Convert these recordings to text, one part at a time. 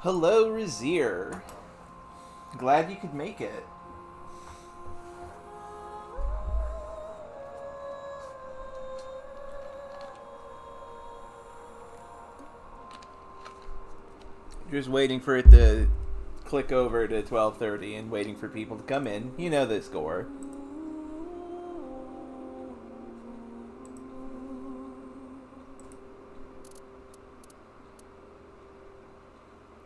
Hello, Razir. Glad you could make it. Just waiting for it to click over to 12:30 and waiting for people to come in. You know the score.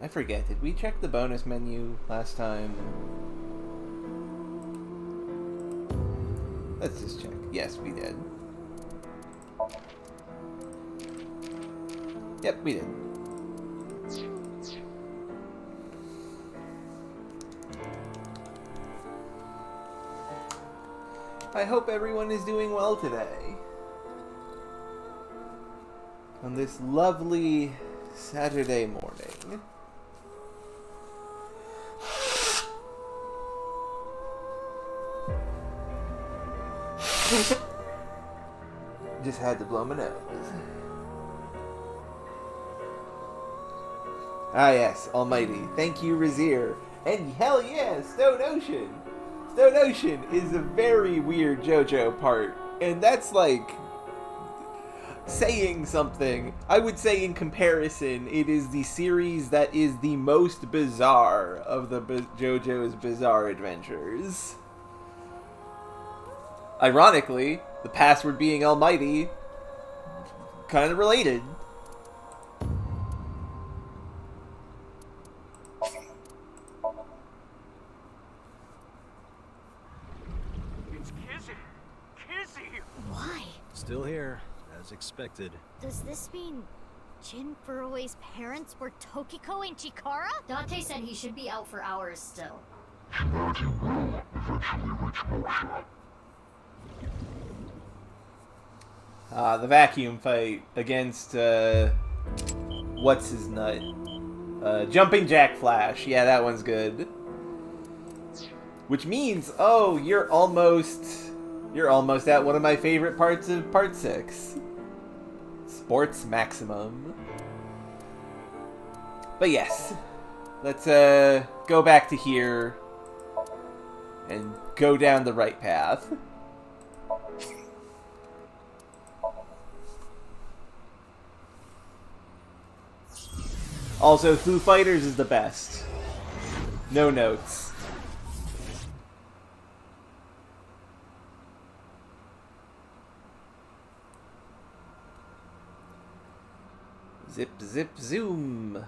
I forget, did we check the bonus menu last time? Let's just check. Yes, we did. Yep, we did. I hope everyone is doing well today. On this lovely Saturday morning. Just had to blow my nose. Ah yes, almighty. Thank you, Razir. And hell yeah, Stone Ocean! Stone Ocean is a very weird JoJo part. And that's like saying something. I would say in comparison, it is the series that is the most bizarre of the JoJo's Bizarre Adventures. Ironically, the password being almighty, kind of related. It's Kizzy! Kizzy! Why? Still here, as expected. Does this mean Jin Furue's parents were Tokiko and Chikara? Dante said he should be out for hours still. Humanity will eventually reach moksha. The vacuum fight against, what's his nut? Jumping Jack Flash. Yeah, that one's good. Which means, oh, you're almost at one of my favorite parts of Part 6. Sports Maximum. But yes, let's, go back to here and go down the right path. Also, Foo Fighters is the best. No notes. Zip, zip, zoom.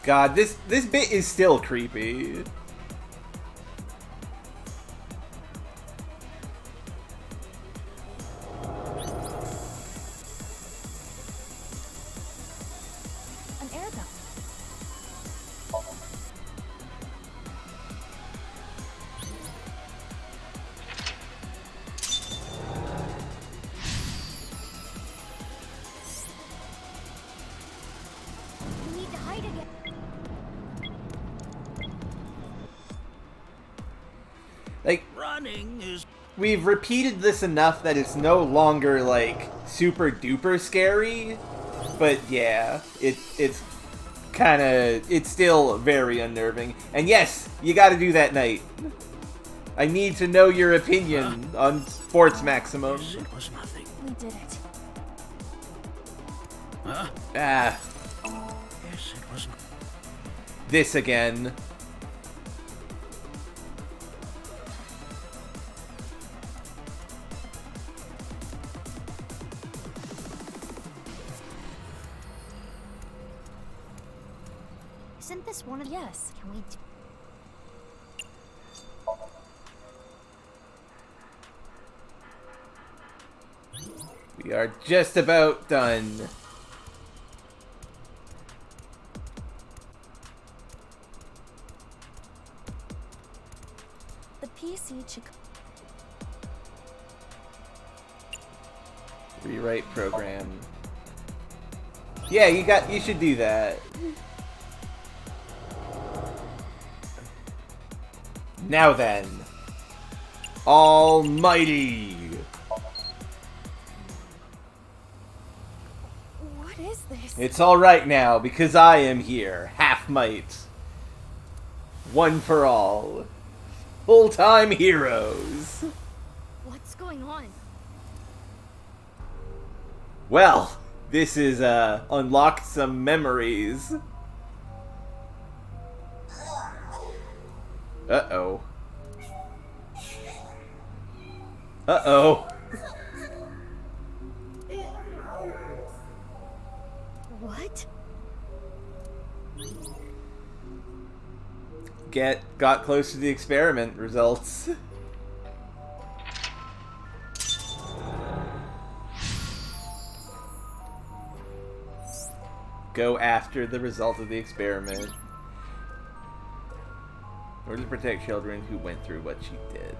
God, this bit is still creepy. An air belt. We need to hide again. Like, Running is... we've repeated this enough that it's no longer, like, super duper scary. But yeah, it's kinda, it's still very unnerving. And yes, you gotta do that night. I need to know your opinion on Sports Maximum. Yes, it was nothing. We did it. Huh? Ah, Yes, it was... this again. Isn't this one of... Yes. Can we... We are just about done. The PC chick. Rewrite program. Yeah, you should do that. Now then. Almighty. What is this? It's alright now, because I am here. Half might. One for all. Full-time heroes. What's going on? Well, this is, unlocked some memories. Uh-oh. Uh-oh. What? Got close to the experiment results. Go after the result of the experiment. Or to protect children who went through what she did.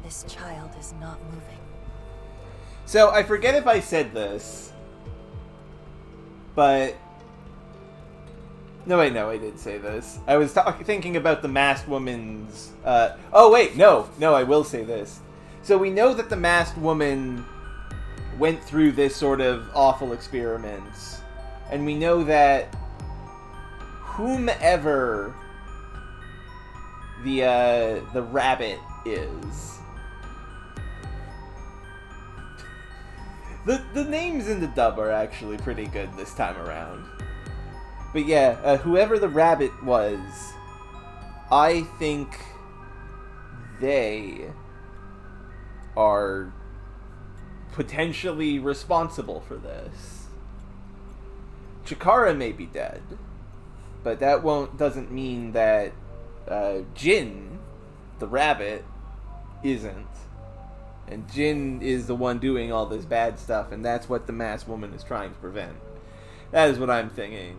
This child is not moving. So, I forget if I said this, but... No, wait, no, I did say this. I was thinking about the masked woman's... Oh, wait, no, I will say this. So we know that the masked woman went through this sort of awful experiment, and we know that whomever the rabbit is... The names in the dub are actually pretty good this time around. But yeah, whoever the rabbit was, I think they are potentially responsible for this. Chikara may be dead, but that doesn't mean that Jin, the rabbit, isn't. And Jin is the one doing all this bad stuff, and that's what the masked woman is trying to prevent. That is what I'm thinking.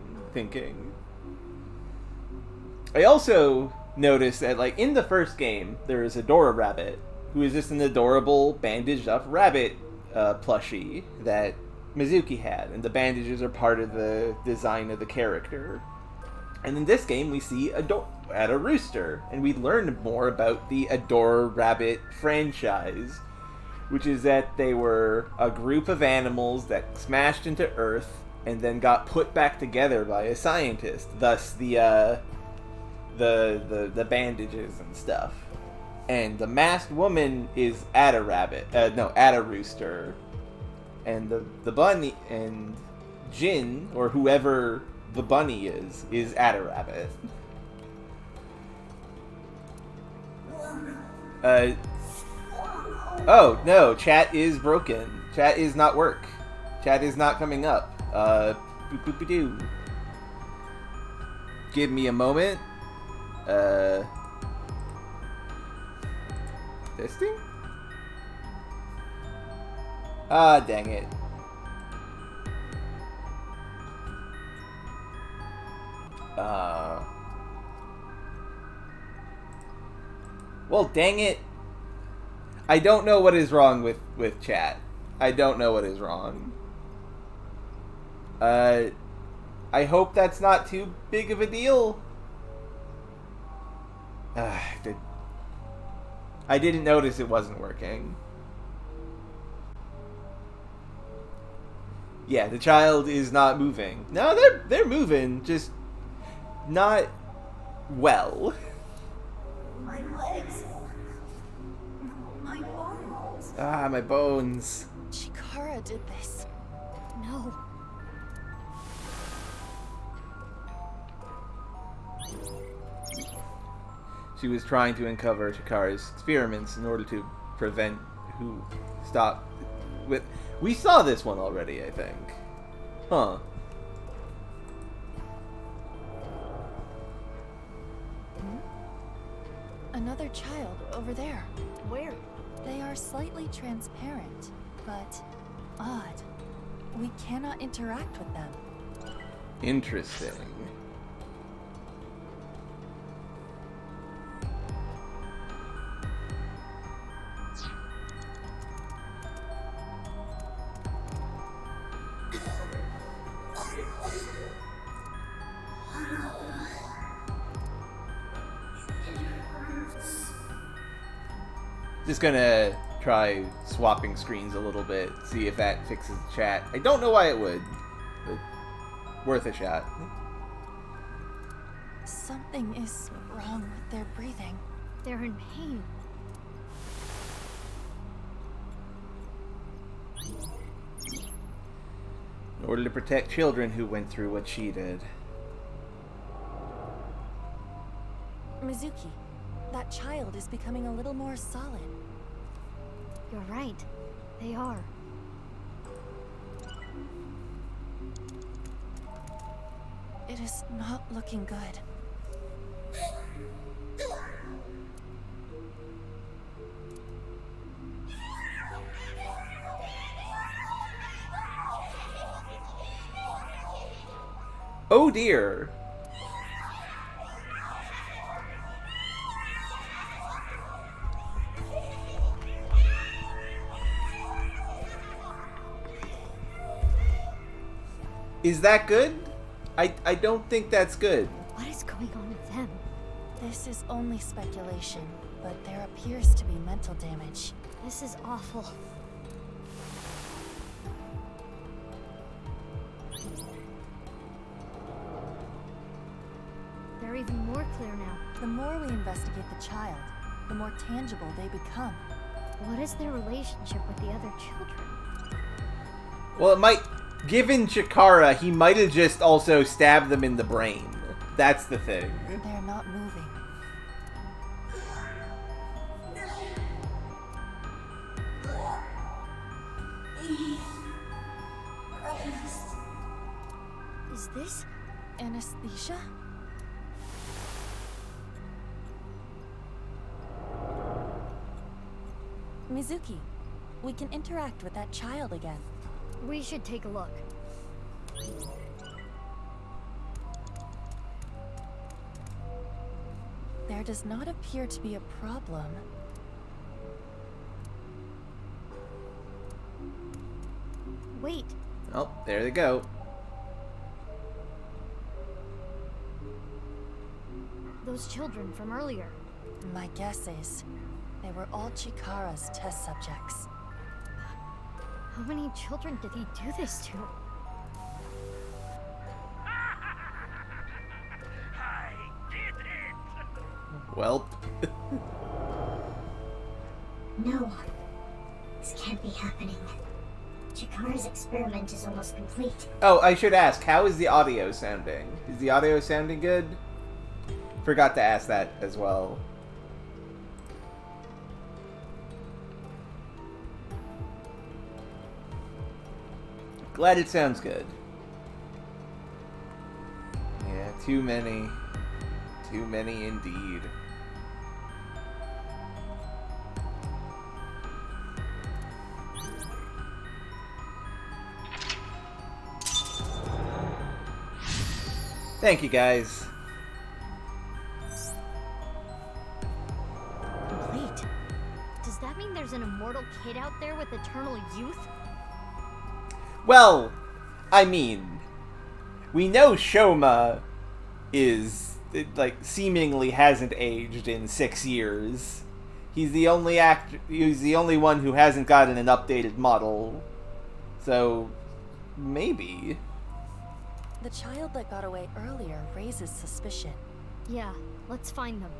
I also noticed that, like, in the first game, there is a Dora Rabbit, who is just an adorable, bandaged-up rabbit plushie that Mizuki had, and the bandages are part of the design of the character. And in this game, we see a rooster, and we learn more about the Adora Rabbit franchise, which is that they were a group of animals that smashed into Earth and then got put back together by a scientist. Thus, the bandages and stuff. And the masked woman is Ada Rabbit. Ada Rooster. And the bunny and Jin, or whoever the bunny is Ada Rabbit. Oh, no, chat is broken. Chat is not work. Chat is not coming up. Boop-boop-a-doo. Give me a moment. Testing? Ah, dang it. Well, dang it. I don't know what is wrong with chat. I don't know what is wrong. I hope that's not too big of a deal. I didn't notice it wasn't working. Yeah, the child is not moving. No, they're moving, just not well. My legs. My bones. Ah, my bones. Chikara did this. No. She was trying to uncover Chikara's experiments in order to prevent we saw this one already, I think. Huh. Another child over there. Where? They are slightly transparent, but odd. We cannot interact with them. Interesting. Just gonna try swapping screens a little bit, see if that fixes the chat. I don't know why it would, but worth a shot. Something is wrong with their breathing. They're in pain. In order to protect children who went through what she did. Mizuki, that child is becoming a little more solid. You're right. They are. It is not looking good. Oh dear. Is that good? I don't think that's good. What is going on with them? This is only speculation, but there appears to be mental damage. This is awful. They're even more clear now. The more we investigate the child, the more tangible they become. What is their relationship with the other children? Well, it might... Given Chikara, he might have just also stabbed them in the brain. That's the thing. They're not moving. Is this? Anesthesia? Mizuki, we can interact with that child again. We should take a look. There does not appear to be a problem. Wait, Oh, there they go. those children from earlier. My guess is they were all Chikara's test subjects. How many children did he do this to? I did it! Welp. No. This can't be happening. Chikara's experiment is almost complete. Oh, I should ask, how is the audio sounding? Is the audio sounding good? Forgot to ask that as well. Glad it sounds good. Yeah, too many. Too many indeed. Thank you, guys. Complete. Does that mean there's an immortal kid out there with eternal youth? Well, I mean, we know Shoma is, seemingly hasn't aged in 6 years. He's the only one who hasn't gotten an updated model. So, maybe. The child that got away earlier raises suspicion. Yeah, let's find them.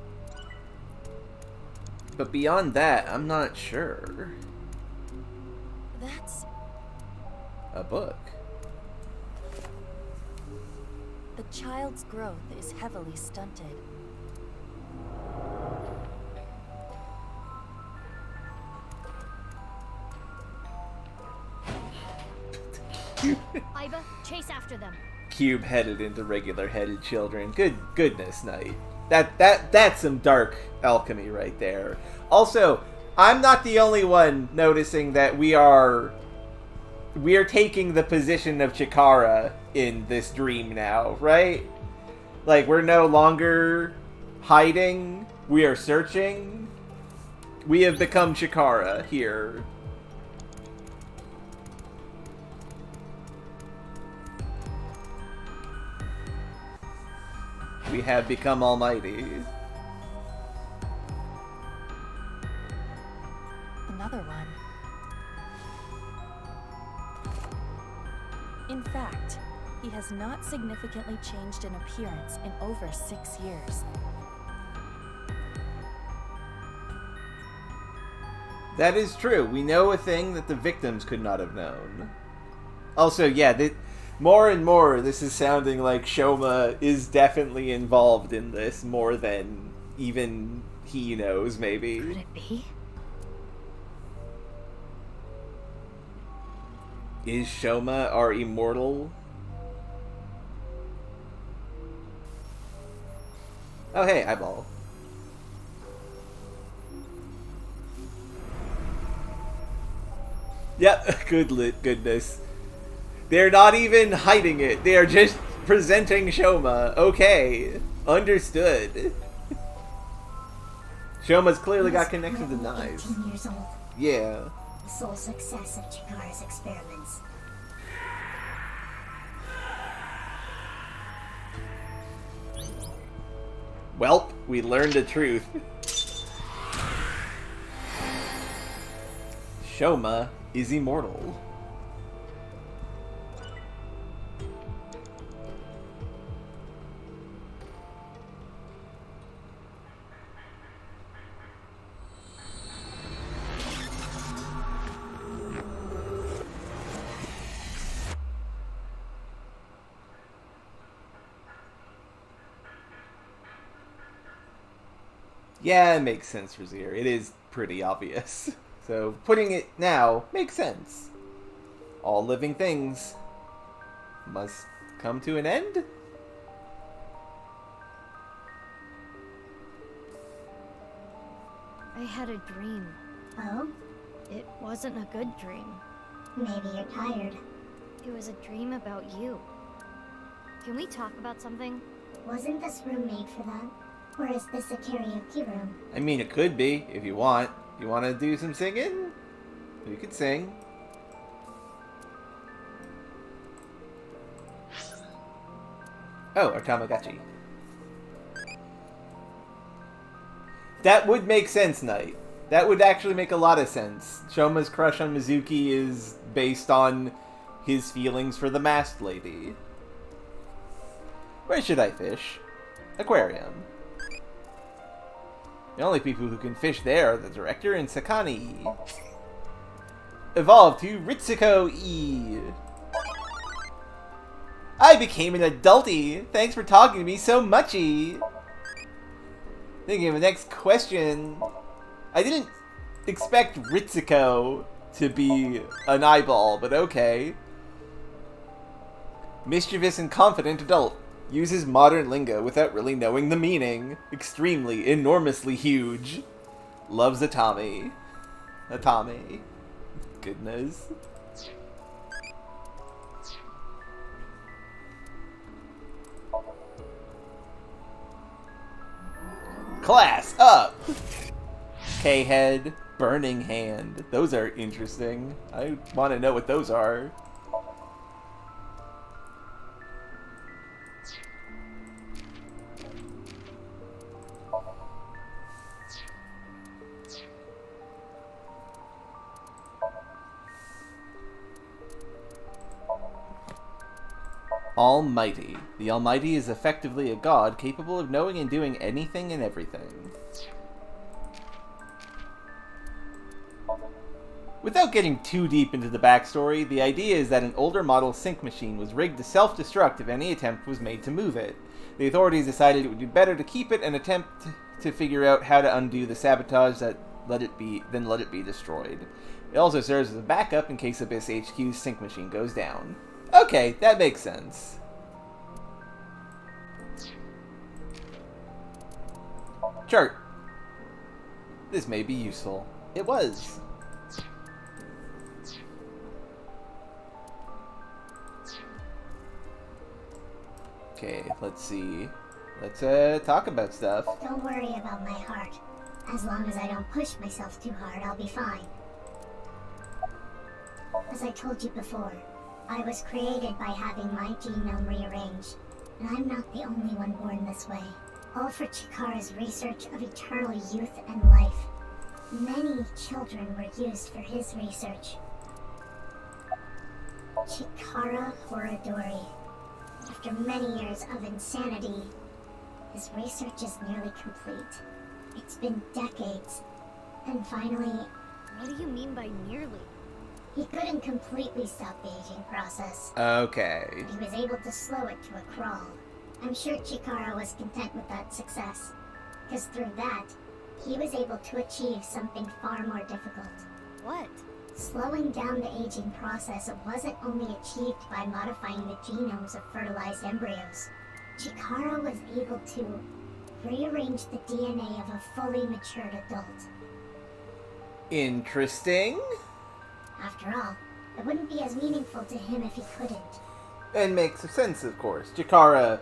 But beyond that, I'm not sure. That's... A book. The child's growth is heavily stunted. Iba, chase after them. Cube-headed into regular-headed children. Goodness, Knight. That's some dark alchemy right there. Also, I'm not the only one noticing that we are taking the position of Chikara in this dream now, right? Like, we're no longer hiding, we are searching. We have become Chikara here. We have become almighty. Another one. In fact, he has not significantly changed in appearance in over 6 years. That is true. We know a thing that the victims could not have known. Also, yeah, more and more this is sounding like Shoma is definitely involved in this more than even he knows, maybe. Could it be? Is Shoma our immortal? Oh, hey, eyeball. Yep, goodness. They're not even hiding it. They are just presenting Shoma. Okay, understood. Shoma's clearly got connections to knives. 18 years old. Yeah. The sole success of Chikara's experiments. Welp, we learned the truth. Shoma is immortal. Yeah, it makes sense for Zir. It is pretty obvious. So, putting it now makes sense. All living things must come to an end? I had a dream. Oh? It wasn't a good dream. Maybe you're tired. It was a dream about you. Can we talk about something? Wasn't this room made for that? Or is this a karaoke room? I mean, it could be, if you want. You want to do some singing? You could sing. Oh, our Tamagotchi. That would make sense, Knight. That would actually make a lot of sense. Shoma's crush on Mizuki is based on his feelings for the masked lady. Where should I fish? Aquarium. The only people who can fish there are the director and Sakani. Evolve to Ritsuko E. I became an adulty. Thanks for talking to me so muchy. Thinking of the next question. I didn't expect Ritsuko to be an eyeball, but okay. Mischievous and confident adult. Uses modern lingo without really knowing the meaning. Extremely, enormously huge. Loves Atami. Atami. Goodness. Class up! K-head, burning hand. Those are interesting. I want to know what those are. Almighty. The Almighty is effectively a god capable of knowing and doing anything and everything. Without getting too deep into the backstory, the idea is that an older model sync machine was rigged to self-destruct if any attempt was made to move it. The authorities decided it would be better to keep it and attempt to figure out how to undo the sabotage than let it be destroyed. It also serves as a backup in case Abyss HQ's sync machine goes down. Okay, that makes sense. Chart. This may be useful. It was. Okay, let's see. Let's talk about stuff. Don't worry about my heart. As long as I don't push myself too hard, I'll be fine. As I told you before, I was created by having my genome rearranged, and I'm not the only one born this way. All for Chikara's research of eternal youth and life. Many children were used for his research. Chikara Horadori. After many years of insanity, his research is nearly complete. It's been decades, and finally... What do you mean by nearly? He couldn't completely stop the aging process. Okay. But he was able to slow it to a crawl. I'm sure Chikara was content with that success, because through that, he was able to achieve something far more difficult. What? Slowing down the aging process wasn't only achieved by modifying the genomes of fertilized embryos. Chikara was able to rearrange the DNA of a fully matured adult. Interesting. After all, it wouldn't be as meaningful to him if he couldn't. And makes sense, of course. Chikara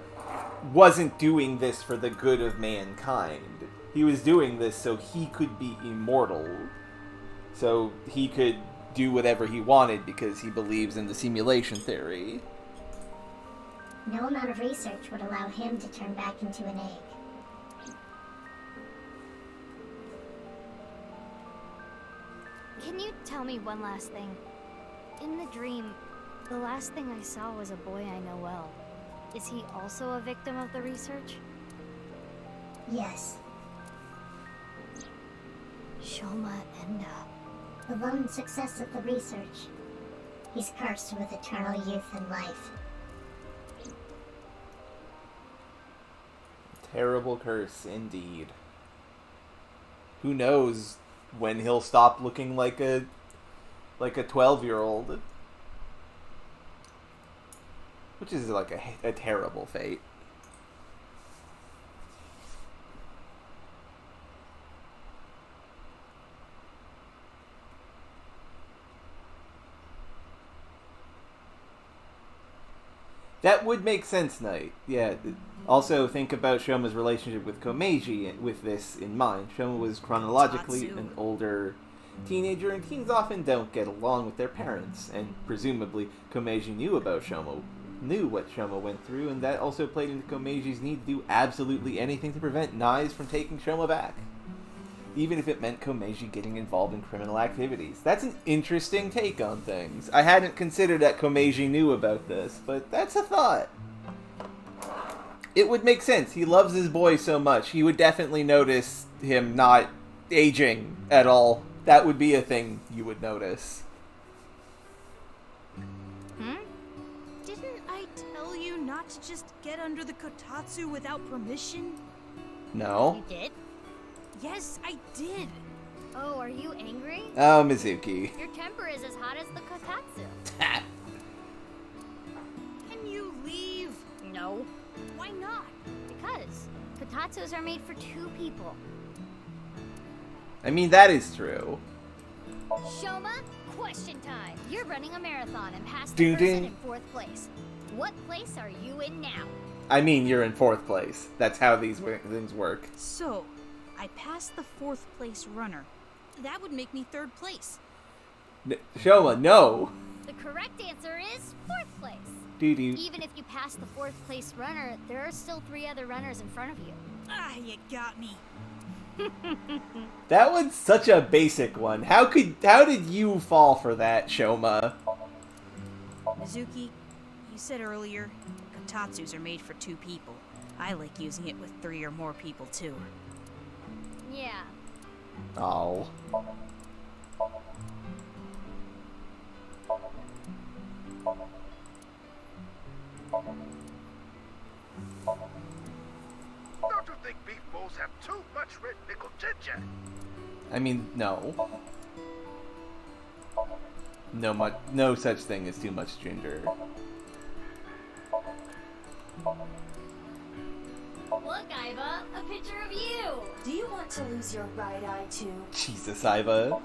wasn't doing this for the good of mankind. He was doing this so he could be immortal. So he could do whatever he wanted because he believes in the simulation theory. No amount of research would allow him to turn back into an egg. Can you tell me one last thing? In the dream, the last thing I saw was a boy I know well. Is he also a victim of the research? Yes. Shoma Enda. The lone success of the research. He's cursed with eternal youth and life. Terrible curse, indeed. Who knows when he'll stop looking like a 12-year-old. Which is like a terrible fate. That would make sense, Knight. Yeah. Also, think about Shoma's relationship with Komeiji with this in mind. Shoma was chronologically an older teenager, and teens often don't get along with their parents. And presumably, Komeiji knew about Shoma, knew what Shoma went through, and that also played into Komeiji's need to do absolutely anything to prevent Nais from taking Shoma back. Even if it meant Komeiji getting involved in criminal activities. That's an interesting take on things. I hadn't considered that Komeiji knew about this, but that's a thought. It would make sense. He loves his boy so much. He would definitely notice him not aging at all. That would be a thing you would notice. Didn't I tell you not to just get under the kotatsu without permission? No. You did? Yes, I did. Oh, are you angry? Oh, Mizuki. Your temper is as hot as the kotatsu. Can you leave? No. Why not? Because kotatsus are made for two people. I mean, that is true. Shoma, question time. You're running a marathon and passed the person in 4th place. What place are you in now? I mean, you're in 4th place. That's how these things work. So, I passed the 4th place runner. That would make me 3rd place. Shoma, no! The correct answer is 4th place. Doo-doo. Even if you pass the 4th place runner, there are still 3 other runners in front of you. Ah, you got me. That one's such a basic one. How did you fall for that, Shoma? Mizuki, you said earlier, kotatsus are made for 2 people. I like using it with 3 or more people, too. Yeah. Oh. Don't you think beef bowls have too much red nickel ginger? I mean, no. No such thing as too much ginger. Look, Iva, a picture of you. Do you want to lose your right eye too? Jesus, Iva.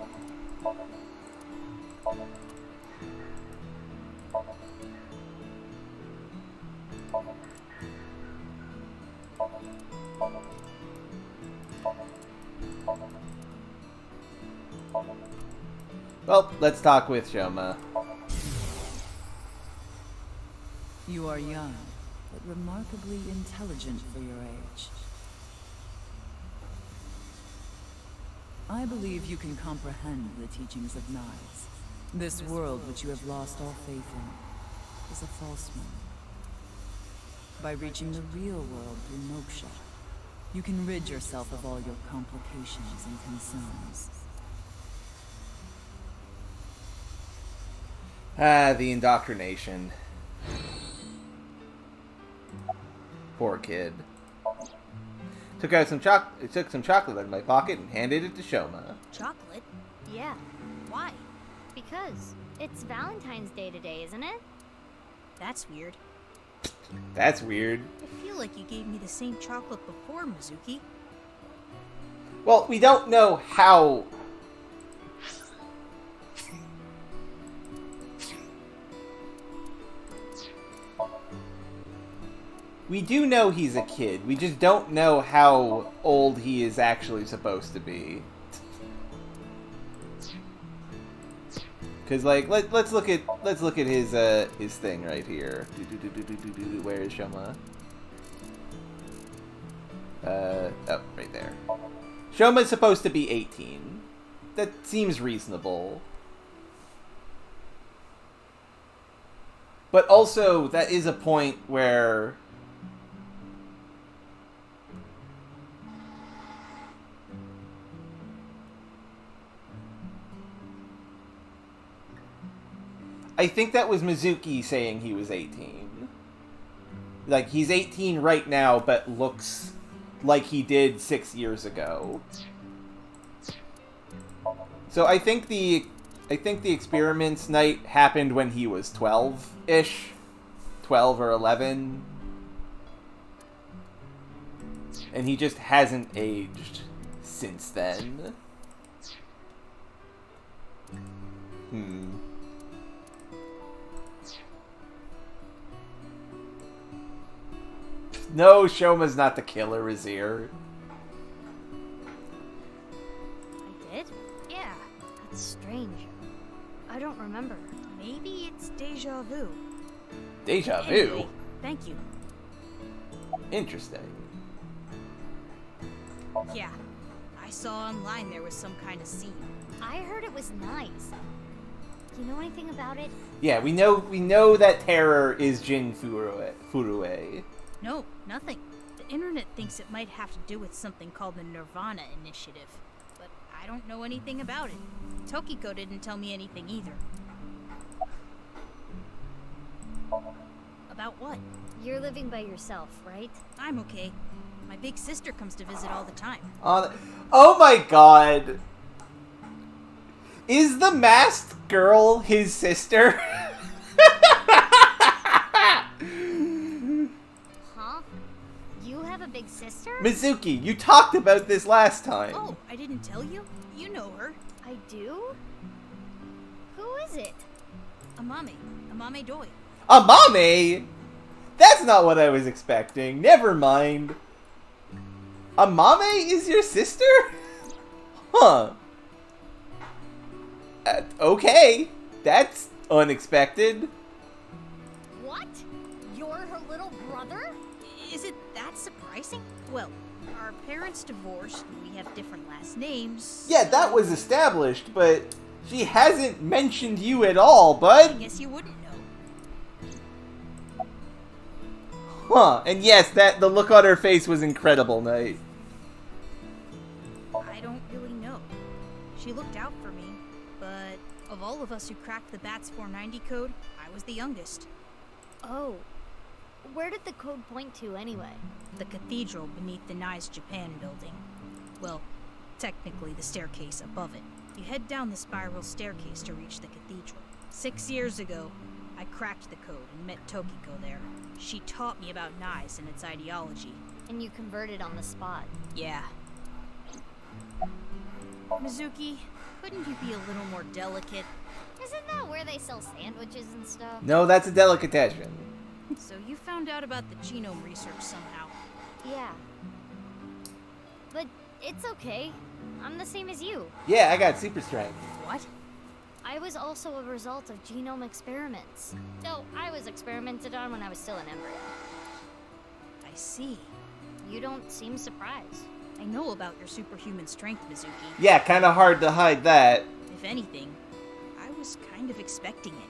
Well, let's talk with Shoma. You are young, but remarkably intelligent for your age. I believe you can comprehend the teachings of Knives. This world which you have lost all faith in is a false one. By reaching the real world through moksha, you can rid yourself of all your complications and concerns. Ah, the indoctrination. Poor kid. Took some chocolate out of my pocket and handed it to Shoma. Chocolate? Yeah, Why? because it's Valentine's Day today, isn't it? That's weird. That's weird. I feel like you gave me the same chocolate before, Mizuki. Well, we don't know how... We do know he's a kid. We just don't know how old he is actually supposed to be. Cause like let's look at his thing right here. Where is Shoma? Oh, right there. Shoma's supposed to be 18. That seems reasonable. But also, that is a point where... I think that was Mizuki saying he was 18. Like, he's 18 right now, but looks like he did 6 years ago. So I think the experiments night happened when he was 12-ish. 12 or 11. And he just hasn't aged since then. No, Shoma's not the killer, Azir. I did? Yeah. That's strange. I don't remember. Maybe it's deja vu. Deja vu? Anyway, thank you. Interesting. Yeah. I saw online there was some kind of scene. I heard it was nice. You know anything about it? Yeah, we know that terror is Jin Furue. No, nothing. The internet thinks it might have to do with something called the NirvanA initiative. But I don't know anything about it. Tokiko didn't tell me anything either. About what? You're living by yourself, right? I'm okay. My big sister comes to visit all the time. Oh my god! Is the masked girl his sister? Huh? You have a big sister? Mizuki, you talked about this last time. Oh, I didn't tell you? You know her. I do? Who is it? Amame Doi. Amame? That's not what I was expecting. Never mind. Amame is your sister? Huh. Okay. That's unexpected. What? You're her little brother? Is it that surprising? Well, our parents divorced and we have different last names. Yeah, that was established, but she hasn't mentioned you at all, bud. I guess you wouldn't know. Huh. And yes, the look on her face was incredible, Knight. I don't really know. She looked out for me, but of all of us who cracked the BATS 490 code, I was the youngest. Oh. Where did the code point to anyway? The cathedral beneath the Nice Japan building. Well, technically the staircase above it. You head down the spiral staircase to reach the cathedral. 6 years ago, I cracked the code and met Tokiko there. She taught me about Nice and its ideology. And you converted on the spot. Yeah. Mizuki, couldn't you be a little more delicate? Isn't that where they sell sandwiches and stuff? No, that's a delicatessen. So you found out about the genome research somehow. Yeah. But it's okay. I'm the same as you. Yeah, I got super strength. What? I was also a result of genome experiments. Though I was experimented on when I was still an embryo. I see. You don't seem surprised. I know about your superhuman strength, Mizuki. Yeah, kind of hard to hide that. If anything, I was kind of expecting it.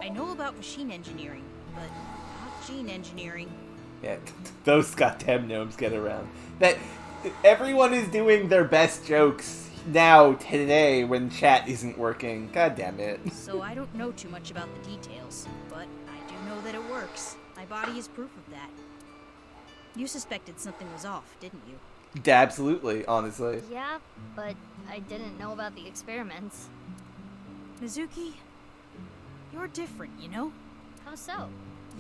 I know about machine engineering, but not gene engineering. Yeah, those goddamn gnomes get around. That everyone is doing their best jokes now today when chat isn't working. God damn it. So I don't know too much about the details, but I do know that it works. My body is proof of that. You suspected something was off, didn't you? Absolutely, honestly. Yeah, but I didn't know about the experiments. Mizuki, you're different, you know? How so?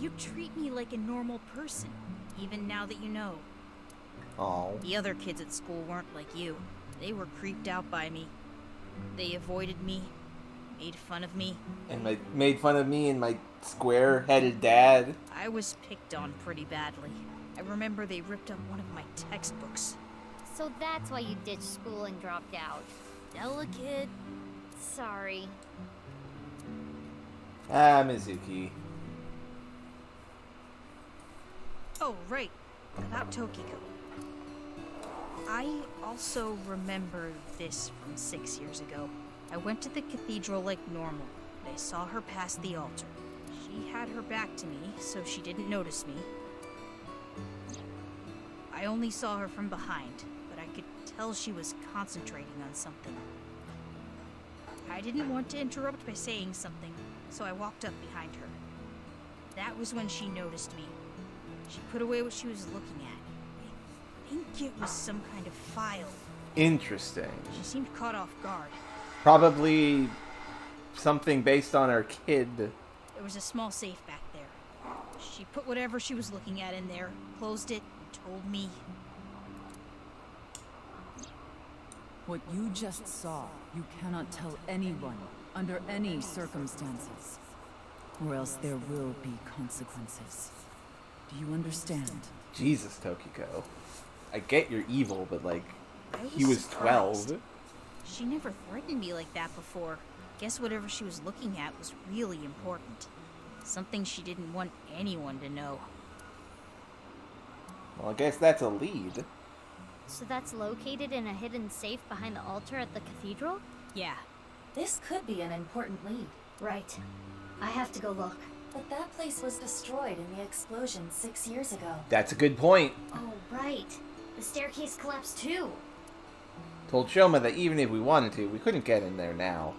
You treat me like a normal person, even now that you know. Oh. The other kids at school weren't like you. They were creeped out by me. They avoided me, made fun of me. And made fun of me and my square-headed dad. I was picked on pretty badly. I remember they ripped up one of my textbooks. So that's why you ditched school and dropped out. Delicate. Sorry. Ah, Mizuki. Oh, right. About Tokiko. I also remember this from 6 years ago. I went to the cathedral like normal. I saw her past the altar. She had her back to me, so she didn't notice me. I only saw her from behind, but I could tell she was concentrating on something. I didn't want to interrupt by saying something, so I walked up behind her. That was when she noticed me. She put away what she was looking at. I think it was some kind of file. Interesting. She seemed caught off guard. Probably something based on our kid. There was a small safe back there. She put whatever she was looking at in there, closed it, and told me. What you just saw, you cannot tell anyone, under any circumstances. Or else there will be consequences. Do you understand? Jesus, Tokiko. I get you're evil, but like, I he was surprised. 12. She never threatened me like that before. Guess whatever she was looking at was really important. Something she didn't want anyone to know. Well, I guess that's a lead. So that's located in a hidden safe behind the altar at the cathedral? Yeah. This could be an important lead. Right. I have to go look. But that place was destroyed in the explosion 6 years ago. That's a good point. Oh, right. The staircase collapsed too. Told Shoma that even if we wanted to, we couldn't get in there now.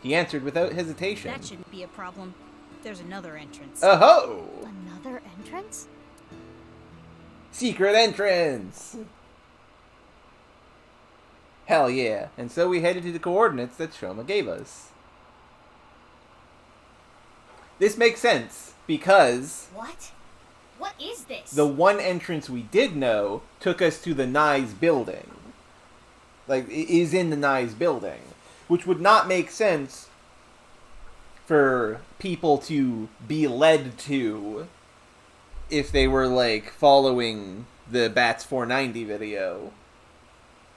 He answered without hesitation. That shouldn't be a problem. There's another entrance. Oh-ho! Another entrance? Secret entrance! Hell yeah. And so we headed to the coordinates that Shoma gave us. This makes sense, because What? What is this? the one entrance we did know took us to the Nye's building. Like, it is in the Nye's building. Which would not make sense for people to be led to if they were, like, following the Bats 490 video.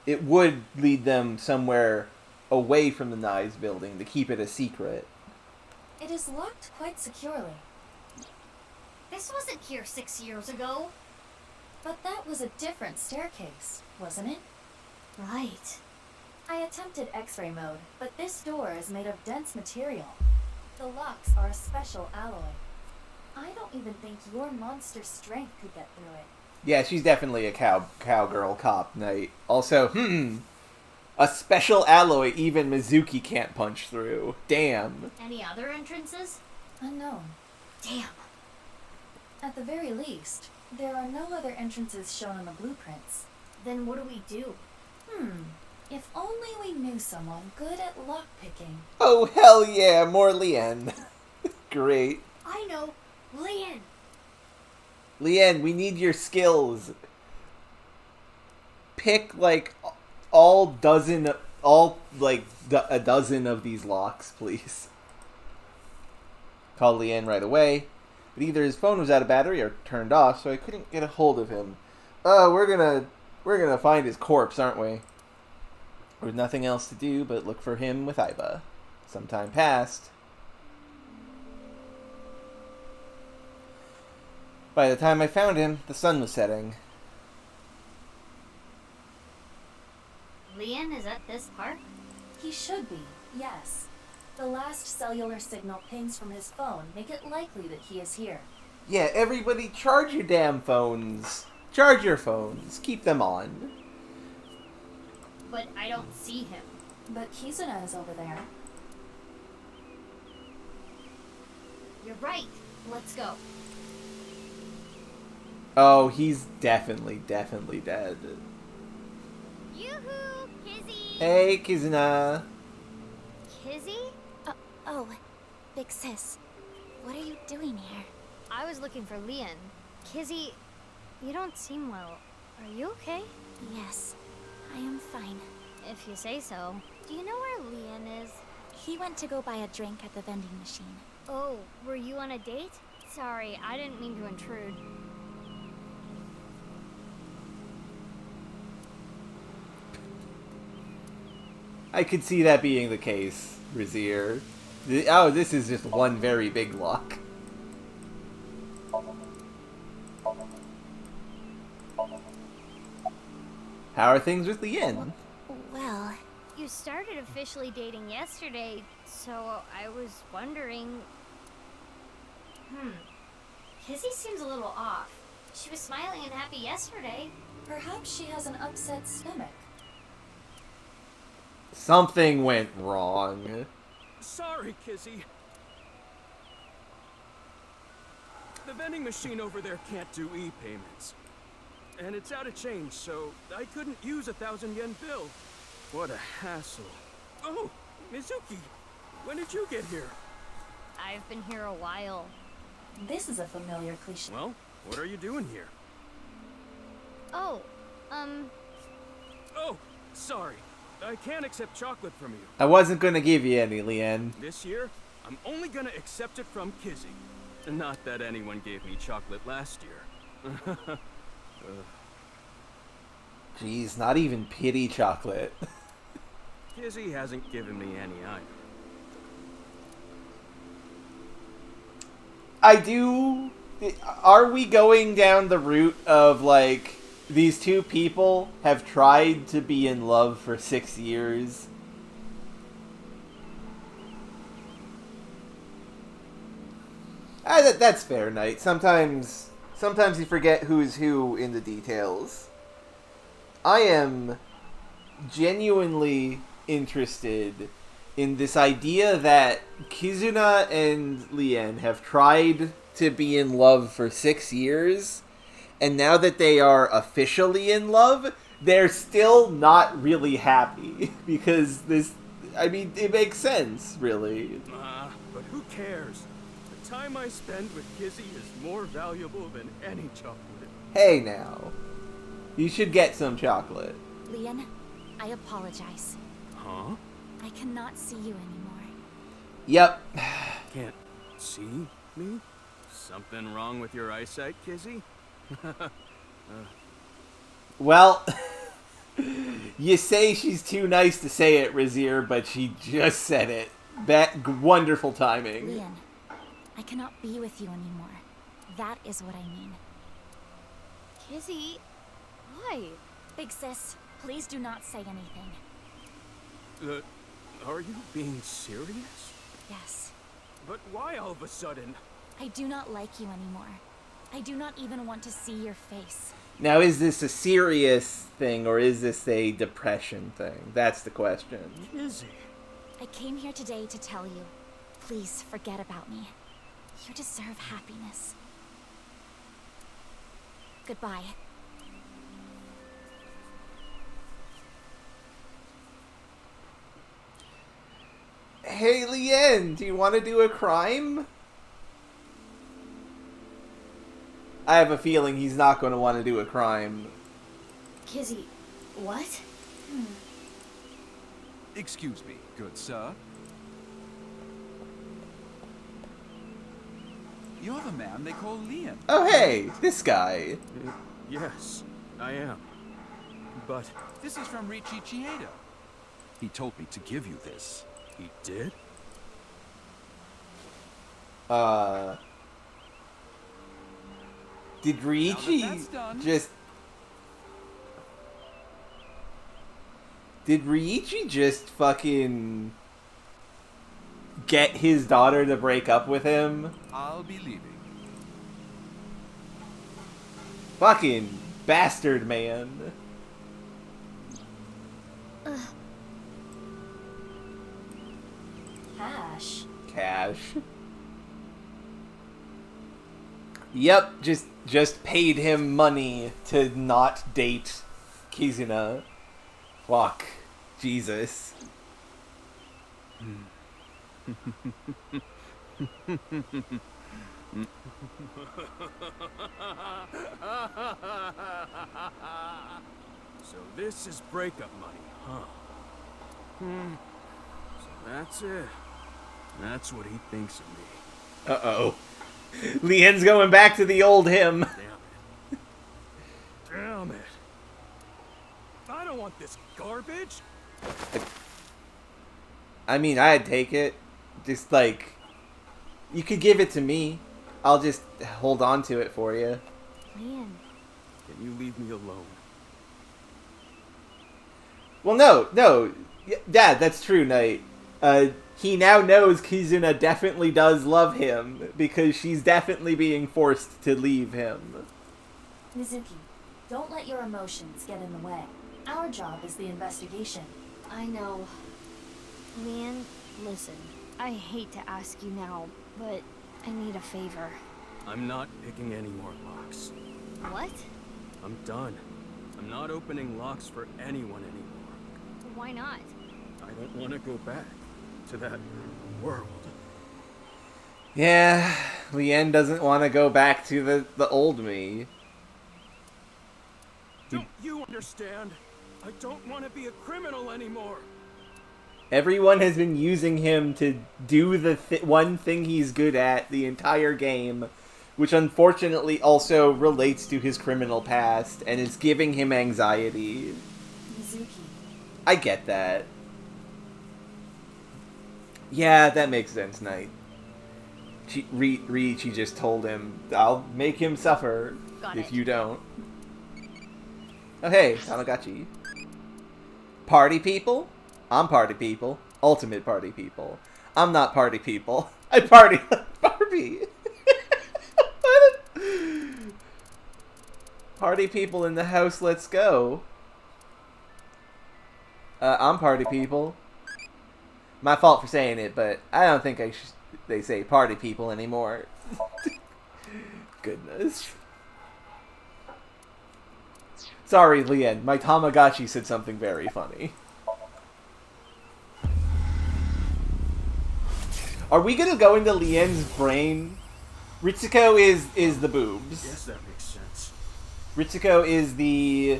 It would lead them somewhere away from the Nye's building to keep it a secret. It is locked quite securely. This wasn't here 6 years ago. But that was a different staircase, wasn't it? Right. I attempted X-ray mode, but this door is made of dense material. The locks are a special alloy. I don't even think your monster strength could get through it. Yeah, she's definitely a cowgirl cop knight. Also, a special alloy even Mizuki can't punch through. Damn. Any other entrances? Unknown. Damn. At the very least, there are no other entrances shown on the blueprints. Then what do we do? If only we knew someone good at lockpicking. Oh, hell yeah, more Lien. Great. I know. Lian. Leanne, we need your skills. Pick, like, a dozen of these locks, please. Called Leanne right away, but either his phone was out of battery or turned off, so I couldn't get a hold of him. We're gonna find his corpse, aren't we? There was nothing else to do but look for him with Iva. Some time passed. By the time I found him, the sun was setting. Leon is at this park? He should be, yes. The last cellular signal pings from his phone make it likely that he is here. Yeah, everybody charge your damn phones. Charge your phones. Keep them on. But I don't see him. But Kizuna is over there. You're right. Let's go. Oh, he's definitely dead. Yoo-hoo, Kizzy! Hey, Kizuna. Kizzy? Oh, big sis. What are you doing here? I was looking for Leon. Kizzy, you don't seem well. Are you okay? Yes, I am fine. If you say so. Do you know where Leon is? He went to go buy a drink at the vending machine. Oh, were you on a date? Sorry, I didn't mean to intrude. I could see that being the case, Razier. Oh, this is just one very big lock. How are things with Leanne? Well, You started officially dating yesterday, so I was wondering... Kizzy seems a little off. She was smiling and happy yesterday. Perhaps she has an upset stomach. Something went wrong. Sorry, Kizzy. The vending machine over there can't do e-payments. And it's out of change, so I couldn't use a 1,000-yen bill. What a hassle. Oh, Mizuki, when did you get here? I've been here a while. This is a familiar cliche. Well, what are you doing here? Oh, Oh, sorry. I can't accept chocolate from you. I wasn't gonna give you any, Leanne. This year, I'm only gonna accept it from Kizzy. Not that anyone gave me chocolate last year. Jeez, not even pity chocolate. Kizzy hasn't given me any either. I do... Are we going down the route of, like, these two people have tried to be in love for 6 years? That's fair, Knight. Sometimes you forget who's who in the details. I am genuinely interested in this idea that Kizuna and Leanne have tried to be in love for 6 years, and now that they are officially in love, they're still not really happy. Because this... I mean, it makes sense, really. But who cares? The time I spend with Kizzy is more valuable than any chocolate. Hey, now. You should get some chocolate. Leon, I apologize. Huh? I cannot see you anymore. Yep. Can't see me? Something wrong with your eyesight, Kizzy? Well, you say she's too nice to say it, Razier, but she just said it. That wonderful timing. Leon, I cannot be with you anymore. That is what I mean. Kizzy, why? Big sis, please do not say anything. Are you being serious? Yes. But why all of a sudden? I do not like you anymore. I do not even want to see your face. Now, is this a serious thing, or is this a depression thing? That's the question. Kizzy. I came here today to tell you, please forget about me. You deserve happiness. Goodbye. Hey, Leanne, do you want to do a crime? I have a feeling he's not going to want to do a crime. Kizzy, what? Excuse me, good sir. You're the man they call Liam. Oh, hey, this guy. Yes, I am. But This is from Richie Chieda. He told me to give you this. he did? Did Ryuichi that's done. just... Did Ryuichi just fucking get his daughter to break up with him? I'll be leaving. Fucking bastard, man. Cash. Yep, just paid him money to not date Kizuna. Fuck. Jesus. So this is breakup money, huh? So that's it. That's what he thinks of me. Uh-oh. Lien's going back to the old him. Damn it. Damn it. I don't want this garbage. I mean, I'd take it. Just, like, you could give it to me. I'll just hold on to it for you. Man. Can you leave me alone? Well, no. Dad, that's true, Knight. He now knows Kizuna definitely does love him, because she's definitely being forced to leave him. Mizuki, don't let your emotions get in the way. Our job is the investigation. I know. Lian, listen. I hate to ask you now, but I need a favor. I'm not picking any more locks. What? I'm done. I'm not opening locks for anyone anymore. Why not? I don't want to go back to that world. Yeah, Lien doesn't want to go back to the old me. Don't you understand? I don't want to be a criminal anymore. Everyone has been using him to do the one thing he's good at the entire game, which unfortunately also relates to his criminal past and is giving him anxiety. Mizuki. I get that. Yeah, that makes sense, Knight. Ryuichi just told him, I'll make him suffer if you don't. Oh hey, Tamagotchi. Party people? I'm party people. Ultimate party people. I'm not party people. I party like Barbie. Party people in the house, let's go. I'm party people. My fault for saying it, but I don't think they say party people anymore. Goodness. Sorry, Lien. My Tamagotchi said something very funny. Are we gonna go into Lien's brain? Ritsuko is the boobs. Yes, that makes sense. Ritsuko is the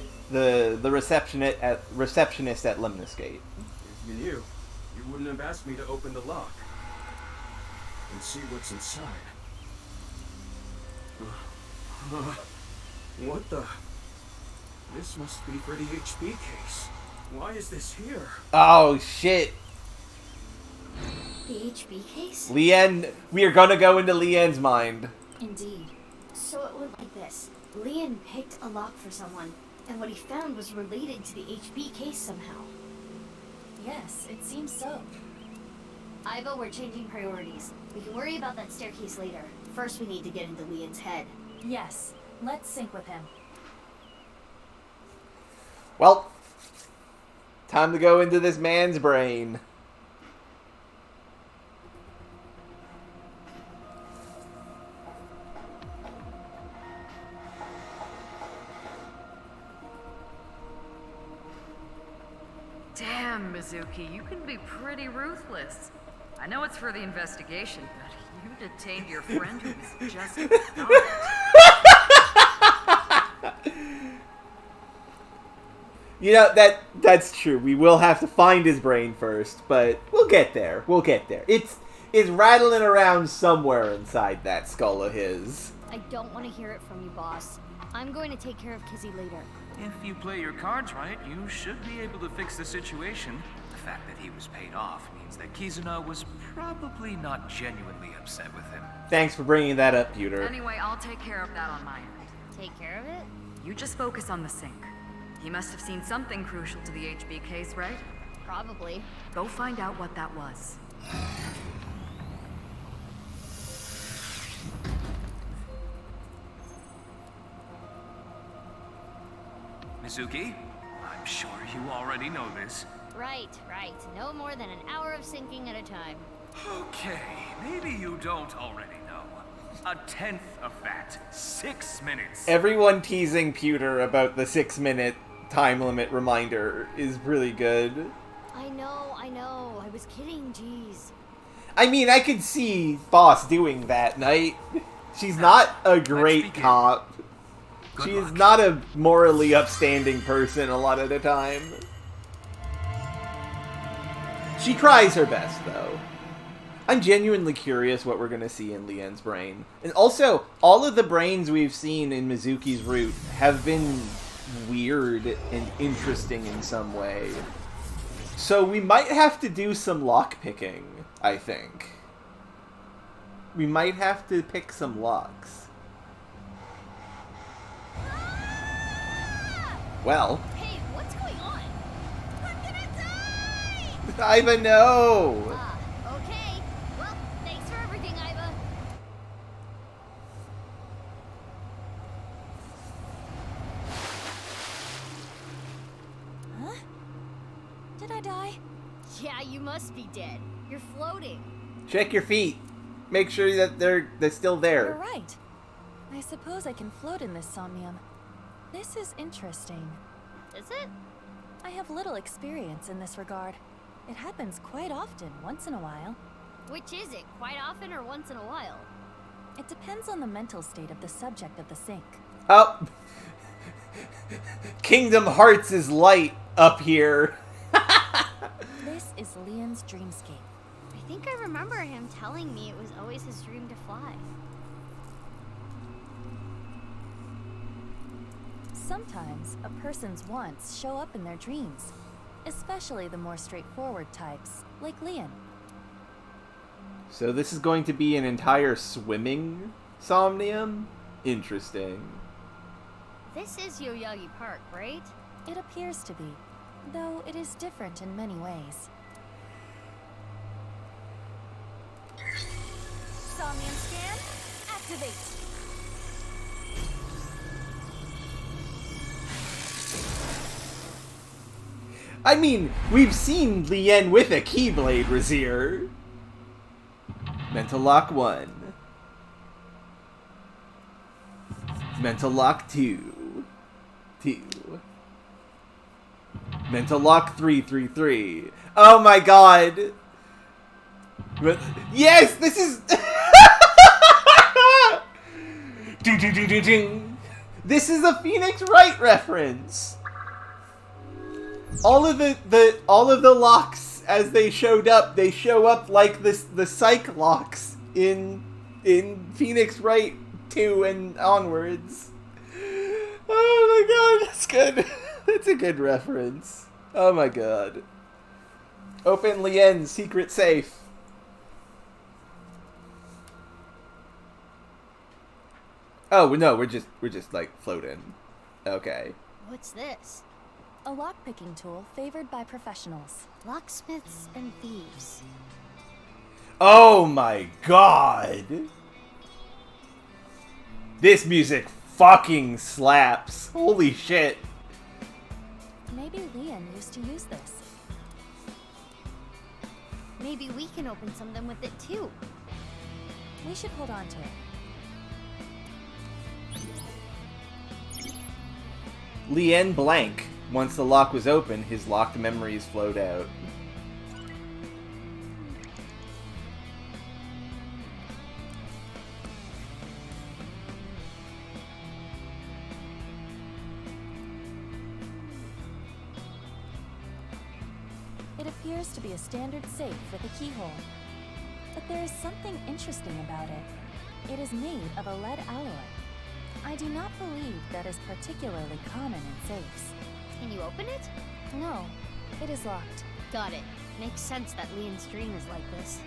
receptionist at Lemnis Gate. If you knew, you wouldn't have asked me to open the lock and see what's inside. What the? This must be for the HP case. Why is this here? Oh shit. The HB case? Lien, we are gonna go into Lien's mind. Indeed. So it went like this. Lian picked a lock for someone, and what he found was related to the HB case somehow. Yes, it seems so. Ivo, we're changing priorities. We can worry about that staircase later. First, we need to get into Lian's head. Yes, let's sync with him. Well, time to go into this man's brain. Damn, Mizuki, you can be pretty ruthless. I know it's for the investigation, but you detained your friend who was just not. You know, that's true. We will have to find his brain first, but we'll get there. We'll get there. It's rattling around somewhere inside that skull of his. I don't want to hear it from you, boss. I'm going to take care of Kizzy later. If you play your cards right, you should be able to fix the situation. The fact that he was paid off means that Kizuna was probably not genuinely upset with him. Thanks for bringing that up, Pewter. Anyway, I'll take care of that on my end. Take care of it? You just focus on the sink. He must have seen something crucial to the HB case, right? Probably. Go find out what that was. Mizuki, I'm sure you already know this. Right. No more than an hour of sinking at a time. Okay, maybe you don't already know. A tenth of that. 6 minutes. Everyone teasing Pewter about the 6-minute time limit reminder is really good. I know. I was kidding, jeez. I mean, I could see Boss doing that, Knight. She's not a great cop. She is not a morally upstanding person a lot of the time. She tries her best, though. I'm genuinely curious what we're going to see in Lien's brain. And also, all of the brains we've seen in Mizuki's route have been weird and interesting in some way. So we might have to do some lockpicking, I think. We might have to pick some locks. Well. Hey, what's going on? I'm gonna die! Iva, no! Okay. Well, thanks for everything, Iva. Huh? Did I die? Yeah, you must be dead. You're floating. Check your feet. Make sure that they're still there. You're right. I suppose I can float in this Somnium. This is interesting. Is it? I have little experience in this regard. It happens quite often, once in a while. Which is it? Quite often or once in a while? It depends on the mental state of the subject of the sink. Oh! Kingdom Hearts is light up here. This is Lien's dreamscape. I think I remember him telling me it was always his dream to fly. Sometimes a person's wants show up in their dreams, especially the more straightforward types, like Lien. So this is going to be an entire swimming Somnium? Interesting. This is Yoyagi Park, right? It appears to be, though it is different in many ways. Somnium scan, activate! I mean, we've seen Lien with a Keyblade, Razir. Mental Lock 1. Mental Lock 2. 2. Mental Lock 333. Oh my god! Yes! This is... This is a Phoenix Wright reference! All of the locks as they showed up, they show up like the psych locks in Phoenix Wright 2 and onwards. Oh my god, that's good. That's a good reference. Oh my god. Open Lien's secret safe. Oh no, we're just like floating. Okay. What's this? A lockpicking tool favored by professionals. Locksmiths and thieves. Oh my god! This music fucking slaps. Holy shit. Maybe Lien used to use this. Maybe we can open something with it too. We should hold on to it. Lien blank. Once the lock was open, his locked memories flowed out. appears to be a standard safe with a keyhole. But there is something interesting about it. It is made of a lead alloy. I do not believe that is particularly common in safes. Can you open it? No, it is locked. Got it. Makes sense that Leon's dream is like this.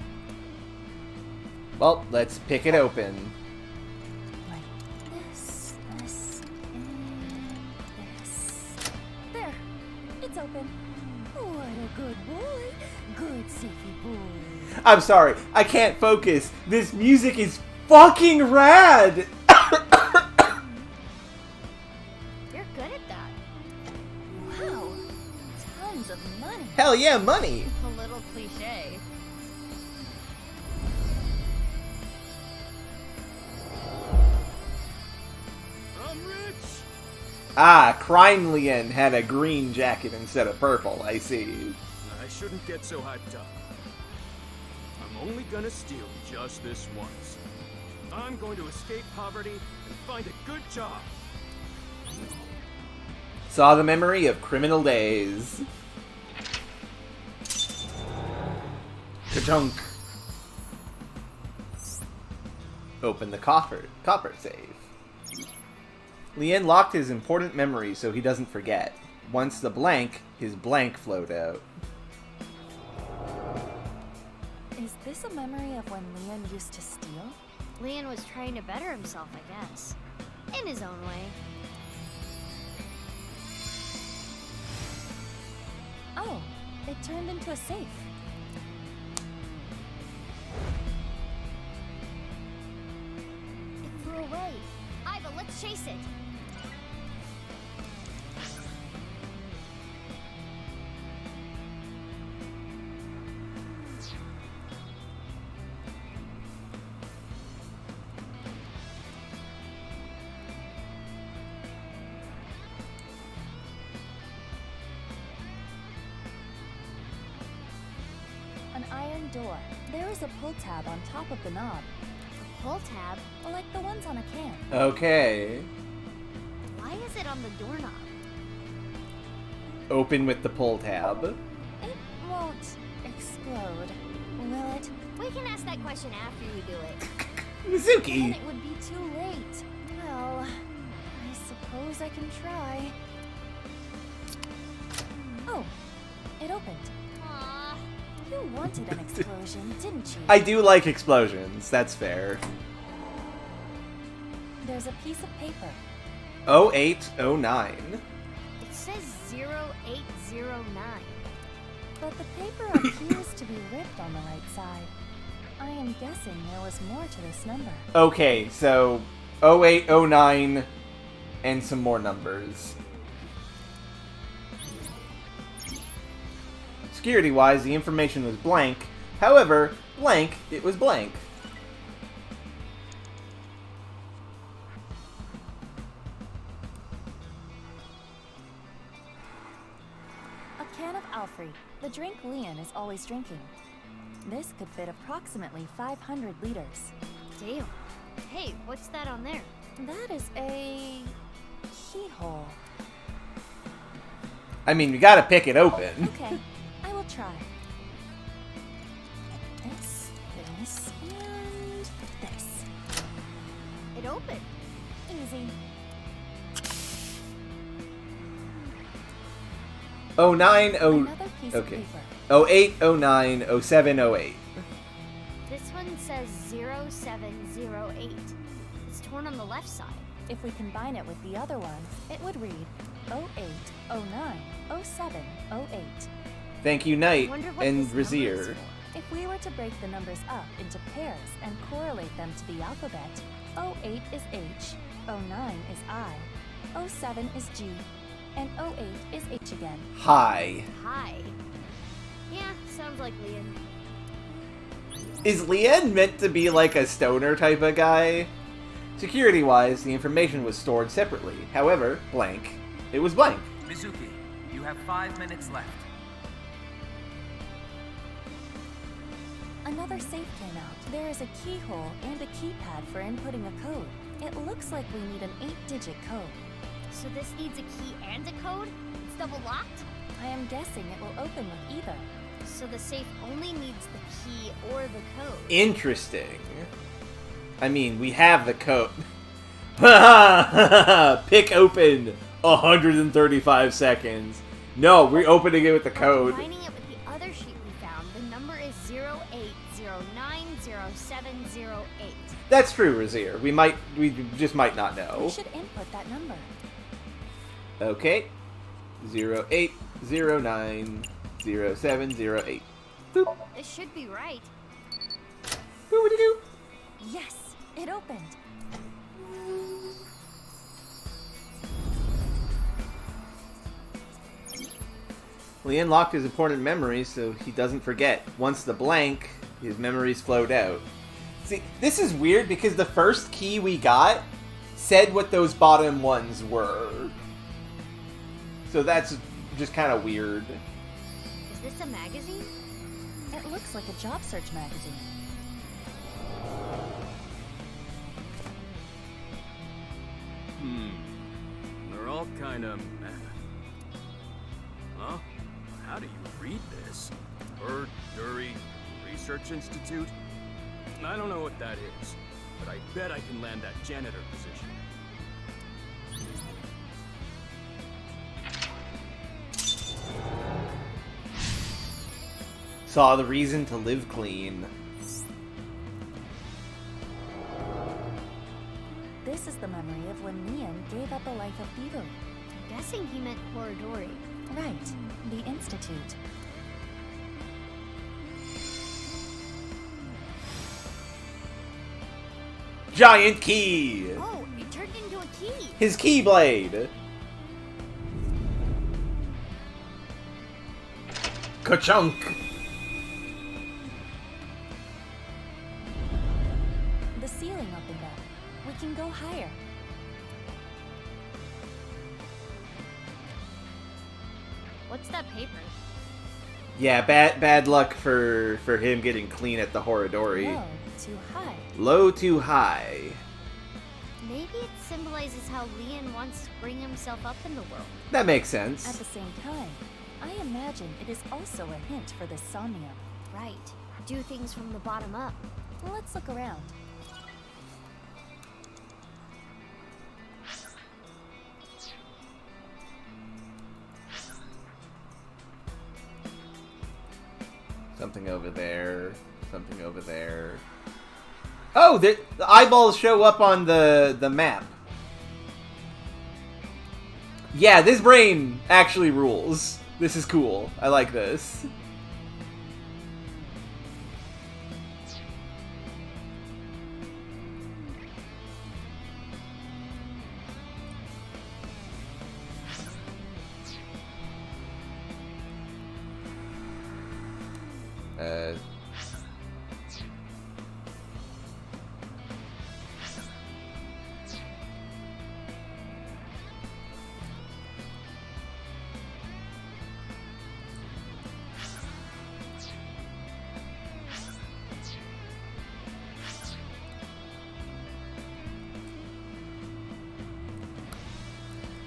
Well, let's pick it open. Like this, and this. There, it's open. What a good boy. Good safety boy. I'm sorry, I can't focus. This music is fucking rad! You're good at that. Wow, tons of money. Hell yeah, money! A little cliche. I'm rich! Ah, Crime Lien had a green jacket instead of purple, I see. I shouldn't get so hyped up. I'm only gonna steal just this once. I'm going to escape poverty and find a good job. Saw the memory of criminal days. Ka-chunk. Open the copper safe. Lien locked his important memory so he doesn't forget. Once the blank, his blank flowed out. Is this a memory of when Leon used to steal? Leon was trying to better himself, I guess. In his own way. Oh, it turned into a safe. It flew away. Iva, let's chase it. An iron door. There is a pull tab on top of the knob. A pull tab? Like the ones on a can. Okay. Why is it on the doorknob? Open with the pull tab. It won't explode, will it? We can ask that question after you do it. Mizuki! Then it would be too late. Well, I suppose I can try. Oh, it opened. Aww. You wanted an explosion, didn't you? I do like explosions, that's fair. There's a piece of paper. 0809. It says 0809. But the paper appears to be ripped on the right side. I am guessing there was more to this number. Okay, so 0809 and some more numbers. Security-wise, the information was blank. However, blank, it was blank. A can of Alfred, the drink Leon is always drinking. This could fit approximately 500 liters. Damn. Hey, what's that on there? That is a keyhole. I mean, you gotta pick it open. Okay, I will try. This, and this. It opened. Easy. 09, Another piece of okay. paper. 0809 0708. This one says 0708. It's torn on the left side. If we combine it with the other ones, it would read 0809 0708. Thank you, Knight Wonder what and this number is Brazier. for. If we were to break the numbers up into pairs and correlate them to the alphabet, 08 is H, 09 is I, 07 is G, and 08 is H again. Hi. Hi. Yeah, sounds like Leon. Is Lien meant to be like a stoner type of guy? Security-wise, the information was stored separately. However, blank. It was blank. Mizuki, you have 5 minutes left. Another safe came out. There is a keyhole and a keypad for inputting a code. It looks like we need an 8-digit code. So this needs a key and a code? It's double locked? I am guessing it will open with either. So the safe only needs the key or the code. Interesting. I mean, we have the code. Pick open 135 seconds. No, we're opening it with the code. Combining it with the other sheet we found, the number is 08090708. That's true, Razir. We just might not know. We should input that number. Okay. 08090708. Boop. It should be right. Boop-a-doo. Yes, it opened. Leon locked his important memories so he doesn't forget. Once the blank, his memories flowed out. See, this is weird because the first key we got said what those bottom ones were. So that's just kind of weird. Is this a magazine? It looks like a job search magazine. They're all kind of meh. Huh? How do you read this? Bird Dury Research Institute? I don't know what that is, but I bet I can land that janitor position. Saw the reason to live clean. This is the memory of when Leon gave up a life of thievery. I'm guessing he meant Corridori. Right, the Institute. Giant key! Oh, it turned into a key. His keyblade! Ka-chunk! The ceiling opened up. We can go higher. What's that paper? Yeah, bad luck for him getting clean at the Horadori. Low, too high. Low to high. Maybe it symbolizes how Leon wants to bring himself up in the world. That makes sense. At the same time, I imagine it is also a hint for the Somnium. Right. Do things from the bottom up. Let's look around. Something over there. Something over there. Oh, the eyeballs show up on the map. Yeah, this brain actually rules. This is cool. I like this.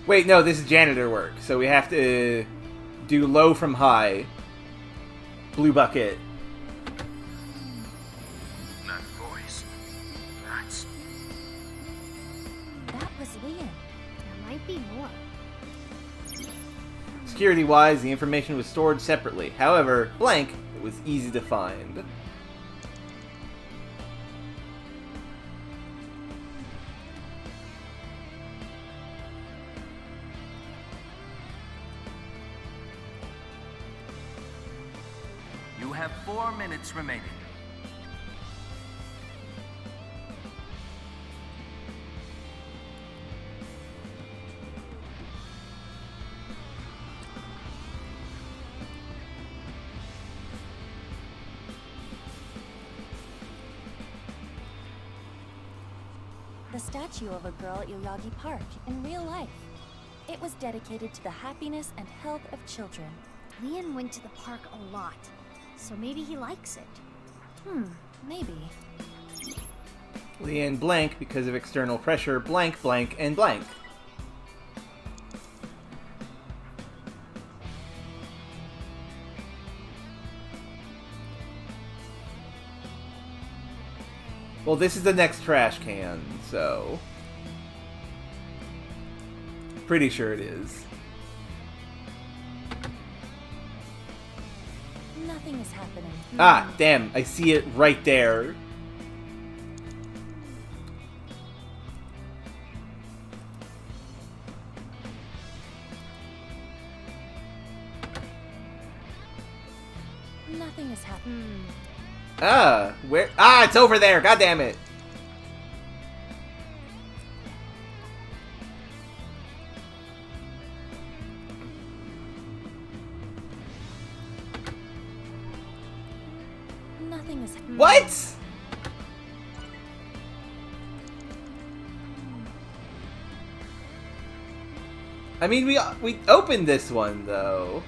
Wait, no, this is janitor work, so we have to do low from high. Blue bucket. That voice. That's... That was Leon. There might be more. Security-wise, the information was stored separately. However, blank, it was easy to find. You have 4 minutes remaining. The statue of a girl at Yoyagi Park in real life. It was dedicated to the happiness and health of children. Leon went to the park a lot, so maybe he likes it. Maybe. Leon blank because of external pressure, blank, blank, and blank. Well, this is the next trash can, so... Pretty sure it is. Nothing is happening. Ah, damn, I see it right there. Nothing is happening. Ah, where? Ah, it's over there. God damn it. Nothing is happening. What? I mean, we opened this one though.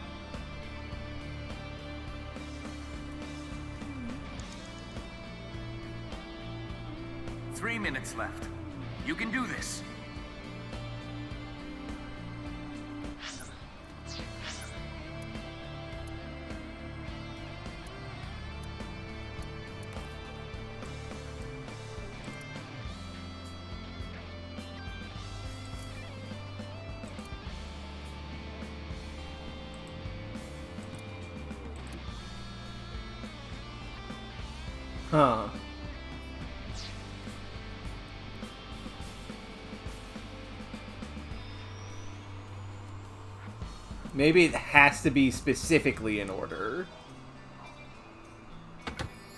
Three minutes left. You can do this. Huh. Maybe it has to be specifically in order.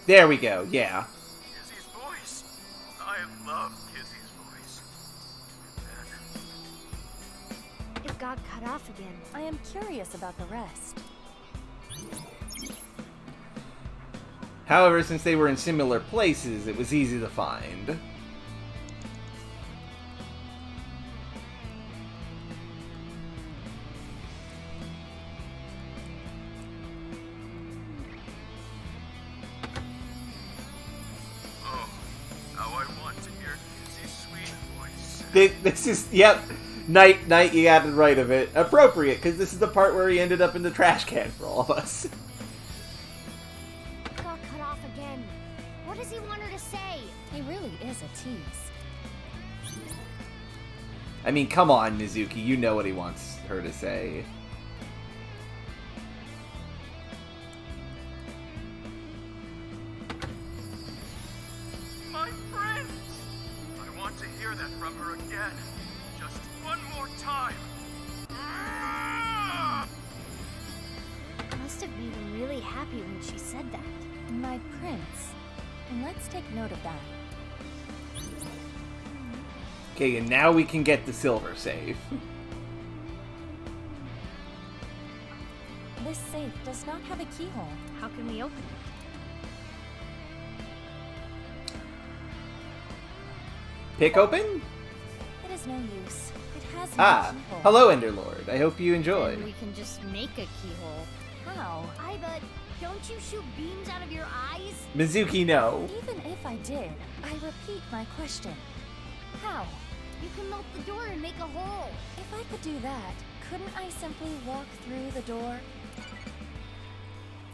There we go, yeah. Kizzy's voice. I love Kizzy's voice. It got cut off again. I am curious about the rest. However, since they were in similar places, it was easy to find. This is, yep, Night, you got it right of it. Appropriate, because this is the part where he ended up in the trash can for all of us. It got cut off again. What does he want her to say? He really is a tease. I mean, come on, Mizuki, you know what he wants her to say. My friends! I want to hear that from her again. Just one more time. Must have made him really happy when she said that. My prince. Let's take note of that. Okay, and now we can get the silver safe. This safe does not have a keyhole. How can we open it? Pick open? It is no use. It has no keyhole. Hello, Enderlord. I hope you enjoy. Then we can just make a keyhole. How? But don't you shoot beams out of your eyes? Mizuki, no. Even if I did, I repeat my question. How? You can melt the door and make a hole. If I could do that, couldn't I simply walk through the door?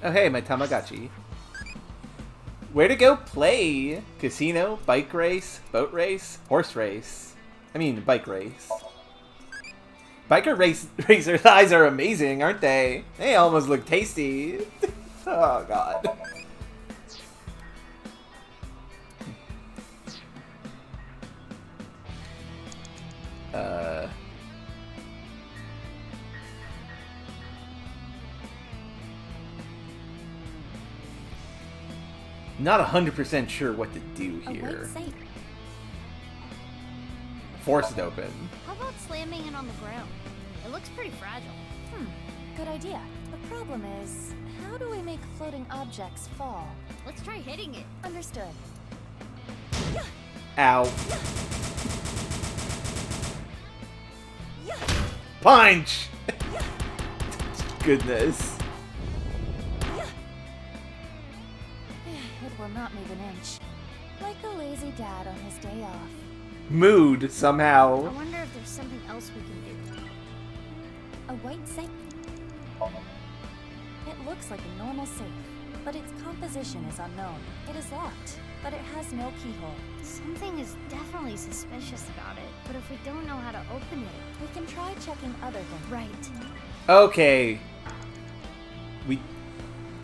Oh, hey, my Tamagotchi. Where to go play? Casino, bike race, boat race, horse race. I mean, bike race. Biker racer eyes are amazing, aren't they? They almost look tasty. Oh, God. Not 100% sure what to do here. Force it open. How about slamming it on the ground? It looks pretty fragile. Good idea. The problem is, how do we make floating objects fall? Let's try hitting it. Understood. Ow. Punch! Goodness. It will not move an inch. Like a lazy dad on his day off. Mood, somehow. I wonder if there's something else we can do. A white safe. It looks like a normal safe. but its composition is unknown. It is locked, but it has no keyhole. Something is definitely suspicious about it, but if we don't know how to open it... We can try checking other things. Right. Okay.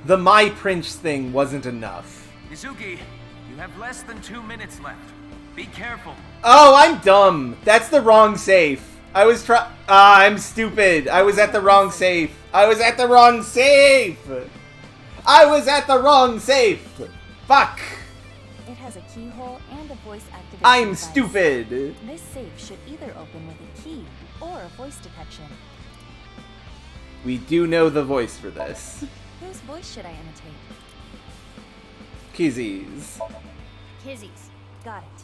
The My Prince thing wasn't enough. Mizuki, you have less than 2 minutes left. Be careful. Oh, I'm dumb. That's the wrong safe. I'm stupid. I was at the wrong safe. I was at the wrong safe. Fuck. It has a keyhole and a voice activation I'm device. stupid. This safe should either open with a key or a voice detection. We do know the voice for this. Whose voice should I imitate? Kizzy's. Kizzy's. Got it.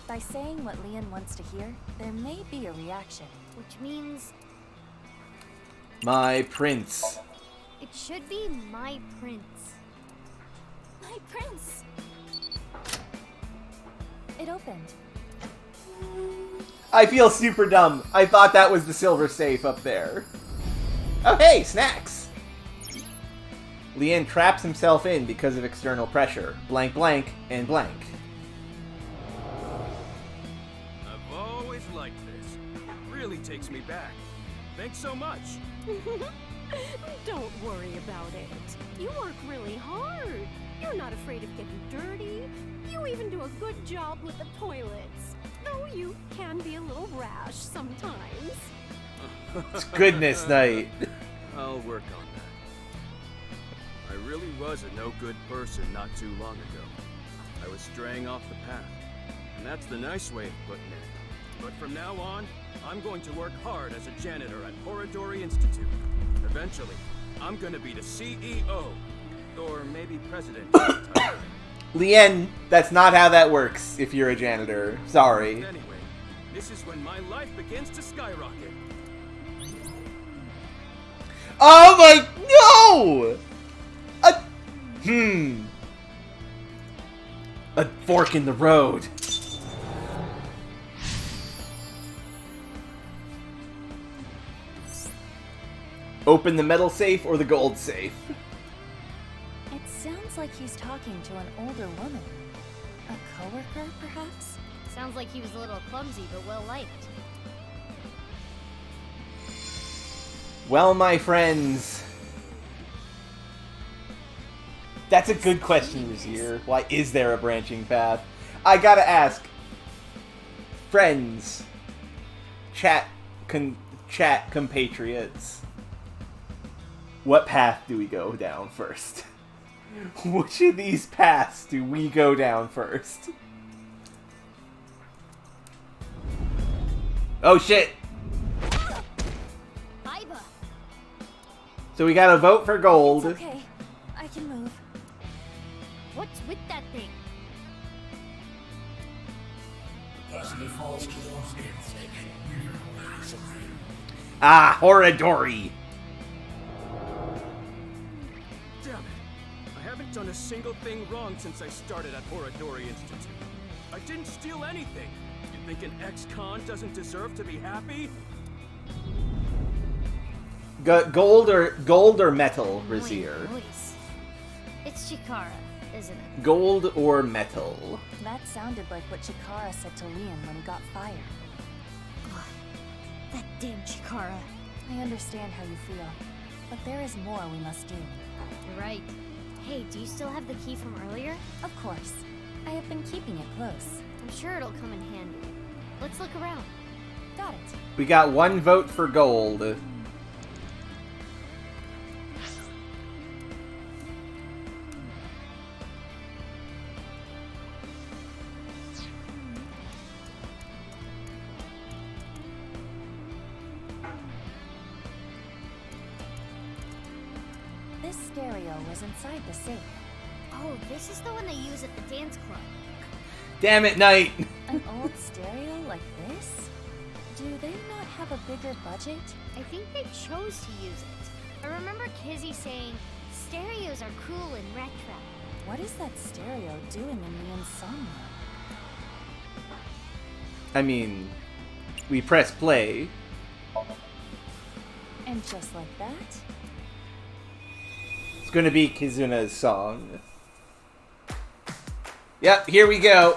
By saying what Leon wants to hear, there may be a reaction. Which means... My Prince. It should be My Prince. My Prince! It opened. I feel super dumb. I thought that was the silver safe up there. Oh hey, snacks! Leon traps himself in because of external pressure. Blank, blank, and blank. I've always liked this. It really takes me back. Thanks so much. Don't worry about it. You work really hard. You're not afraid of getting dirty. You even do a good job with the toilets. Though you can be a little rash sometimes. It's goodness night. I'll work on that. I really was a no-good person not too long ago. I was straying off the path. And that's the nice way of putting it. But from now on, I'm going to work hard as a janitor at Horadori Institute. Eventually, I'm gonna be the CEO. Or maybe president. Leon, that's not how that works if you're a janitor. Sorry. Anyway, this is when my life begins to skyrocket. Oh my... No! A fork in the road. Open the metal safe or the gold safe? It sounds like he's talking to an older woman. A coworker, perhaps? Sounds like he was a little clumsy, but well-liked. Well, my friends... That's a good question, Razir. Why is there a branching path? I gotta ask. Friends. Chat compatriots. What path do we go down first? Which of these paths do we go down first? Oh shit! So we gotta vote for gold. It's okay. I can move. What's with that thing? Ah, Horadori! Damn it. I haven't done a single thing wrong since I started at Horadori Institute. I didn't steal anything. You think an ex-con doesn't deserve to be happy? Gold or metal, Razir? It's Chikara, isn't it? Gold or metal? That sounded like what Chikara said to Leon when he got fired. That damn Chikara. I understand how you feel, but there is more we must do. You're right. Hey, do you still have the key from earlier? Of course. I have been keeping it close. I'm sure it'll come in handy. Let's look around. Got it. We got one vote for gold. This stereo was inside the safe. Oh, this is the one they use at the dance club. Damn it, Knight! An old stereo like this? Do they not have a bigger budget? I think they chose to use it. I remember Kizzy saying, stereos are cool and retro. What is that stereo doing in the Somnium? I mean, we press play. And just like that? gonna be Kizuna's song. Yep, here we go.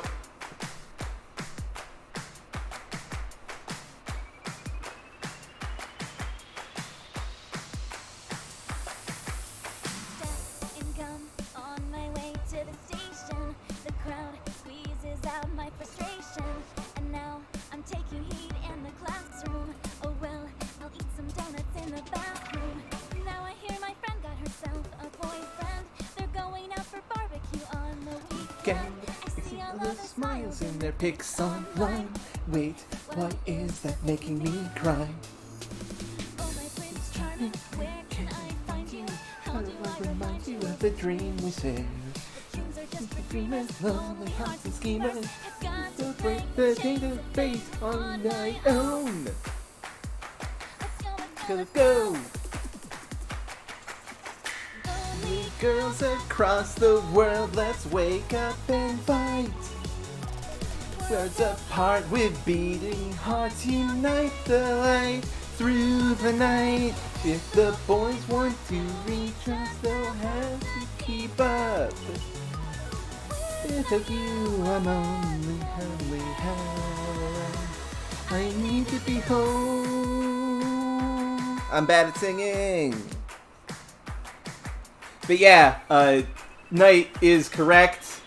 Smiles in their pics online. Wait, what is that making me cry? How do I remind you of the dream we share? Dreamers, lonely hearts and schemers. Don't break the chains of fate on my own. Let's go. Girls across the world, let's wake up and fight. Worlds apart with beating hearts, unite the light through the night. If the boys want to reach us, they'll have to keep up. Without you, I'm only held. I need to be home. I'm bad at singing. But yeah, Knight is correct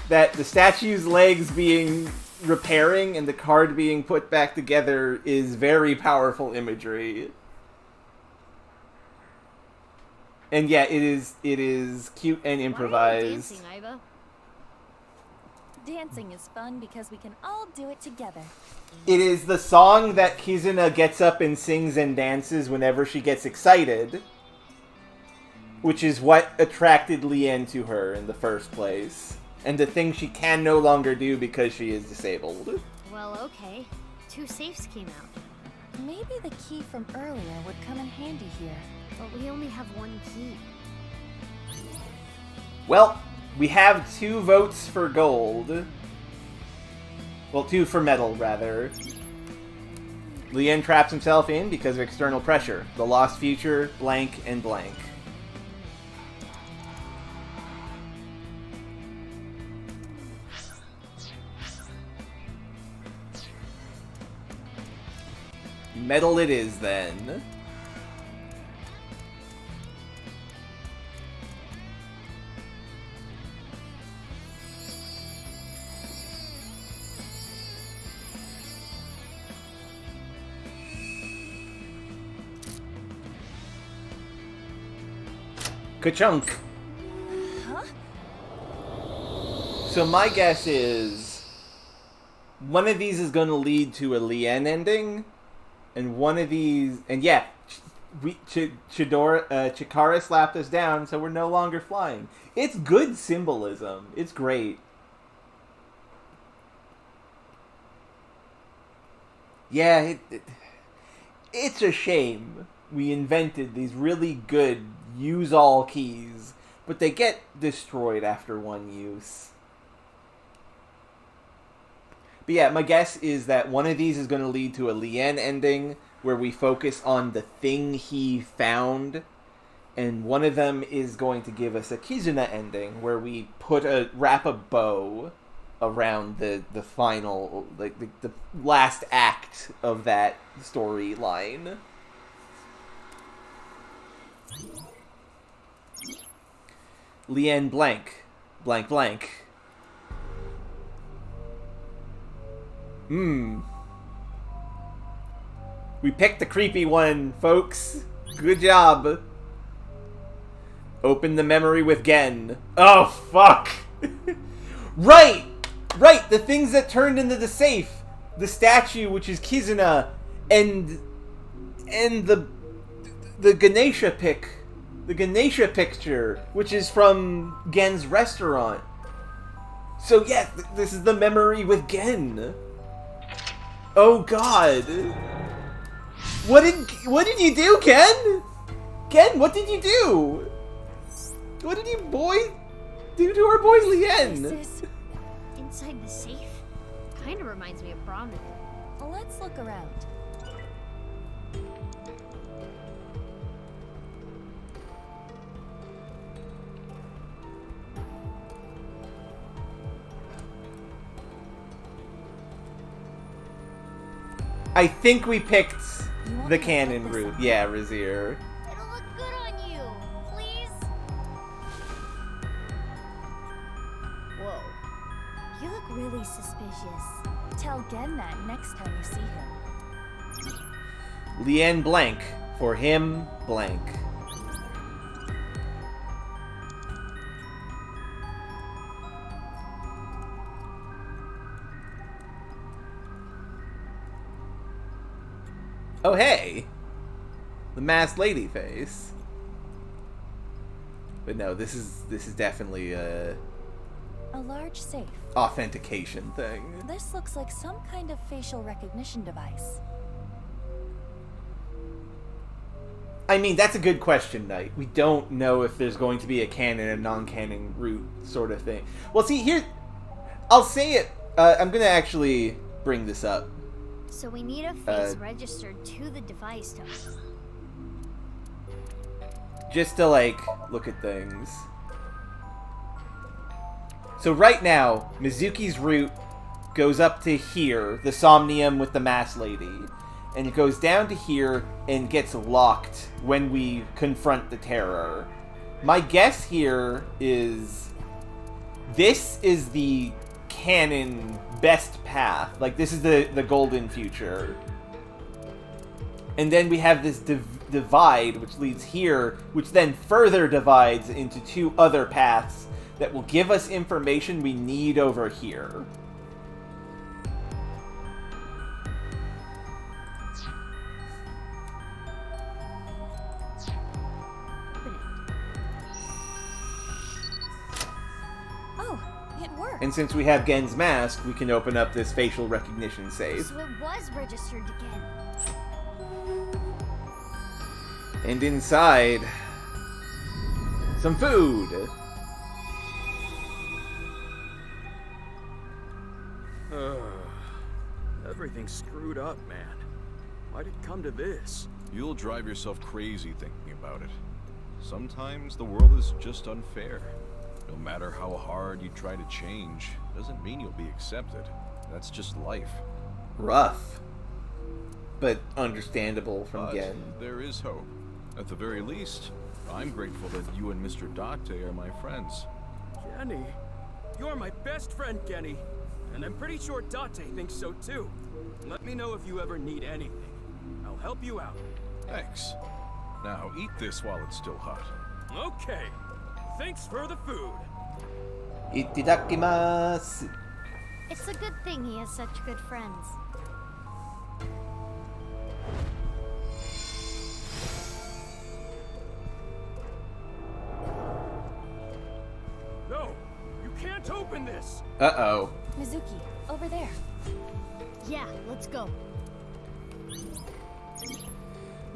that the statue's legs being repairing and the card being put back together is very powerful imagery. And yeah, it is cute and improvised. Why are you dancing, Iva? Dancing is fun because we can all do it together. It is the song that Kizuna gets up and sings and dances whenever she gets excited, which is what attracted Lien to her in the first place, and the thing she can no longer do because she is disabled. Well, okay. 2 safes came out. Maybe the key from earlier would come in handy here. But we only have 1 key. Well, we have 2 votes for gold. Well, 2 for metal, rather. Lien traps himself in because of external pressure. The lost future, blank and blank. Metal it is, then. Ka-chunk! Huh? So my guess is one of these is going to lead to a Lien ending, and one of these, and yeah, Chikara slapped us down, so we're no longer flying. It's good symbolism. It's great. Yeah, it's a shame we invented these really good use-all keys, but they get destroyed after 1 use. But yeah, my guess is that one of these is going to lead to a Lien ending, where we focus on the thing he found, and one of them is going to give us a Kizuna ending, where we wrap a bow around the final, like the last act of that storyline. Lien blank. Blank blank. We picked the creepy one, folks. Good job. Open the memory with Gen. Oh, fuck. Right! Right, the things that turned into the safe. The statue, which is Kizuna, and the Ganesha pic. The Ganesha picture, which is from Gen's restaurant. So yeah, this is the memory with Gen. Oh god. What did you do, Ken? Ken, what did you do? What did you do to our boy Lien? Inside the safe? Kinda reminds me of Brahmin. Let's look around. I think we picked the canon route. Yeah, Razir. It'll look good on you. Please? Whoa. You look really suspicious. Tell Gen that next time you see him. Lien blank. For him, blank. Oh, hey! The masked lady face. But no, this is definitely a large safe. Authentication thing. This looks like some kind of facial recognition device. I mean, that's a good question, Knight. We don't know if there's going to be a canon and non-canon route sort of thing. Well, see, here... I'll say it. I'm going to actually bring this up. So we need a face registered to the device to... Just to, like, look at things. So right now, Mizuki's route goes up to here, the Somnium with the masked lady. And it goes down to here and gets locked when we confront the terror. My guess here is this is the canon best path. Like, this is the golden future. And then we have this divide, which leads here, which then further divides into two other paths that will give us information we need over here. And since we have Gen's mask, we can open up this facial recognition safe. So it was registered to Gen. And inside, some food. Everything's screwed up, man. Why'd it come to this? You'll drive yourself crazy thinking about it. Sometimes the world is just unfair. No matter how hard you try to change, doesn't mean you'll be accepted. That's just life. Rough. But understandable from Gen. There is hope. At the very least, I'm grateful that you and Mr. Date are my friends. Genny? You're my best friend, Genny. And I'm pretty sure Date thinks so too. Let me know if you ever need anything. I'll help you out. Thanks. Now eat this while it's still hot. Okay. Thanks for the food. Itadakimasu. It's a good thing he has such good friends. No, you can't open this. Uh-oh. Mizuki, over there. Yeah, let's go.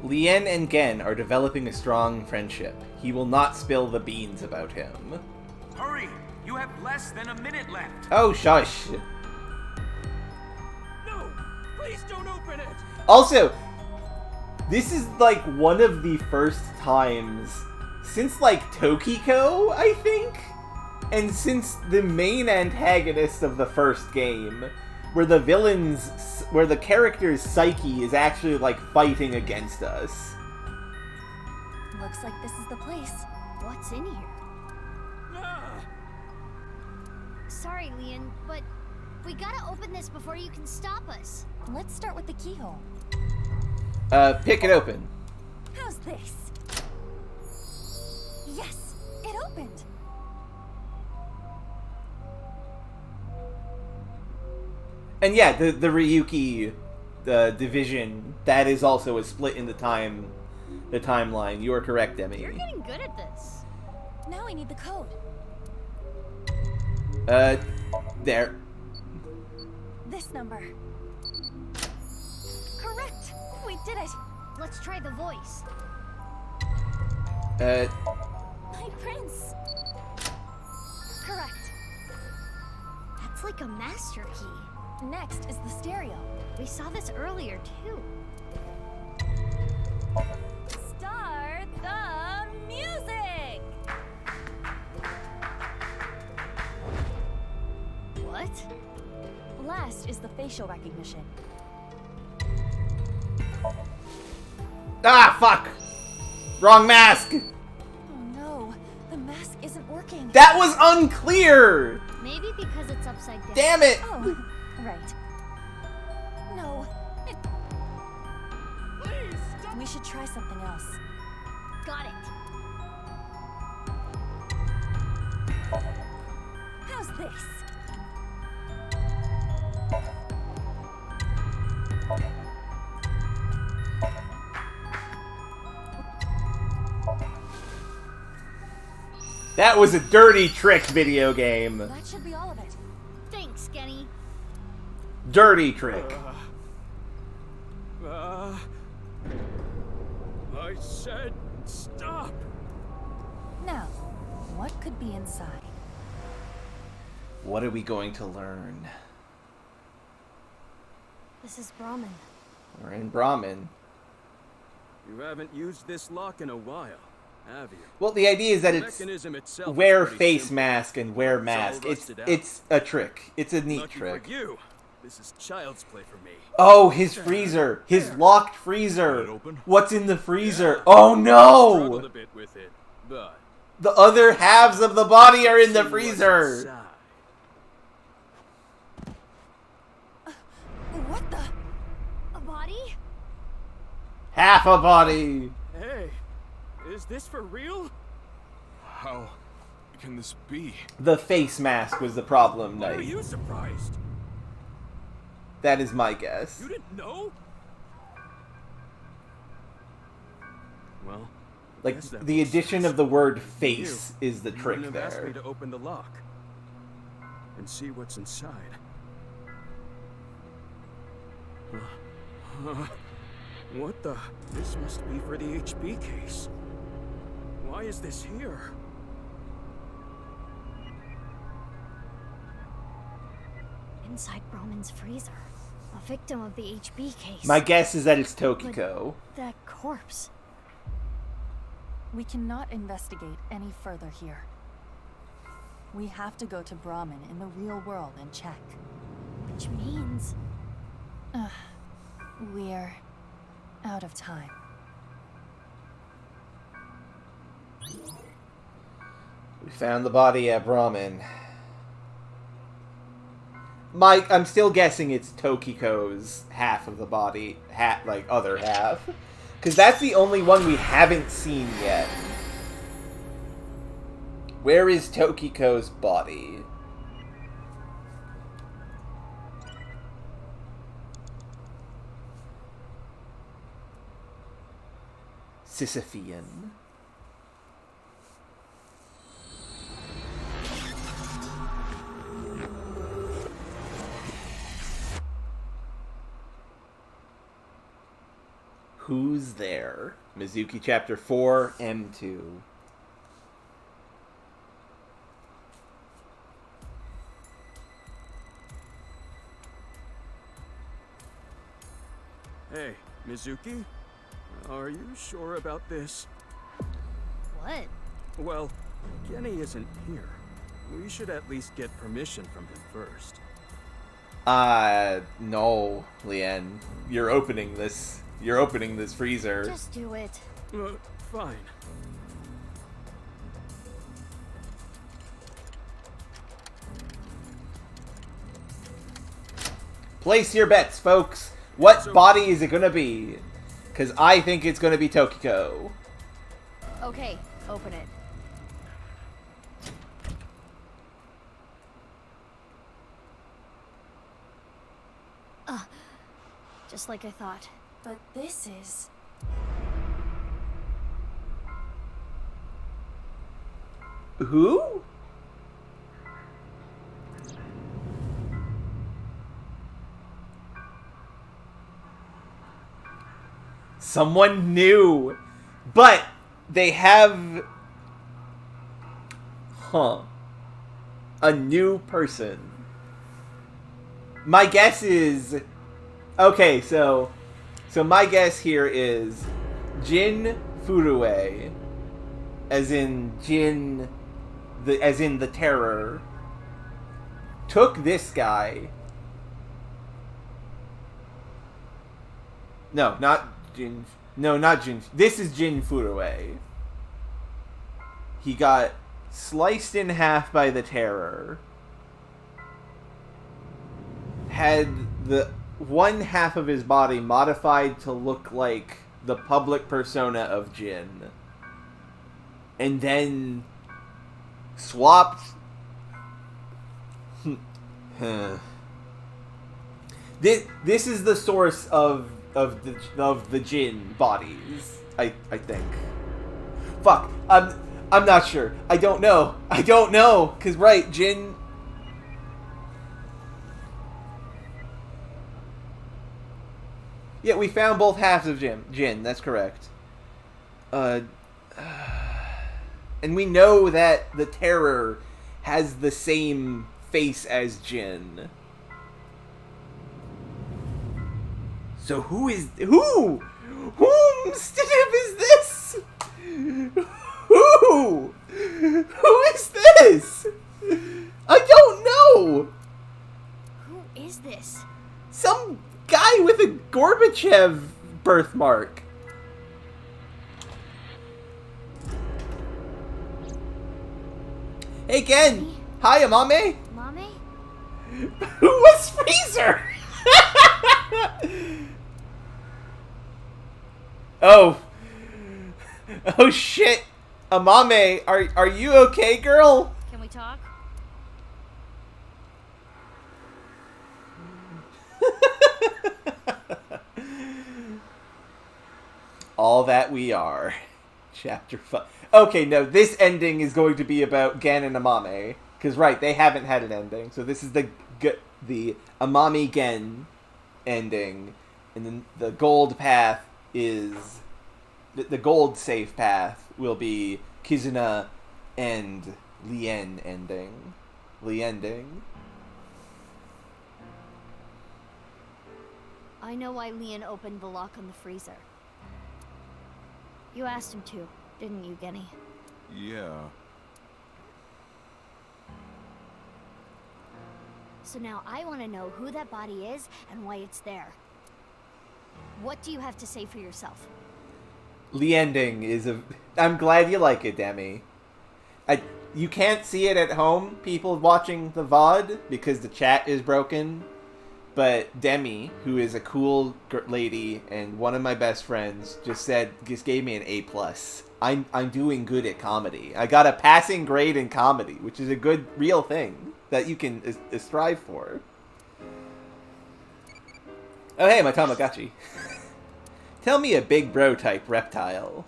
Lien and Gen are developing a strong friendship. He will not spill the beans about him. Hurry! You have less than a minute left. Oh, shush. No! Please don't open it! Also, this is like one of the first times since like Tokiko, I think? And since the main antagonist of the first game, where the character's psyche is actually like fighting against us. Looks like this is the place. What's in here? Sorry, Lien, but we gotta open this before you can stop us. Let's start with the keyhole. Pick it open. How's this? Yes, it opened. And yeah, the Ryuki division, that is also a split in the timeline. You are correct, Demi. You're getting good at this. Now we need the code. There. This number. Correct. We did it. Let's try the voice. My prince. Correct. That's like a master key. Next is the stereo. We saw this earlier, too. Start the music! What? Last is the facial recognition. Ah, fuck! Wrong mask! Oh no, the mask isn't working. That was unclear! Maybe because it's upside down. Damn it! Oh, right. No. Please stop. We should try something else. Got it. How's this? That was a dirty trick video game. That should be all of it. Thanks, Kenny. Dirty trick. I said stop. Now, what could be inside? What are we going to learn? This is Brahmin. We're in Brahmin. You haven't used this lock in a while, have you? Well, the idea is that The it's mechanism itself is wear pretty face simple. mask and wear mask. all It's rusted out. a trick. It's a neat Lucky trick. for you. This is child's play for me. Oh, his freezer. His locked freezer. It open? What's in the freezer? Oh Struggled no! a bit with it, but The other halves of the body are in the see what's freezer. inside. What the? A body? Half a body. Hey, is this for real? How can this be? The face mask was the problem, Why are Knight. you surprised? That is my guess. You didn't know? Well, Like, guess that the makes addition sense. of the word face is the You trick wouldn't have asked me there. to open the lock and see what's inside. What the? This must be for the HB case. Why is this here? Inside Brahmin's freezer. A victim of the HB case. My guess is that it's Tokiko. That corpse. We cannot investigate any further here. We have to go to Brahmin in the real world and check. Which means... We're out of time. We found the body at Brahmin. Mike, I'm still guessing it's Tokiko's half of the body, like other half. Because that's the only one we haven't seen yet. Where is Tokiko's body? Sisyphean. Who's there? Mizuki Chapter 4, M2. Hey, Mizuki? Are you sure about this? What? Well, Kenny isn't here. We should at least get permission from him first. No, Leanne. You're opening this. You're opening this freezer. Just do it. Fine. Place your bets, folks. What body is it gonna be? Because I think it's gonna be Tokiko. Okay, open it. Just like I thought. But this is... Who? Someone new. But they have... a new person. My guess is... Okay, so my guess here is Jin Furue, as in Jin, as in the Terror, took this guy. No, not Jin. No, not Jin. This is Jin Furue. He got sliced in half by the Terror. Had the one half of his body modified to look like the public persona of Jin. And then swapped. This is the source of the Jin bodies. I think. Fuck. I'm not sure. I don't know. Cause right, Jin. Yeah, we found both halves of Jin. That's correct. And we know that the Terror has the same face as Jin. So who? Whomst is this? Who is this? I don't know. Who is this? Some guy with a Gorbachev birthmark. Hey, Ken. Hi, Amame. Mame? Who was Freezer? Oh shit. Amame, are you okay, girl? Can we talk? All that we are. Chapter 5. Okay, no, this ending is going to be about Gen and Amame. Because, right, they haven't had an ending. So this is the Amami Gen ending. And then the gold path is... The gold safe path will be Kizuna and Lien ending. Liending. I know why Leon opened the lock on the freezer. You asked him to, didn't you, Genny? Yeah. So now I want to know who that body is and why it's there. What do you have to say for yourself? Liending is a... I'm glad you like it, Demi. You can't see it at home, people watching the VOD, because the chat is broken. But Demi, who is a cool lady and one of my best friends, just gave me an A+. I'm doing good at comedy. I got a passing grade in comedy, which is a good, real thing that you can strive for. Oh hey, my Tamagotchi. Tell me a big bro type reptile.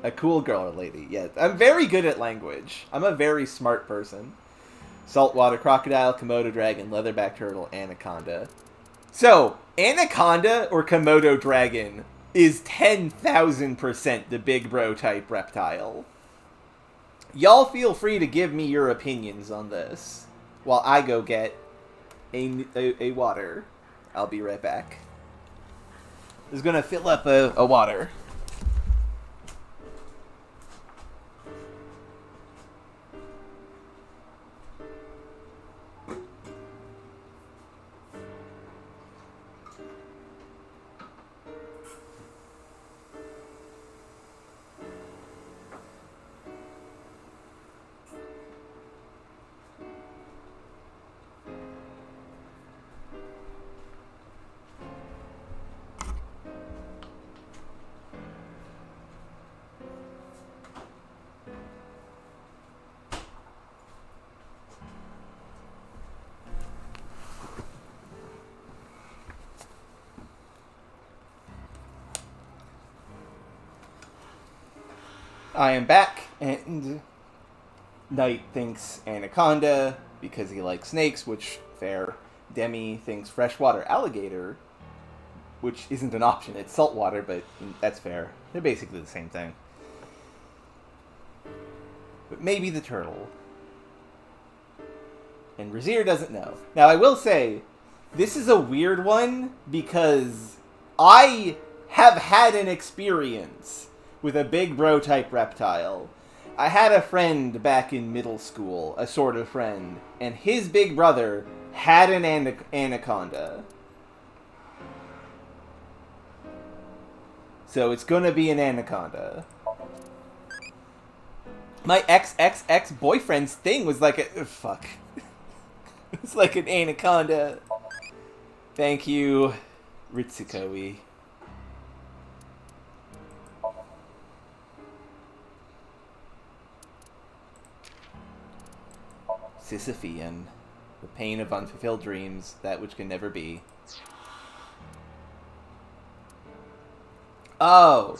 A cool girl or lady. Yeah, I'm very good at language. I'm a very smart person. Saltwater crocodile, Komodo dragon, leatherback turtle, anaconda. So, anaconda or Komodo dragon is 10,000% the big bro type reptile. Y'all feel free to give me your opinions on this while I go get a water. I'll be right back. I was gonna fill up a water. I am back, and Knight thinks anaconda because he likes snakes, which, fair. Demi thinks freshwater alligator, which isn't an option. It's saltwater, but that's fair. They're basically the same thing. But maybe the turtle. And Razir doesn't know. Now, I will say, this is a weird one because I have had an experience with a big bro type reptile. I had a friend back in middle school, a sort of friend, and his big brother had an anaconda. So it's gonna be an anaconda. My ex-boyfriend's thing was like a... fuck. It's like an anaconda. Thank you, Ritsukoe. Sisyphean. The pain of unfulfilled dreams, that which can never be. Oh!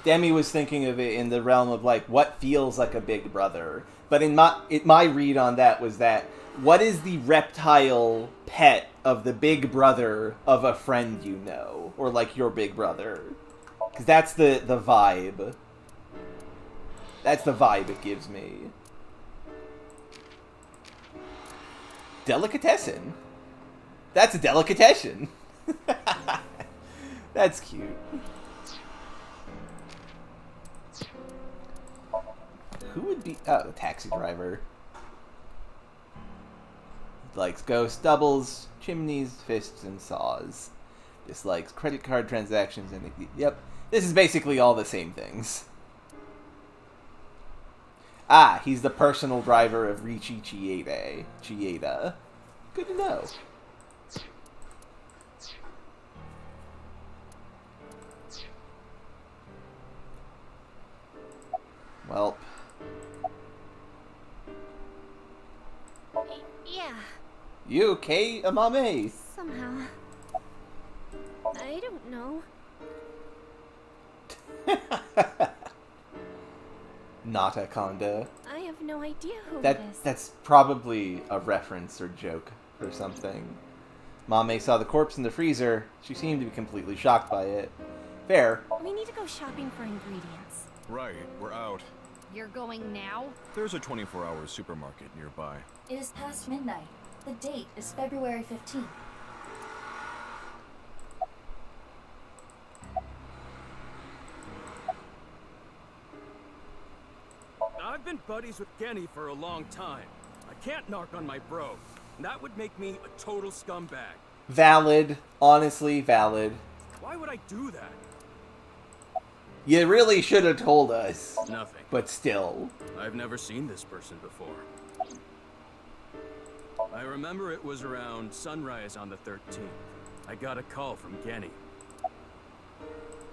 Demi was thinking of it in the realm of, like, what feels like a big brother. But in my read on that was that, what is the reptile pet of the big brother of a friend you know? Or, like, your big brother? Because that's the vibe. That's the vibe it gives me. Delicatessen. That's a delicatessen. That's cute. Who would be... oh, the taxi driver. Likes ghosts, doubles, chimneys, fists, and saws. Dislikes credit card transactions and... yep. This is basically all the same things. Ah, he's the personal driver of Richi Chieda. Good to know. Well. Yeah. You okay, Amame? Somehow. I don't know. Not a conda. I have no idea who it is. That's probably a reference or joke or something. Mame saw the corpse in the freezer. She seemed to be completely shocked by it. Fair. We need to go shopping for ingredients. Right, we're out. You're going now? There's a 24-hour supermarket nearby. It is past midnight. The date is February 15th. I've been buddies with Genny for a long time. I can't narc on my bro. That would make me a total scumbag. Valid. Honestly, valid. Why would I do that? You really should have told us. Nothing. But still. I've never seen this person before. I remember it was around sunrise on the 13th. I got a call from Genny.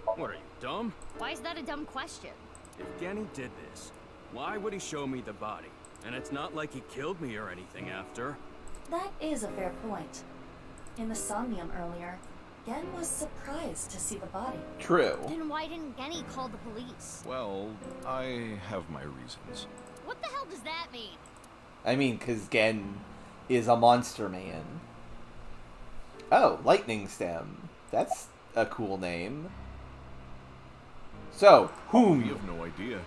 What, are you dumb? Why is that a dumb question? If Genny did this, why would he show me the body? And it's not like he killed me or anything after. That is a fair point. In the Somnium earlier, Gen was surprised to see the body. True. Then why didn't Genny call the police? Well, I have my reasons. What the hell does that mean? I mean, because Gen is a monster man. Oh, Lightning Stem. That's a cool name. So, whom? We have no idea.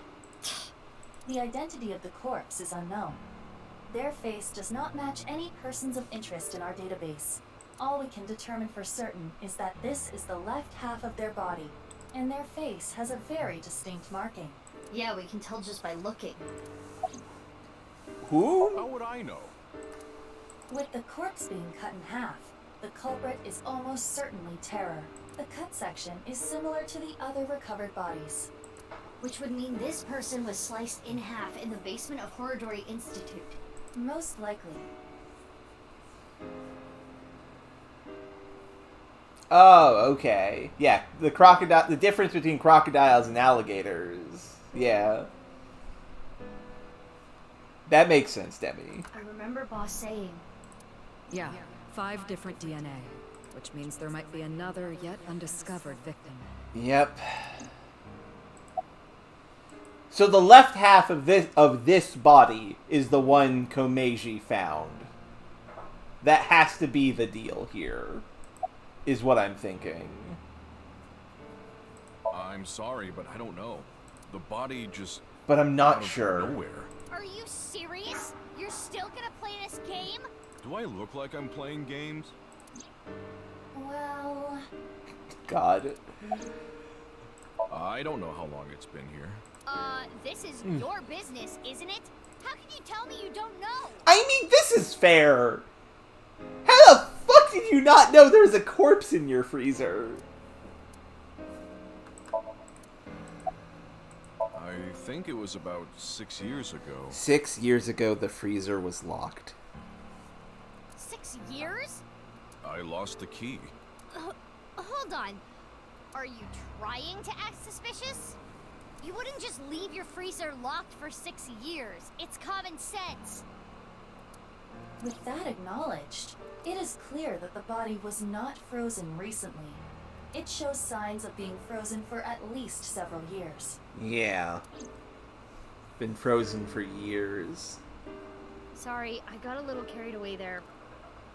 The identity of the corpse is unknown. Their face does not match any persons of interest in our database. All we can determine for certain is that this is the left half of their body, and their face has a very distinct marking. Yeah, we can tell just by looking. Who? How would I know? With the corpse being cut in half, the culprit is almost certainly Terror. The cut section is similar to the other recovered bodies. Which would mean this person was sliced in half in the basement of Horridori Institute. Most likely. Oh, okay. Yeah, the difference between crocodiles and alligators. Yeah. That makes sense, Demi. I remember Boss saying. Yeah, 5 different DNA, which means there might be another yet undiscovered victim. Yep. So the left half of this body is the one Komeiji found. That has to be the deal here, is what I'm thinking. I'm sorry, but I don't know. The body just... But I'm not out of sure. Nowhere. Are you serious? You're still gonna play this game? Do I look like I'm playing games? Well... God. I don't know how long it's been here. This is your business, isn't it? How can you tell me you don't know? I mean, this is fair. How the fuck did you not know there was a corpse in your freezer? think it was about 6 years ago. 6 years ago, the freezer was locked. 6 years? I lost the key. Hold on. Are you trying to act suspicious? You wouldn't just leave your freezer locked for 6 years. It's common sense. With that acknowledged, it is clear that the body was not frozen recently. It shows signs of being frozen for at least several years. Yeah. Been frozen for years. Sorry, I got a little carried away there.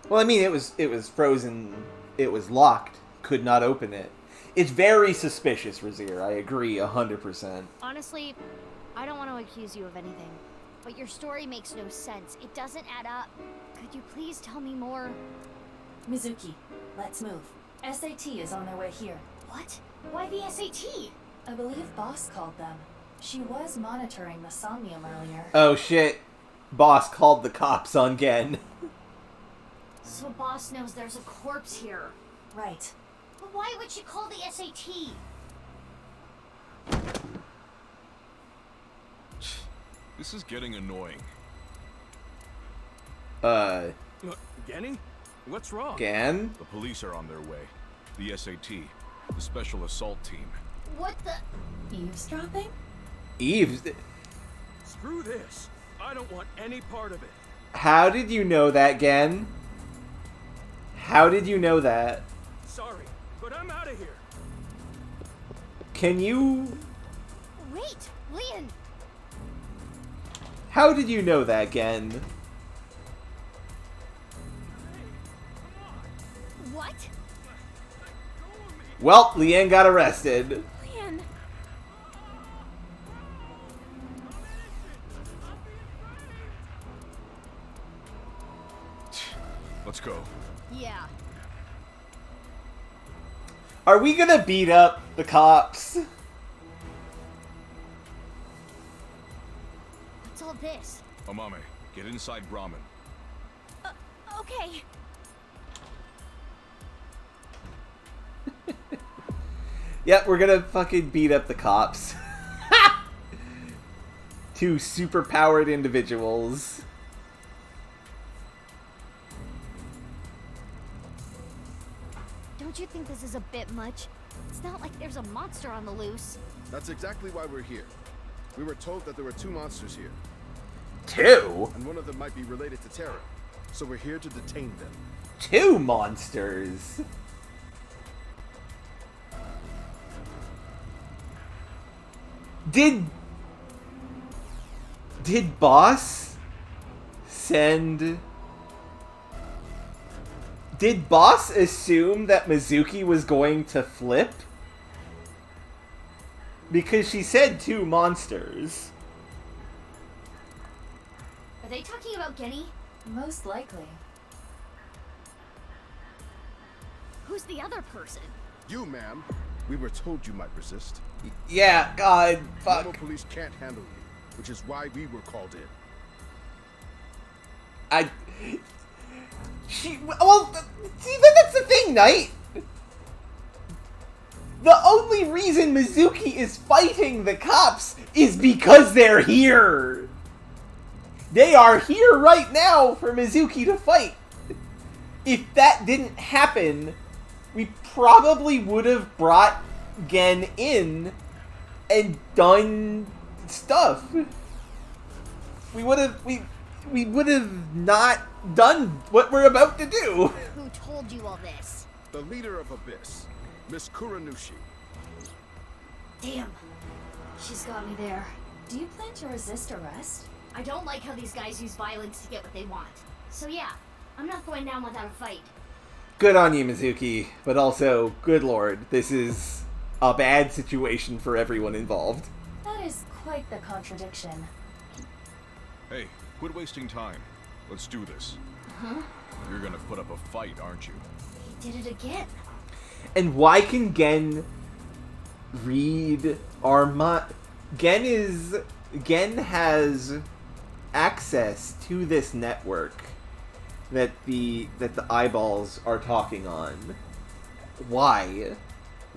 Well, I mean, it was frozen. It was locked. Could not open it. It's very suspicious, Razir. I agree 100%. Honestly, I don't want to accuse you of anything, but your story makes no sense. It doesn't add up. Could you please tell me more? Mizuki, let's move. SAT is on their way here. What? Why the SAT? I believe Boss called them. She was monitoring the Somnium earlier. Oh shit. Boss called the cops on Gen. So Boss knows there's a corpse here. Right. But why would she call the SAT? This is getting annoying. Genny? What's wrong? Gan? The police are on their way. The SAT. The Special Assault Team. What the? Eavesdropping? Eves? Screw this. I don't want any part of it. How did you know that, Gen? How did you know that? Sorry, but I'm out of here. Can you... Wait, Leon! How did you know that, Gen? What? Well, Leanne got arrested. Leon! Let's go. Yeah. Are we gonna beat up the cops? What's all this? Amame, get inside Brahmin. Okay. Yep, we're gonna fucking beat up the cops. Two superpowered individuals. Don't you think this is a bit much? It's not like there's a monster on the loose. That's exactly why we're here. We were told that there were 2 monsters here. 2? And one of them might be related to Terra. So we're here to detain them. 2 monsters? Did Boss send... Did Boss assume that Mizuki was going to flip? Because she said 2 monsters. Are they talking about Genny? Most likely. Who's the other person? You, ma'am. We were told you might resist. Yeah, God, fuck. Normal police can't handle you, which is why we were called in. Well, see, that's the thing, Knight. The only reason Mizuki is fighting the cops is because they're here. They are here right now for Mizuki to fight. If that didn't happen, we probably would have brought Gen in and done stuff. We would have not done what we're about to do. Who told you all this? The leader of Abyss, Miss Kuranushi. Damn. She's got me there. Do you plan to resist arrest? I don't like how these guys use violence to get what they want. So yeah, I'm not going down without a fight. Good on you, Mizuki, but also, good lord, this is a bad situation for everyone involved. That is quite the contradiction. Hey, quit wasting time. Let's do this. Huh? You're gonna put up a fight, aren't you? He did it again. And why can Gen read our mind? Gen has access to this network that the eyeballs are talking on. Why?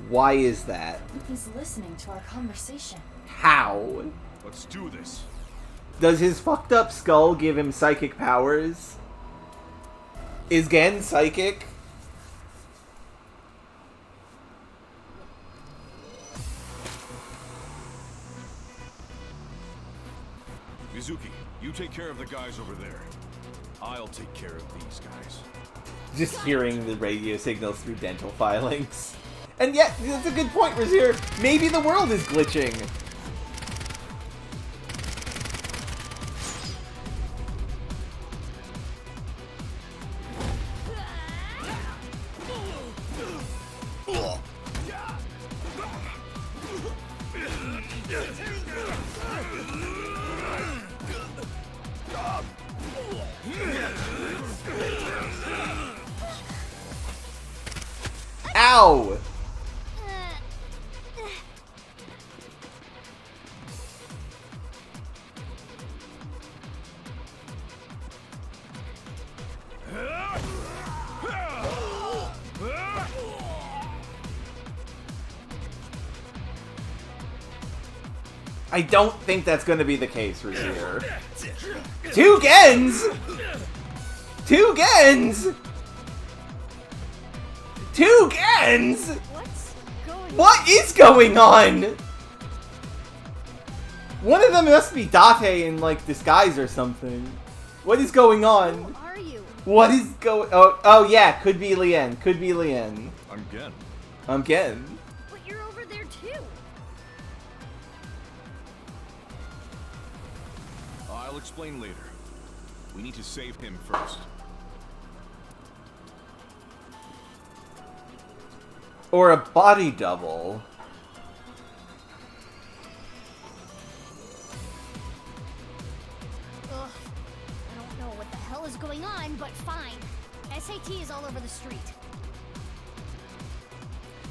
Why is that? He's listening to our conversation. How? Let's do this. Does his fucked up skull give him psychic powers? Is Gen psychic? Mizuki, you take care of the guys over there. I'll take care of these guys. Just hearing the radio signals through dental filings. And yet, that's a good point, Razir. Maybe the world is glitching. Ow! I don't think that's going to be the case, Razir. 2 Gens! 2 Gens! 2 Gens! What is going on? One of them must be Date in, like, disguise or something. What is going on? Who are you? What is going... Oh, yeah, could be Lien. Could be Lien. I'm Gen. I'm Gen. But you're over there too. I'll explain later. We need to save him first. Or a body double. Ugh. I don't know what the hell is going on, but fine. SAT is all over the street.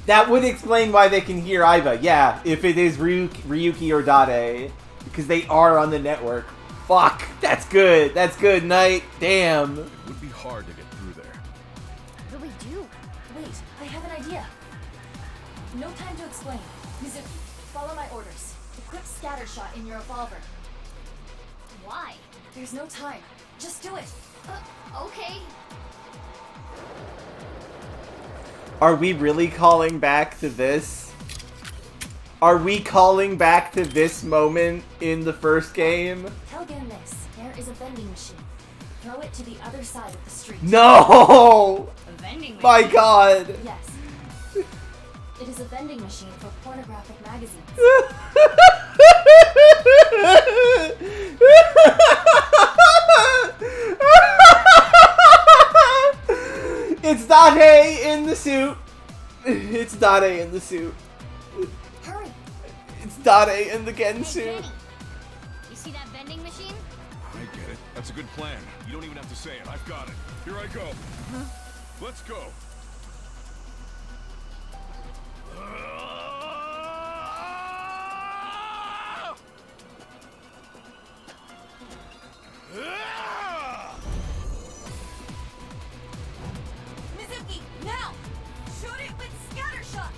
That would explain why they can hear Aiba. Yeah, if it is Ryuki or Dade. Because they are on the network. Fuck! That's good! That's good, Knight! Damn! It would be hard to get through there. What do we do? Wait, I have an idea. No time to explain. Mizuki, follow my orders. Equip Scattershot in your revolver. Why? There's no time. Just do it. Okay. Are we really calling back to this? Are we calling back to this moment in the first game? Tell Gen this. There is a vending machine. Throw it to the other side of the street. No! A vending machine? My god! Yes. It is a vending machine for pornographic magazines. It's Date in the suit. It's Date in the suit. Hurry. It's Date in the Gen suit. Kenny, you see that vending machine? I get it. That's a good plan. You don't even have to say it. I've got it. Here I go. Let's go. Mizuki, now! Shoot it with Scattershot!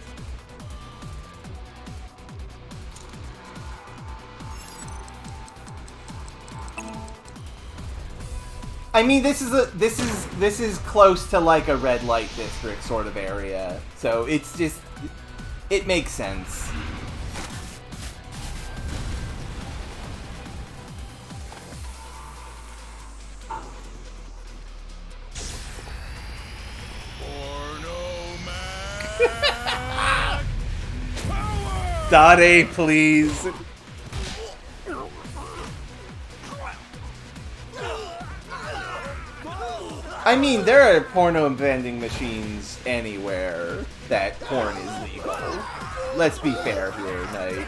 I mean, this is close to like a red light district sort of area, so it's just it makes sense. Dade, please. I mean, there are porno vending machines anywhere that porn is legal. Let's be fair here, Knight.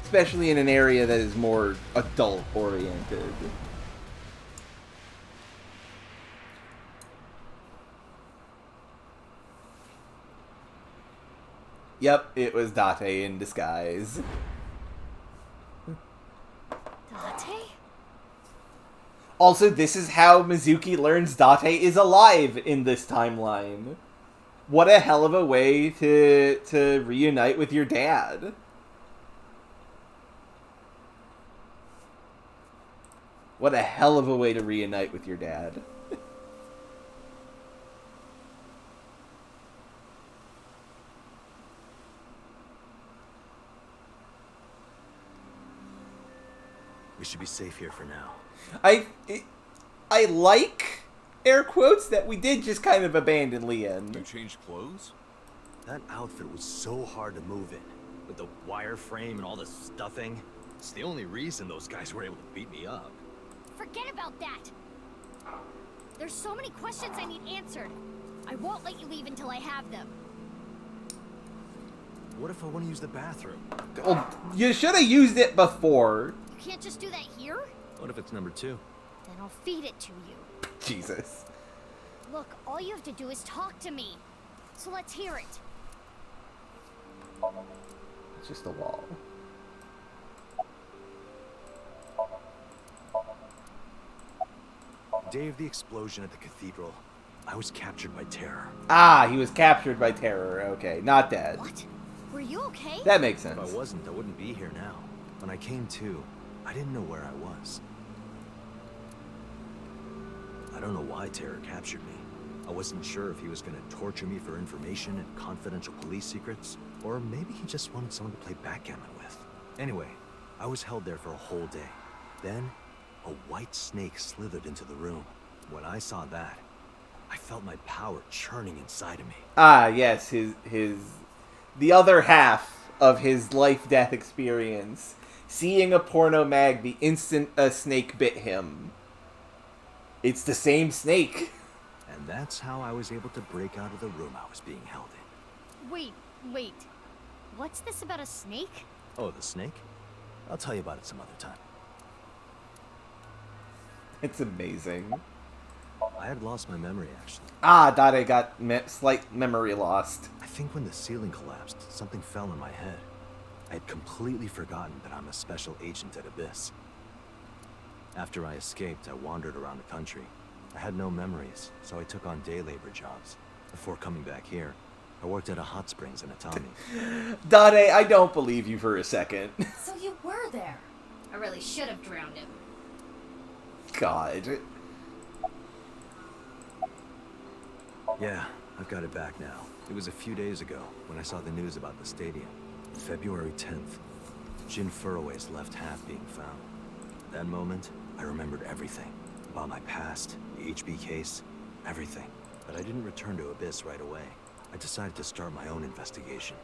Especially in an area that is more adult-oriented. Yep, it was Date in disguise. Date? Also, this is how Mizuki learns Date is alive in this timeline. What a hell of a way to reunite with your dad. What a hell of a way to reunite with your dad. We should be safe here for now. I like, air quotes, that we did just kind of abandon Leon. You changed clothes? That outfit was so hard to move in. With the wireframe and all the stuffing. It's the only reason those guys were able to beat me up. Forget about that. There's so many questions I need answered. I won't let you leave until I have them. What if I want to use the bathroom? Well, you should have used it before. You can't just do that here? What if it's number 2? Then I'll feed it to you. Jesus. Look, all you have to do is talk to me. So let's hear it. It's just a wall. The day of the explosion at the cathedral, I was captured by terror. Ah, he was captured by terror. Okay, not dead. What? Were you okay? That makes sense. If I wasn't, I wouldn't be here now. When I came to, I didn't know where I was. I don't know why terror captured me. I wasn't sure if he was going to torture me for information and confidential police secrets, or maybe he just wanted someone to play backgammon with. Anyway, I was held there for a whole day. Then, a white snake slithered into the room. When I saw that, I felt my power churning inside of me. Ah, yes, the other half of his life-death experience. Seeing a porno mag the instant a snake bit him. It's the same snake. And that's how I was able to break out of the room I was being held in. Wait. What's this about a snake? Oh, the snake? I'll tell you about it some other time. It's amazing. I had lost my memory, actually. Ah, Dade got slight memory lost. I think when the ceiling collapsed, something fell on my head. I had completely forgotten that I'm a special agent at Abyss. After I escaped, I wandered around the country. I had no memories, so I took on day labor jobs. Before coming back here, I worked at a hot springs in Atami. Dade, I don't believe you for a second. So you were there. I really should have drowned him. God. Yeah, I've got it back now. It was a few days ago when I saw the news about the stadium. February 10th. Jin Furroway's left half being found. That moment, I remembered everything. About my past, the HB case, everything. But I didn't return to Abyss right away. I decided to start my own investigation.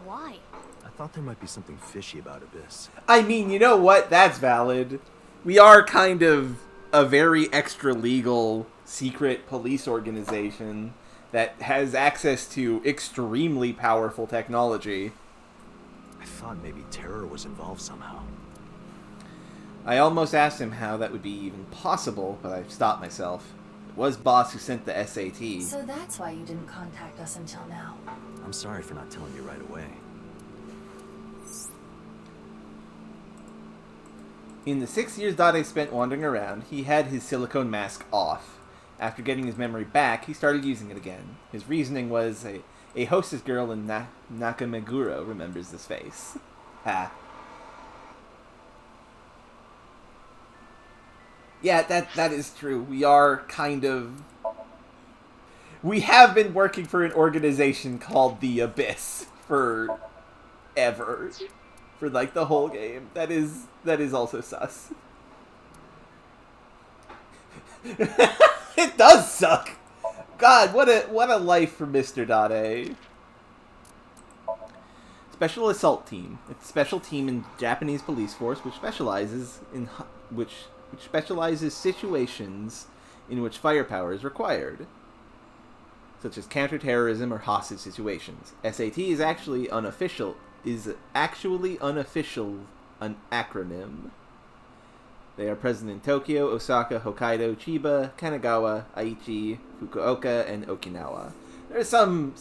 Why? I thought there might be something fishy about Abyss. I mean, you know what? That's valid. We are kind of a very extra-legal, secret police organization that has access to extremely powerful technology. I thought maybe terror was involved somehow. I almost asked him how that would be even possible, but I stopped myself. It was Boss who sent the SAT. So that's why you didn't contact us until now. I'm sorry for not telling you right away. In the 6 years Dade spent wandering around, he had his silicone mask off. After getting his memory back, he started using it again. His reasoning was a hostess girl in Nakameguro remembers this face. Ha. Yeah, that is true. We are kind of... We have been working for an organization called the Abyss for ever. For like the whole game. That is also sus. It does suck. God, what a life for Mr. Dade. Special Assault Team. It's a special team in Japanese police force which specializes situations in which firepower is required, such as counterterrorism or hostage situations. SAT is actually unofficial. An acronym. They are present in Tokyo, Osaka, Hokkaido, Chiba, Kanagawa, Aichi, Fukuoka, and Okinawa. There's some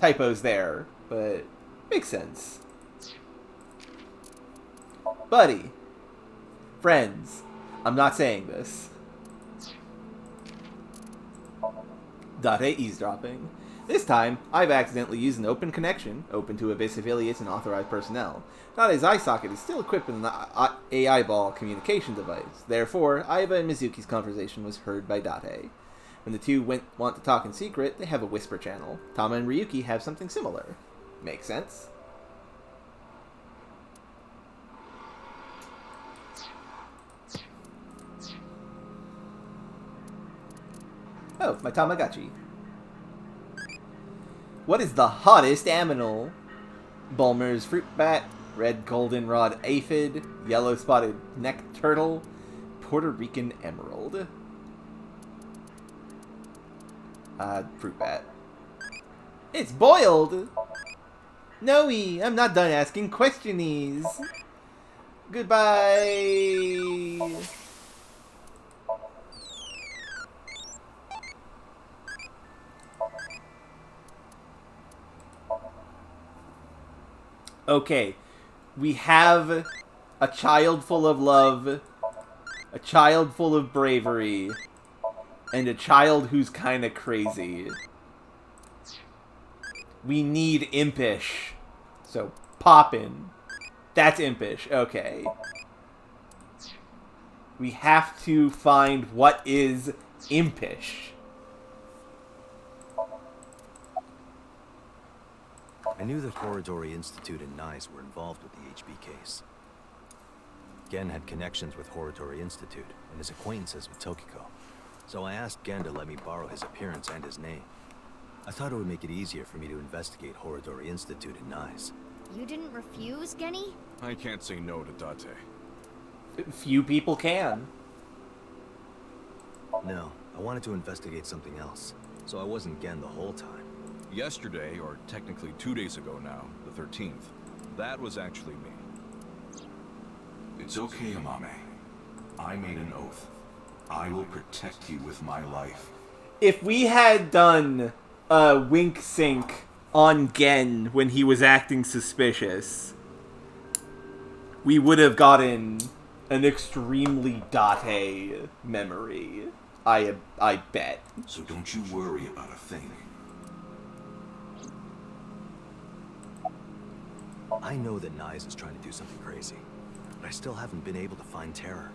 typos there, but makes sense. Buddy. Friends. I'm not saying this. Dade eavesdropping. This time, I've accidentally used an open connection, open to Abyss affiliates and authorized personnel. Date's eye socket is still equipped with an AI ball communication device. Therefore, Aiba and Mizuki's conversation was heard by Date. When the two want to talk in secret, they have a whisper channel. Tama and Ryuki have something similar. Makes sense. Oh, my Tamagotchi. What is the hottest aminal? Bulmer's fruit bat, red goldenrod aphid, yellow spotted neck turtle, Puerto Rican emerald. Fruit bat. It's boiled! No-y, I'm not done asking questionies. Goodbye! Okay, we have a child full of love, a child full of bravery, and a child who's kinda crazy. We need impish. So, poppin'. That's impish, okay. We have to find what is impish. I knew that Horodori Institute and NICE were involved with the HB case. Gen had connections with Horodori Institute and his acquaintances with Tokiko. So I asked Gen to let me borrow his appearance and his name. I thought it would make it easier for me to investigate Horodori Institute and NICE. You didn't refuse, Genny? I can't say no to Date. Few people can. No, I wanted to investigate something else, so I wasn't Gen the whole time. Yesterday, or technically 2 days ago now, the 13th, that was actually me. It's okay, Amame. I made an oath. I will protect you with my life. If we had done a wink sync on Gen when he was acting suspicious, we would have gotten an extremely Date memory. I bet. So don't you worry about a thing. I know that NICE is trying to do something crazy, but I still haven't been able to find Terror.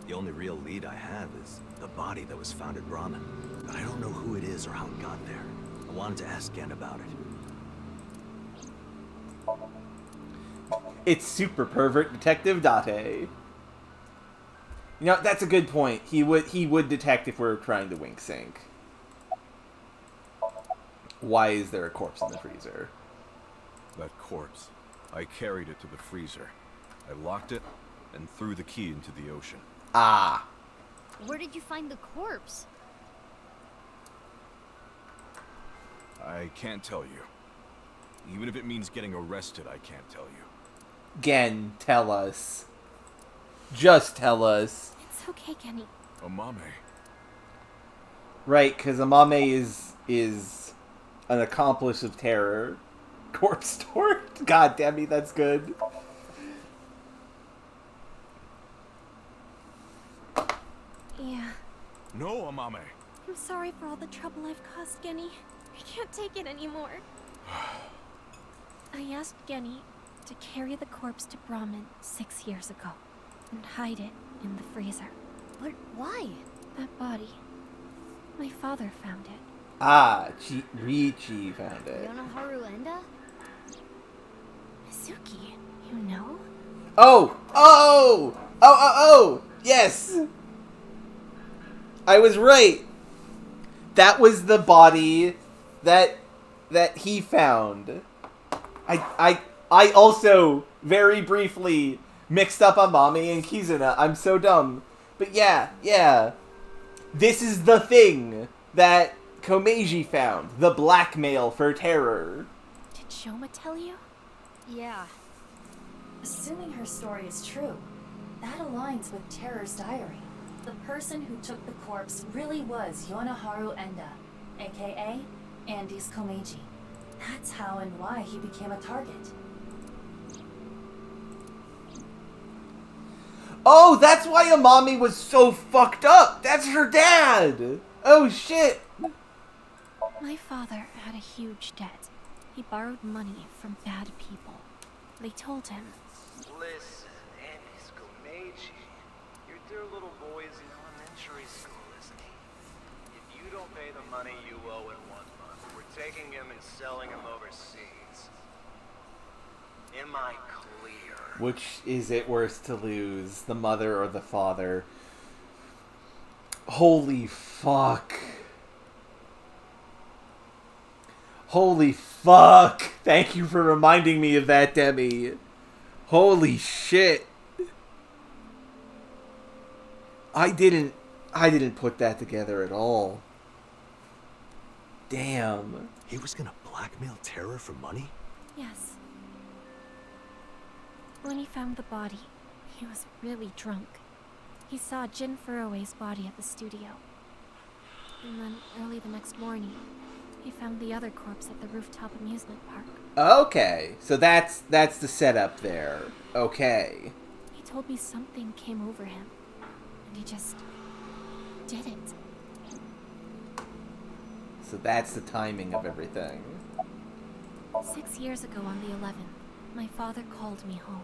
The only real lead I have is the body that was found at Brahmin, but I don't know who it is or how it got there. I wanted to ask Gen about it. It's super pervert Detective Date. You know, that's a good point. He would detect if we were trying to wink sync. Why is there a corpse in the freezer? That corpse. I carried it to the freezer. I locked it and threw the key into the ocean. Ah. Where did you find the corpse? I can't tell you. Even if it means getting arrested, I can't tell you. Gen, tell us. Just tell us. It's okay, Genny. Amame. Right, because Amame is an accomplice of terror. Corpse store? God damn me, that's good. Yeah. No, Amame. I'm sorry for all the trouble I've caused, Genny. I can't take it anymore. I asked Genny to carry the corpse to Brahmin 6 years ago and hide it in the freezer. But why? That body. My father found it. Ah, Riichi found it. Yonoharu Enda? Mizuki, you know? Oh! Yes! I was right. That was the body that he found. I also very briefly mixed up Amame and Kizuna. I'm so dumb. But yeah. This is the thing that Komeiji found. The blackmail for terror. Did Shoma tell you? Yeah. Assuming her story is true, that aligns with Terror's diary. The person who took the corpse really was Yonoharu Enda, aka Andy's Komeiji. That's how and why he became a target. Oh, that's why Amame was so fucked up! That's her dad! Oh shit! My father had a huge debt. He borrowed money from bad people. They told him, Listen, Andy Scomeji, your dear little boy is in elementary school, isn't he? If you don't pay the money you owe in 1 month, we're taking him and selling him overseas. Am I clear? Which is it worse to lose, the mother or the father? Holy fuck. Holy fuck! Thank you for reminding me of that, Demi. Holy shit. I didn't put that together at all. Damn. He was gonna blackmail Terra for money? yes. When he found the body, he was really drunk. He saw Jin Furroway's body at the studio. And then early the next morning, he found the other corpse at the rooftop amusement park. Okay, so that's the setup there. Okay. He told me something came over him, and he just did it. So that's the timing of everything. 6 years ago on the 11th, my father called me home.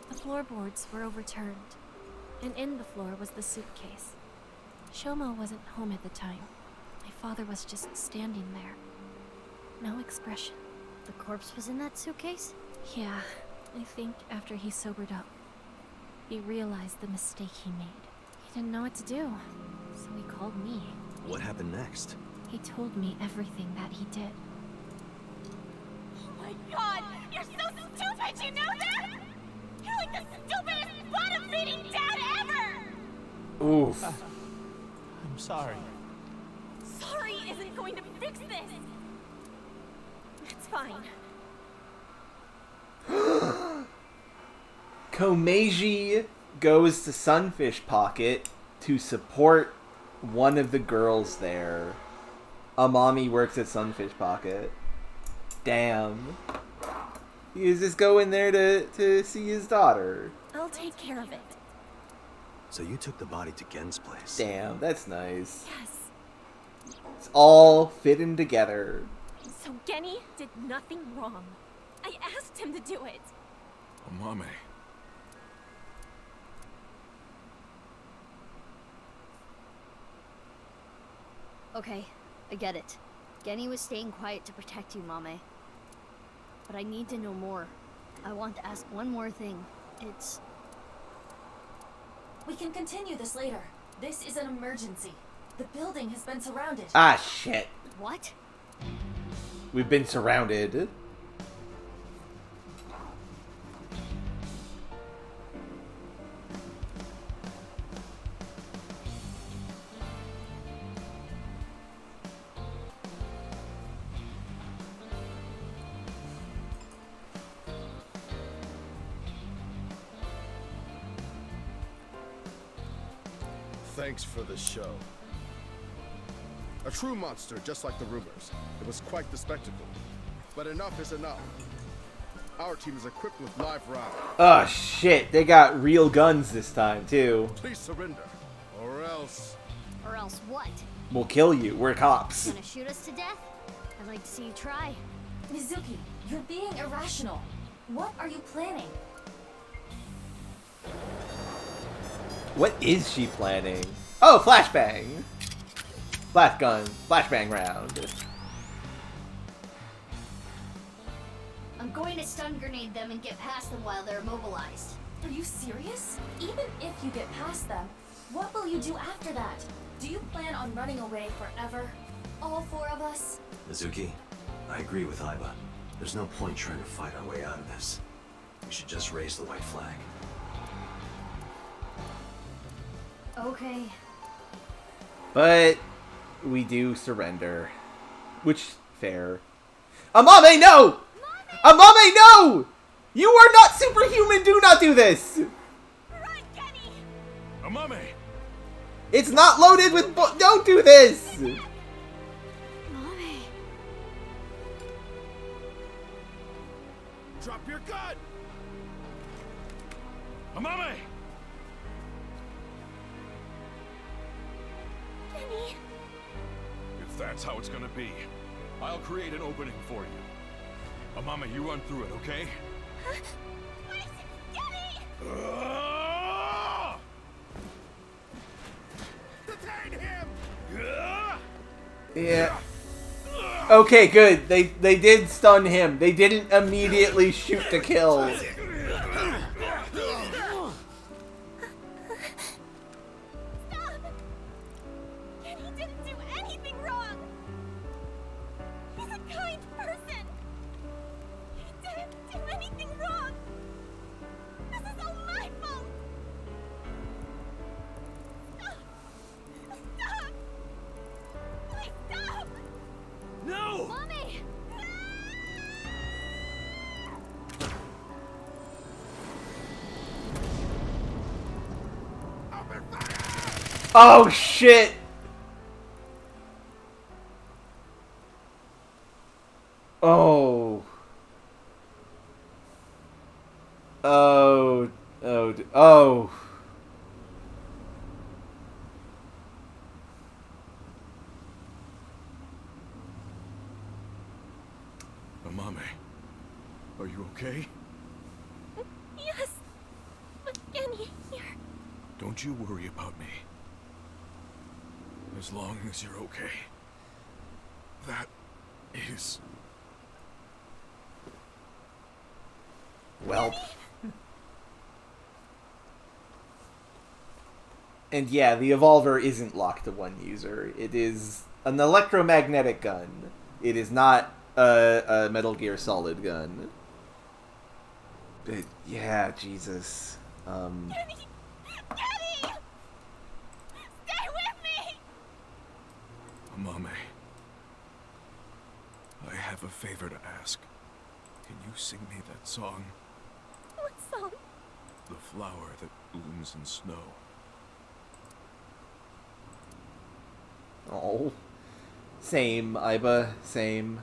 The floorboards were overturned, and in the floor was the suitcase. Shoma wasn't home at the time. My father was just standing there. No expression. The corpse was in that suitcase? Yeah, I think after he sobered up, he realized the mistake he made. He didn't know what to do, so he called me. What happened next? He told me everything that he did. Oh my god! You're so stupid, you know that? You're like the stupidest, bottom-feeding dad ever! Oof. I'm sorry. Sorry isn't going to fix this! It's fine. Komeiji goes to Sunfish Pocket to support one of the girls there. Amami works at Sunfish Pocket. Damn. He was just going there to see his daughter. I'll take care of it. So you took the body to Gen's place? Damn, that's nice. Yes. It's all fitting together. So Genny did nothing wrong. I asked him to do it. Amame. Okay, I get it. Genny was staying quiet to protect you, Mame. But I need to know more. I want to ask one more thing. It's... We can continue this later. This is an emergency. The building has been surrounded. Ah, shit. What? We've been surrounded. Thanks for the show. A true monster, just like the rumors. It was quite the spectacle. But enough is enough. Our team is equipped with live rounds. Oh shit, they got real guns this time too. Please surrender, or else... Or else what? We'll kill you, we're cops. Gonna shoot us to death? I'd like to see you try. Mizuki, you're being irrational. What are you planning? What is she planning? Oh, flashbang! Flash gun, flashbang round. I'm going to stun grenade them and get past them while they're immobilized. Are you serious? Even if you get past them, what will you do after that? Do you plan on running away forever? All four of us? Mizuki, I agree with Aiba. There's no point trying to fight our way out of this. We should just raise the white flag. Okay. But we do surrender. Which, fair. Amame, no! Amame, no! You are not superhuman, do not do this! Amame! It's not loaded with don't do this! Drop your gun! Amame! Genny. If That's how it's gonna be. I'll create an opening for you. Amame, you run through it, okay? Wait! Kenny! Detain him! Yeah. Okay, good. They did stun him. They didn't immediately shoot to kill. Stop! Kenny didn't do anything wrong! He's a kind person! He didn't do anything wrong! This is all my fault! Stop! Stop! Please stop! No! Mommy! Oh shit! Oh. Oh. Oh. Oh. Amame, are you okay? Yes. But Kenny, here. Don't you worry about me. As long as you're okay. That is... Well. And yeah, the Evolver isn't locked to one user. It is an electromagnetic gun. It is not a Metal Gear Solid gun. But yeah, Jesus. Kenny! Kenny! Stay with me! Amame, I have a favor to ask. Can you sing me that song? What song? The flower that blooms in snow. Oh. Same, Iba. Same.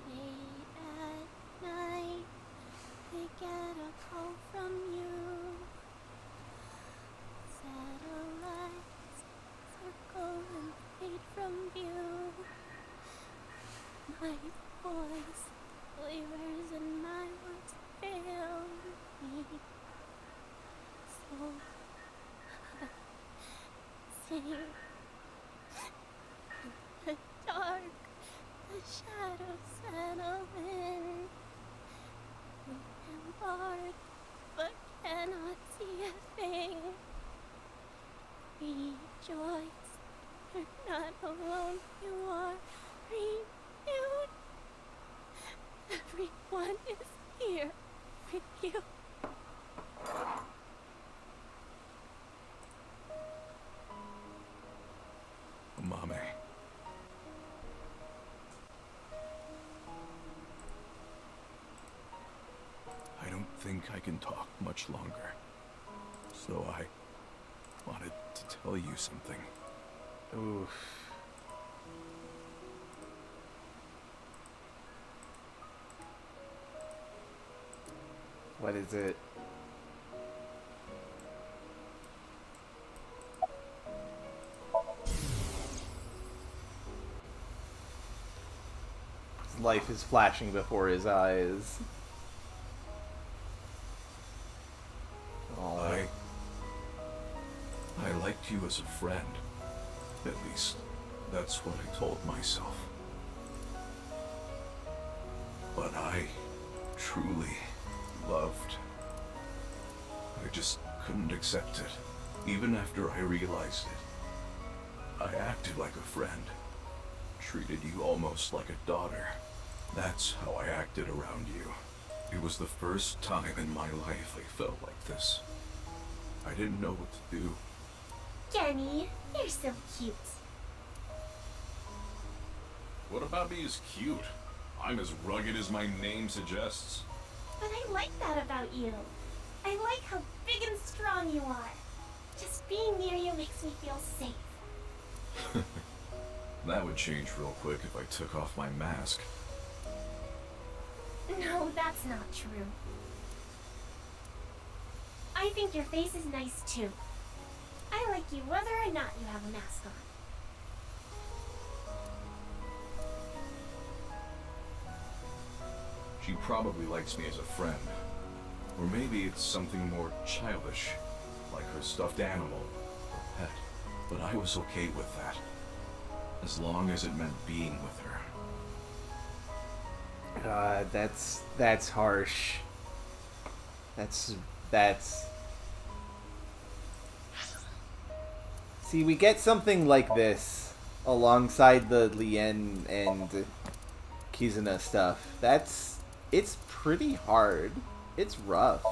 Late at night, they get a call from you. Satellites circle and fade from view. My voice quavers and my words fail me. So I sing. In the dark, the shadows settle in. We embark, but cannot see a thing. Rejoice, you're not alone, you are renewed. Everyone is here with you. Amame. I don't think I can talk much longer. So I wanted to tell you something. Oof. What is it? His life is flashing before his eyes. Oh. I liked you as a friend. At least, that's what I told myself. But I truly loved. I just couldn't accept it, even after I realized it. I acted like a friend, treated you almost like a daughter. That's how I acted around you. It was the first time in my life I felt like this. I didn't know what to do. Kenny, you're so cute. What about me is cute? I'm as rugged as my name suggests. But I like that about you. I like how big and strong you are. Just being near you makes me feel safe. That would change real quick if I took off my mask. No, that's not true. I think your face is nice too. I you whether or not you have a mask on. She probably likes me as a friend. Or maybe it's something more childish, like her stuffed animal or pet. But I was okay with that, as long as it meant being with her. That's harsh. That's... See, we get something like this alongside the Lien and Kizuna stuff. It's pretty hard. It's rough.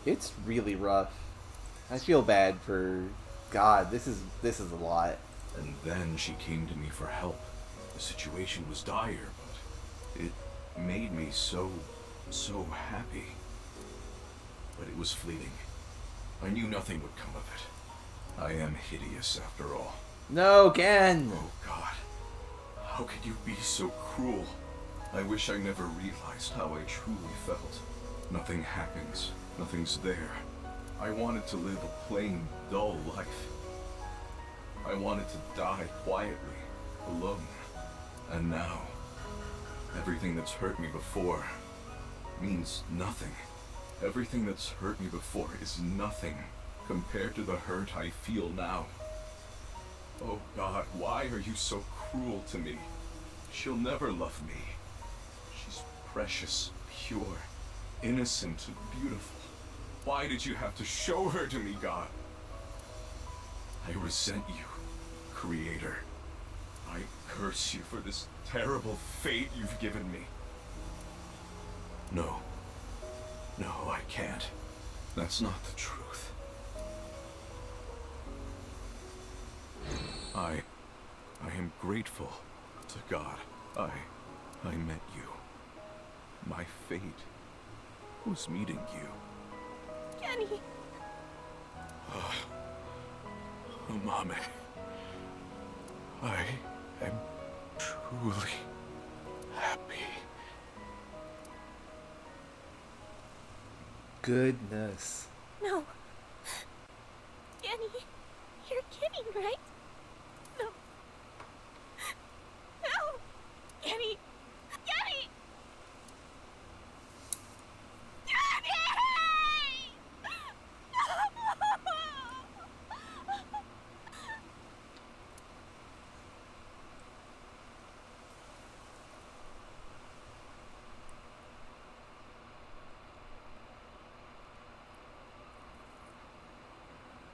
It's really rough. I feel bad for... God, this is a lot. And then she came to me for help. The situation was dire, but it made me so happy. But it was fleeting. I knew nothing would come of it. I am hideous after all. No, Gen! Oh God. How could you be so cruel? I wish I never realized how I truly felt. Nothing happens. Nothing's there. I wanted to live a plain, dull life. I wanted to die quietly, alone. And now, everything that's hurt me before means nothing. Everything that's hurt me before is nothing compared to the hurt I feel now. Oh God, why are you so cruel to me? She'll never love me. She's precious, pure, innocent, and beautiful. Why did you have to show her to me, God? I resent you, Creator. I curse you for this terrible fate you've given me. No. No, I can't. That's not the truth. I am grateful to God. I met you. My fate was meeting you. Kenny! Oh, Mame. I am truly happy. Goodness. No. Kenny, you're kidding, right? No. No! Kenny! Kenny! Kenny!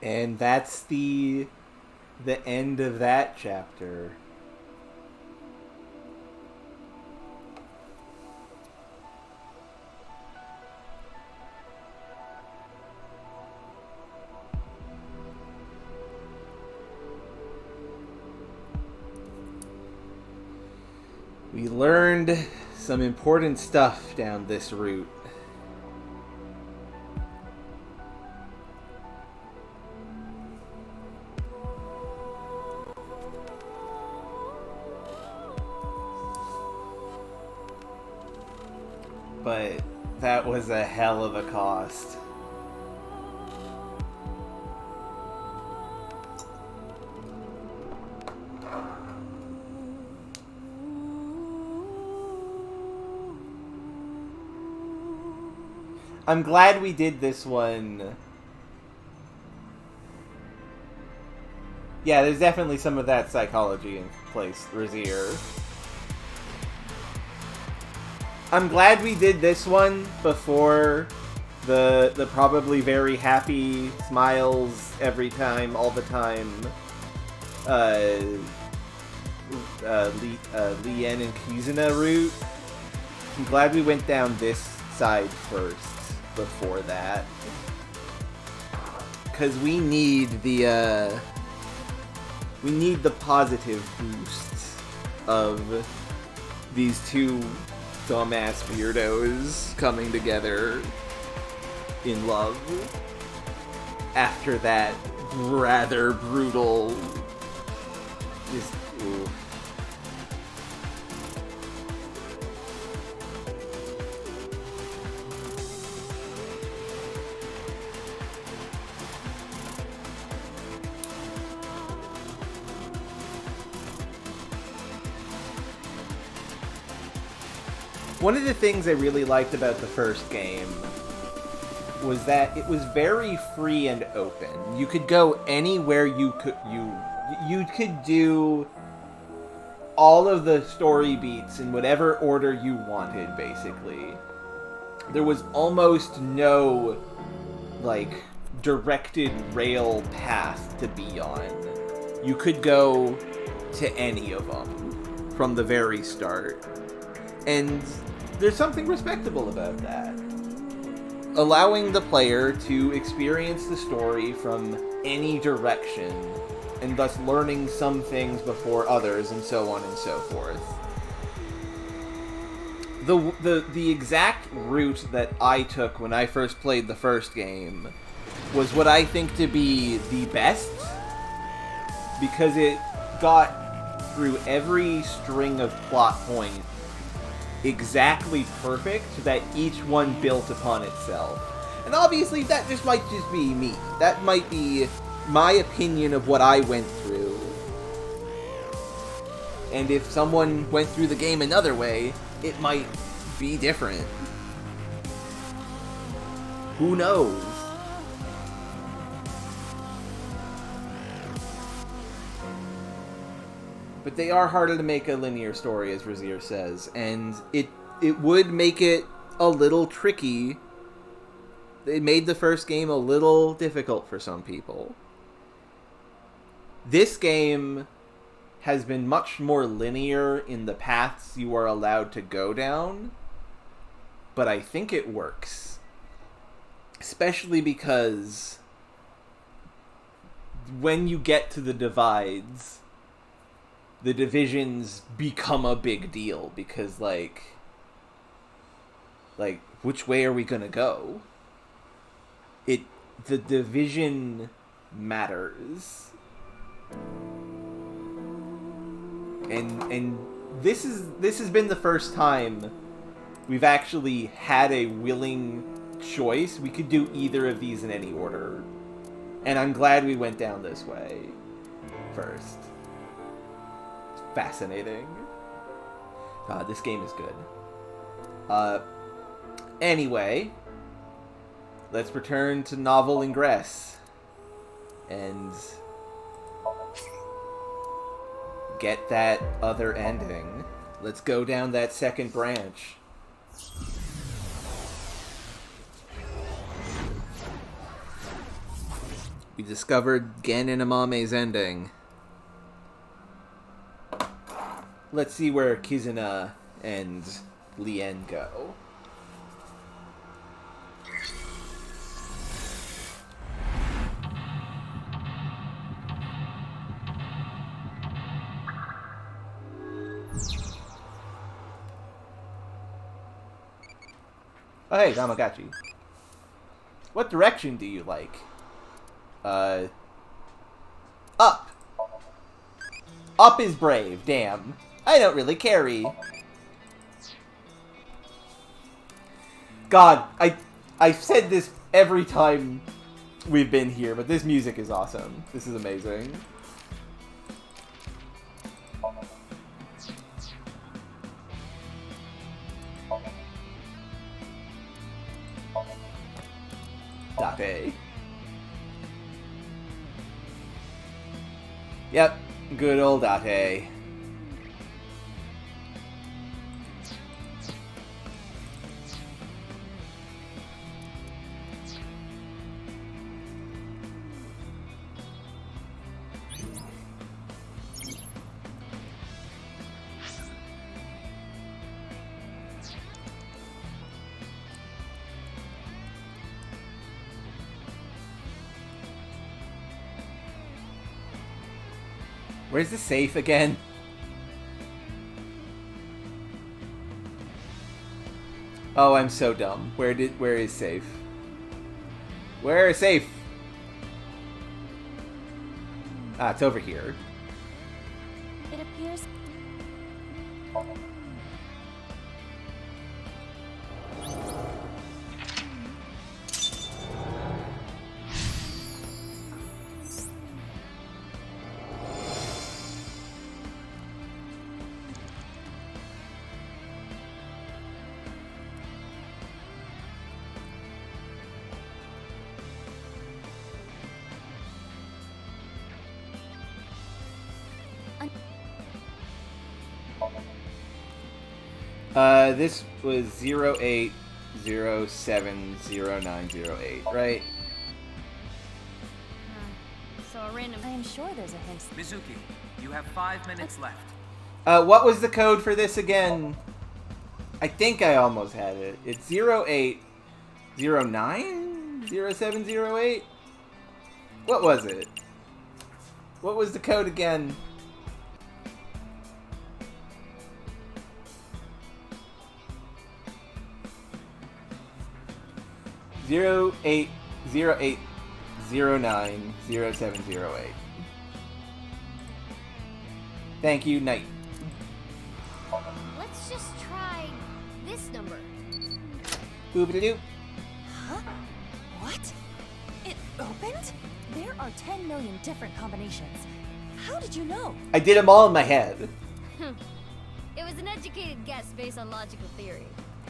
And that's the end of that chapter. We learned some important stuff down this route. But that was a hell of a cost. I'm glad we did this one. Yeah, there's definitely some of that psychology in place, Razier. I'm glad we did this one before the probably very happy smiles every time, all the time, Lien and Kizuna route. I'm glad we went down this side first before that. Because we need the positive boost of these two dumbass weirdos coming together in love after that rather brutal just ooh. One of the things I really liked about the first game was that it was very free and open. You could go anywhere you could do all of the story beats in whatever order you wanted, basically. There was almost no, like, directed rail path to be on. You could go to any of them from the very start. And there's something respectable about that. Allowing the player to experience the story from any direction, and thus learning some things before others, and so on and so forth. The exact route that I took when I first played the first game was what I think to be the best, because it got through every string of plot point exactly perfect, that each one built upon itself. And obviously that might just be me. That might be my opinion of what I went through. And if someone went through the game another way, it might be different. Who knows? But they are harder to make a linear story, as Razier says, and it would make it a little tricky. It made the first game a little difficult for some people. This game has been much more linear in the paths you are allowed to go down, but I think it works. Especially because when you get to the divides, the divisions become a big deal, because, like, which way are we gonna go? The division matters. And this has been the first time we've actually had a willing choice. We could do either of these in any order. And I'm glad we went down this way first. Fascinating. This game is good. Anyway, let's return to Novel Ingress and get that other ending. Let's go down that second branch. We discovered Gen Inamame's ending. Let's see where Kizuna and Lien go. Oh, hey, Tamagotchi. What direction do you like? Up. Up is brave, damn. I don't really carry. God, I've said this every time we've been here, but this music is awesome. This is amazing. Date. Yep, good old Date. Where's the safe again? Oh, I'm so dumb. Where is safe? Where is safe? Ah, it's over here. It appears... This was 08070908, right? So a random. I am sure there's a hint. Mizuki, you have 5 minutes left. What was the code for this again? I think I almost had it. It's 08090708? What was it? What was the code again? Zero eight zero eight 090708. Thank you, Knight. Let's just try this number. Boop-a-doo. Huh? What? It opened? There are 10 million different combinations. How did you know? I did them all in my head. It was an educated guess based on logical theory.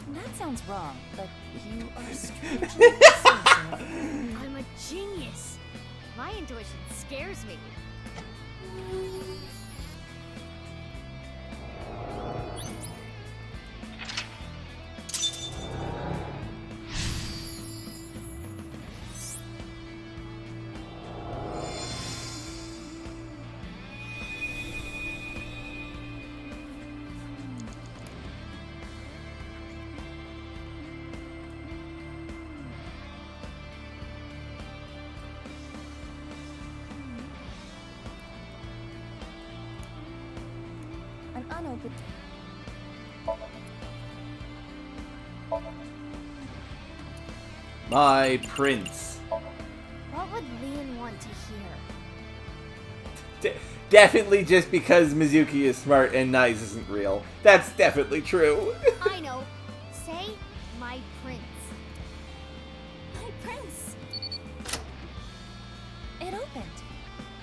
That sounds wrong, but you are strangely persuasive. I'm a genius. My intuition scares me. An unopened. My prince. What would Leon want to hear? Definitely just because Mizuki is smart and Nice isn't real. That's definitely true. I know. Say, my prince. My prince! It opened.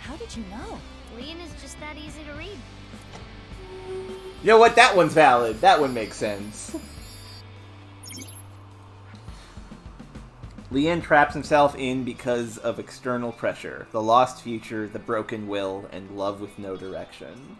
How did you know? Leon is just that easy to read. You know what? That one's valid. That one makes sense. Leon traps himself in because of external pressure, the lost future, the broken will, and love with no direction.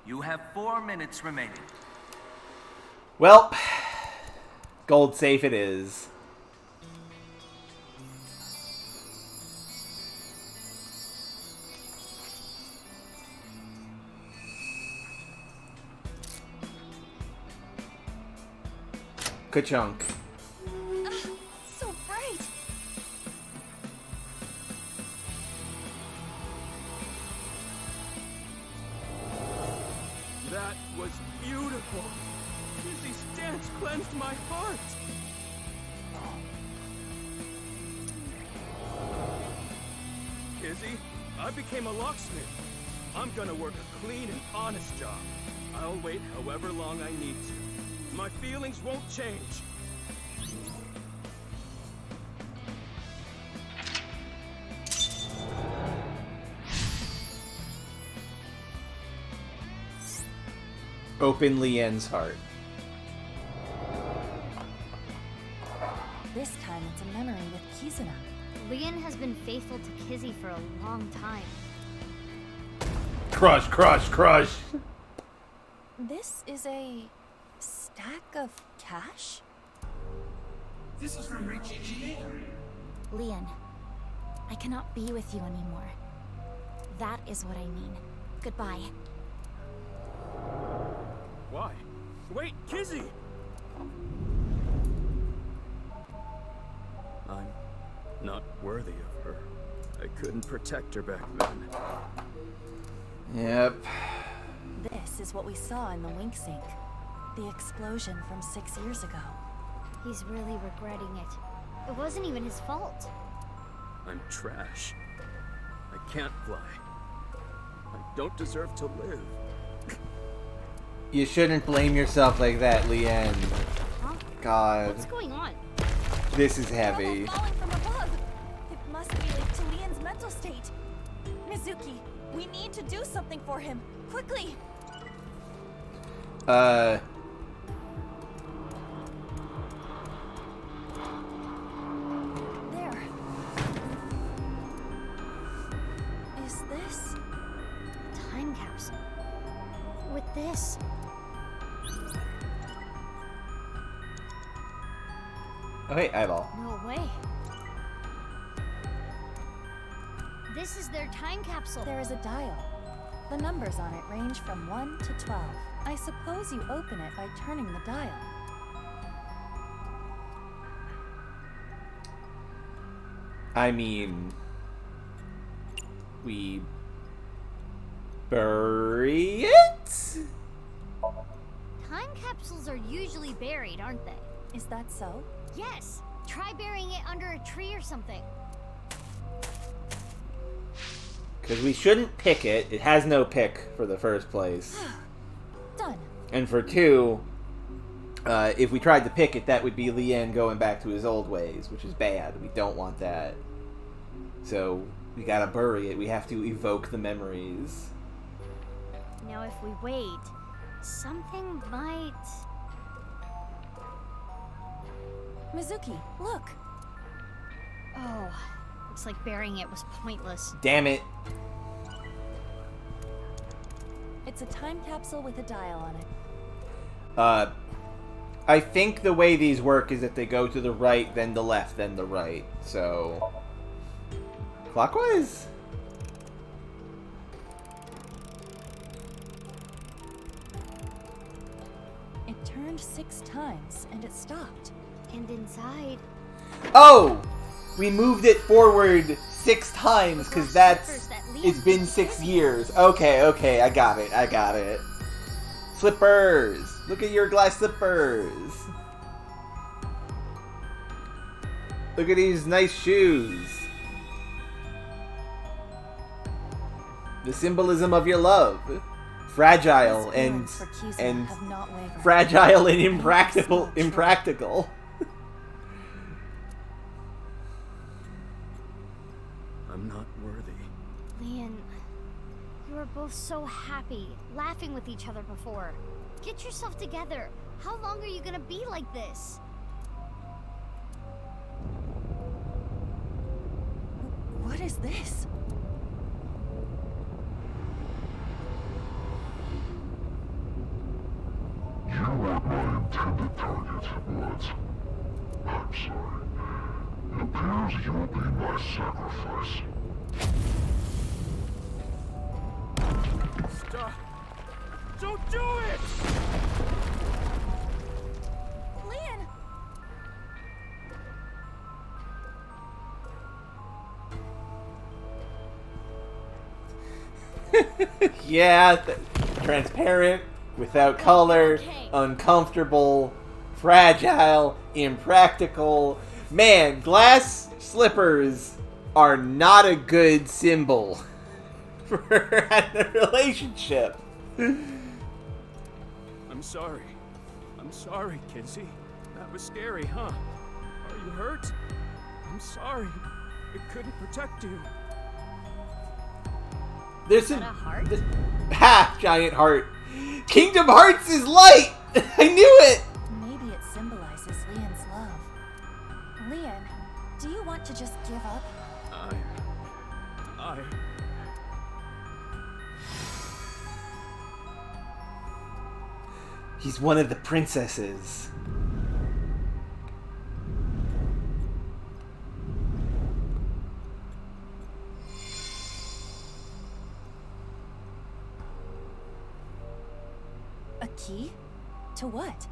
You have 4 minutes remaining. Well, gold safe it is. Ka-chunk. So bright! That was beautiful. Kizzy's dance cleansed my heart. Kizzy, I became a locksmith. I'm gonna work a clean and honest job. I'll wait however long I need to. My feelings won't change. Open Lien's heart. This time it's a memory with Kizuna. Leon has been faithful to Kizzy for a long time. Crush, crush, crush. This is a stack of cash? This is from Richie. Leon, I cannot be with you anymore. That is what I mean. Goodbye. Why? Wait, Kizzy! I'm not worthy of her. I couldn't protect her back then. Yep. this is what we saw in the wink sink. The explosion from 6 years ago. He's really regretting it. It wasn't even his fault. I'm trash. I can't fly. I don't deserve to live. You shouldn't blame yourself like that, Leanne. Huh? God. What's going on? This is heavy. Falling from above. It must be linked to Leon's mental state. Mizuki, we need to do something for him. Quickly. There. Is this time capsule? With this? Oh, hey, eyeball. No way. This is their time capsule. There is a dial. The numbers on it range from 1 to 12. I suppose you open it by turning the dial. I mean, we bury it? Time capsules are usually buried, aren't they? Is that so? Yes. Try burying it under a tree or something. Because we shouldn't pick it. It has no pick for the first place. Done. And for 2, if we tried to pick it, that would be Leanne going back to his old ways, which is bad. We don't want that. So we gotta bury it. We have to evoke the memories. Now if we wait, something might... Mizuki, look. Oh, looks like burying it was pointless. Damn it. It's a time capsule with a dial on it. I think the way these work is that they go to the right, then the left, then the right. So, clockwise? It turned 6 times and it stopped. And inside... Oh! We moved it forward 6 times because it's been 6 years. Okay, I got it. Slippers! Look at your glass slippers! Look at these nice shoes. The symbolism of your love. Fragile and fragile and impractical. I'm not worthy. Leon, you were both so happy, laughing with each other before. Get yourself together. How long are you gonna be like this? What is this? You weren't my intended target, but I'm sorry. It appears you'll be my sacrifice. Stop! Don't do it! Leon! Yeah, transparent, without color, uncomfortable, fragile, impractical. Man, glass slippers are not a good symbol for a relationship. I'm sorry. I'm sorry, Kinsey. That was scary, huh? Are you hurt? I'm sorry. I couldn't protect you. There's some... Ha! Giant heart. Kingdom Hearts is light! I knew it! Maybe it symbolizes Leon's love. Leon, do you want to just give up? He's one of the princesses. A key? To what?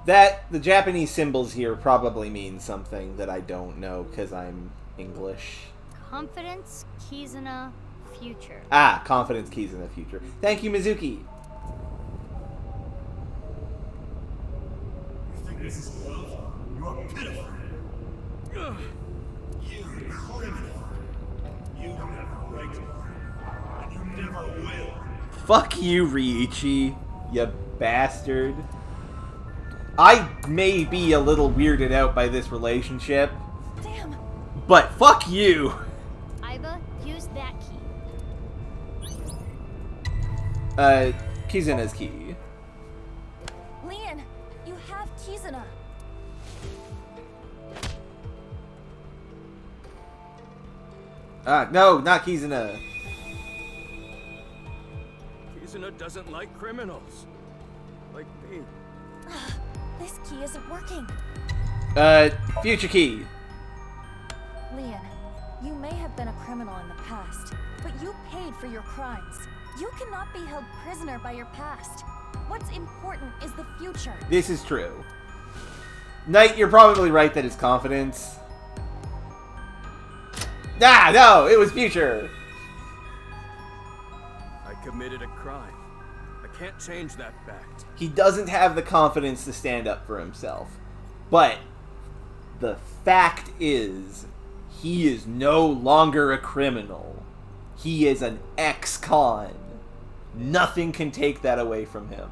That, the Japanese symbols here probably mean something that I don't know because I'm English. Confidence, keys in a future. Ah, confidence, keys in the future. Thank you, Mizuki. This is love. You are pitiful. You criminal. You don't have a right to learn, and you never will. Fuck you, Ryuichi, you bastard. I may be a little weirded out by this relationship. Damn. But fuck you. Iba, use that key. Kizuna's key. Leon, you have Kizuna. No, not Kizuna. Kizuna doesn't like criminals. Like me. This key isn't working. Future key. Leon, you may have been a criminal in the past, but you paid for your crimes. You cannot be held prisoner by your past. What's important is the future. This is true. Knight, you're probably right that it's confidence. Ah, no, it was future. I committed a crime. I can't change that fact. He doesn't have the confidence to stand up for himself. But the fact is, he is no longer a criminal. He is an ex-con. Nothing can take that away from him.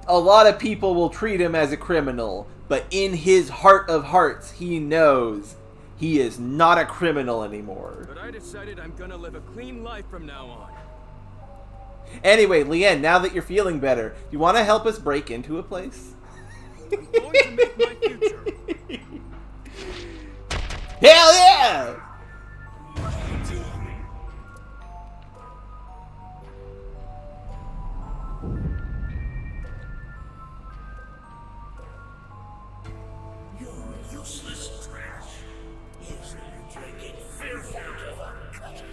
A lot of people will treat him as a criminal, but in his heart of hearts, he knows he is not a criminal anymore. But I decided I'm gonna live a clean life from now on. Anyway, Leanne, now that you're feeling better, do you want to help us break into a place? I'm going to make my future. Hell yeah! You're useless trash. Easily drinking fearful of uncut.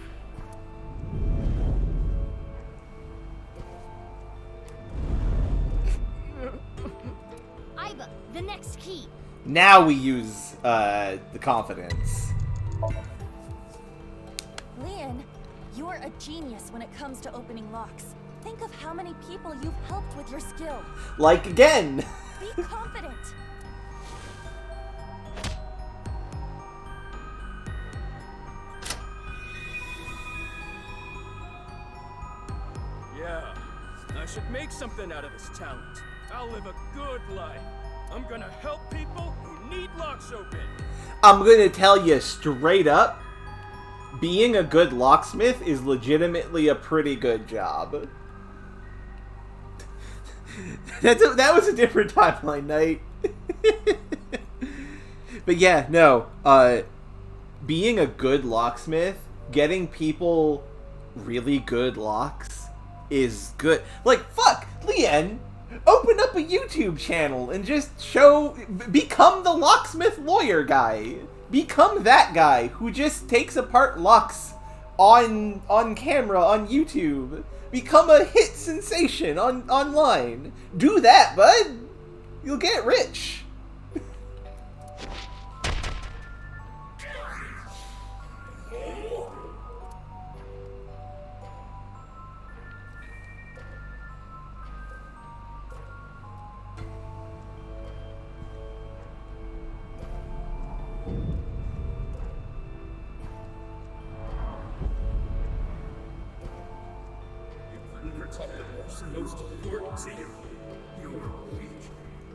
Iba, the next key. Now we use the confidence. Leon, you're a genius when it comes to opening locks. Think of how many people you've helped with your skill. Like again. Be confident. Yeah, I should make something out of this talent. I'll live a good life. I'm gonna help people who need locks open. I'm gonna tell you straight up, being a good locksmith is legitimately a pretty good job. That was a different timeline, Knight. But yeah, no. Being a good locksmith, getting people really good locks is good. Like, fuck, Leanne, open up a YouTube channel and just become the locksmith lawyer guy. Become that guy who just takes apart locks on camera on YouTube. Become a hit sensation online. Do that, bud. You'll get rich. Most important to you. You were weak.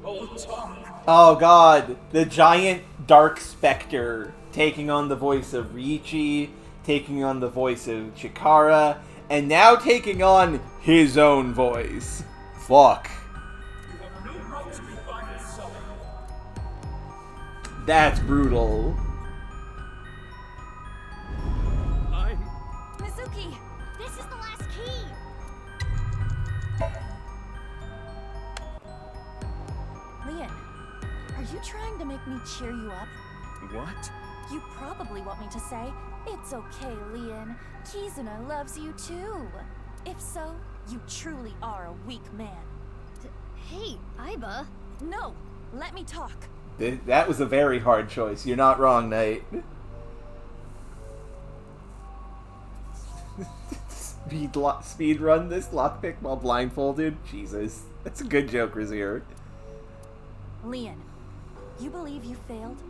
All talk. Oh god, the giant dark specter taking on the voice of Ryuichi, taking on the voice of Chikara, and now taking on his own voice. Fuck. You have no right to be by his side. That's brutal. Mizuki! This is the last key. Leon, are you trying to make me cheer you up? What? You probably want me to say, "It's okay, Leon. Kizuna loves you too." If so, you truly are a weak man. Hey, Iba. No, let me talk. That was a very hard choice. You're not wrong, Knight. Speed run this lockpick while blindfolded? Jesus. That's a good joke, Razier. Leon, you believe you failed?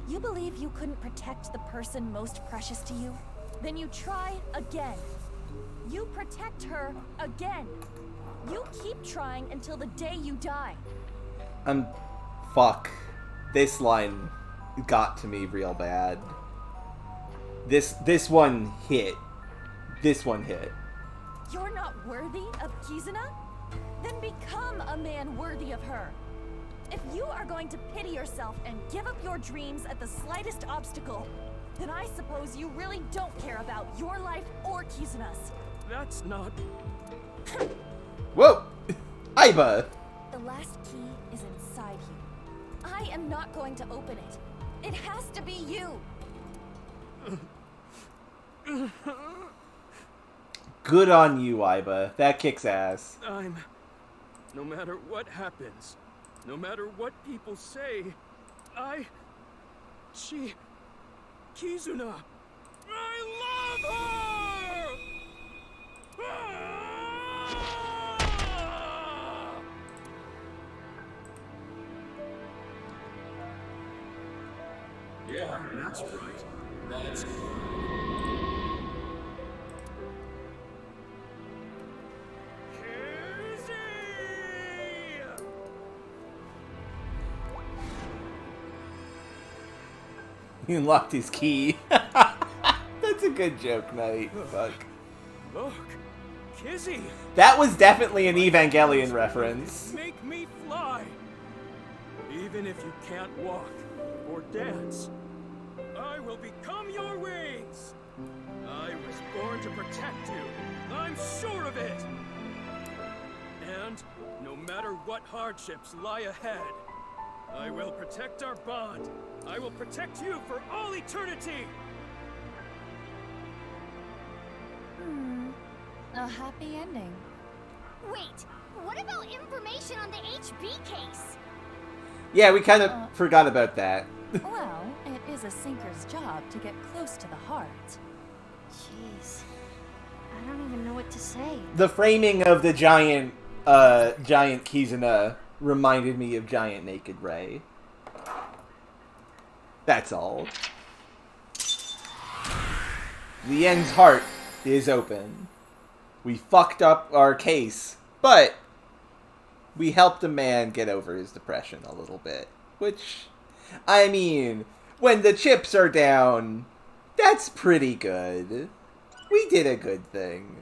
You believe you couldn't protect the person most precious to you? Then you try again. You protect her again. You keep trying until the day you die. Fuck. This line got to me real bad. This one hit. This one hit. You're not worthy of Kizuna? Then become a man worthy of her. If you are going to pity yourself and give up your dreams at the slightest obstacle, then I suppose you really don't care about your life or Kizuna's. That's not... Whoa! Aiba! The last key is inside you. I am not going to open it. It has to be you. Good on you, Aiba. That kicks ass. No matter what happens, no matter what people say, Kizuna, I love her! Yeah, that's right. That's He unlocked his key. That's a good joke, Knight. Fuck. Look, Kizzy! That was definitely an Evangelion reference. Make me fly! Even if you can't walk or dance, I will become your wings! I was born to protect you. I'm sure of it! And no matter what hardships lie ahead, I will protect our bond. I will protect you for all eternity! A happy ending. Wait, what about information on the HB case? Yeah, we kind of forgot about that. Well, it is a sinker's job to get close to the heart. Jeez. I don't even know what to say. The framing of the giant Kizuna reminded me of Giant Naked Ray. That's all. The end's heart is open. We fucked up our case, but we helped a man get over his depression a little bit. Which, I mean, when the chips are down, that's pretty good. We did a good thing.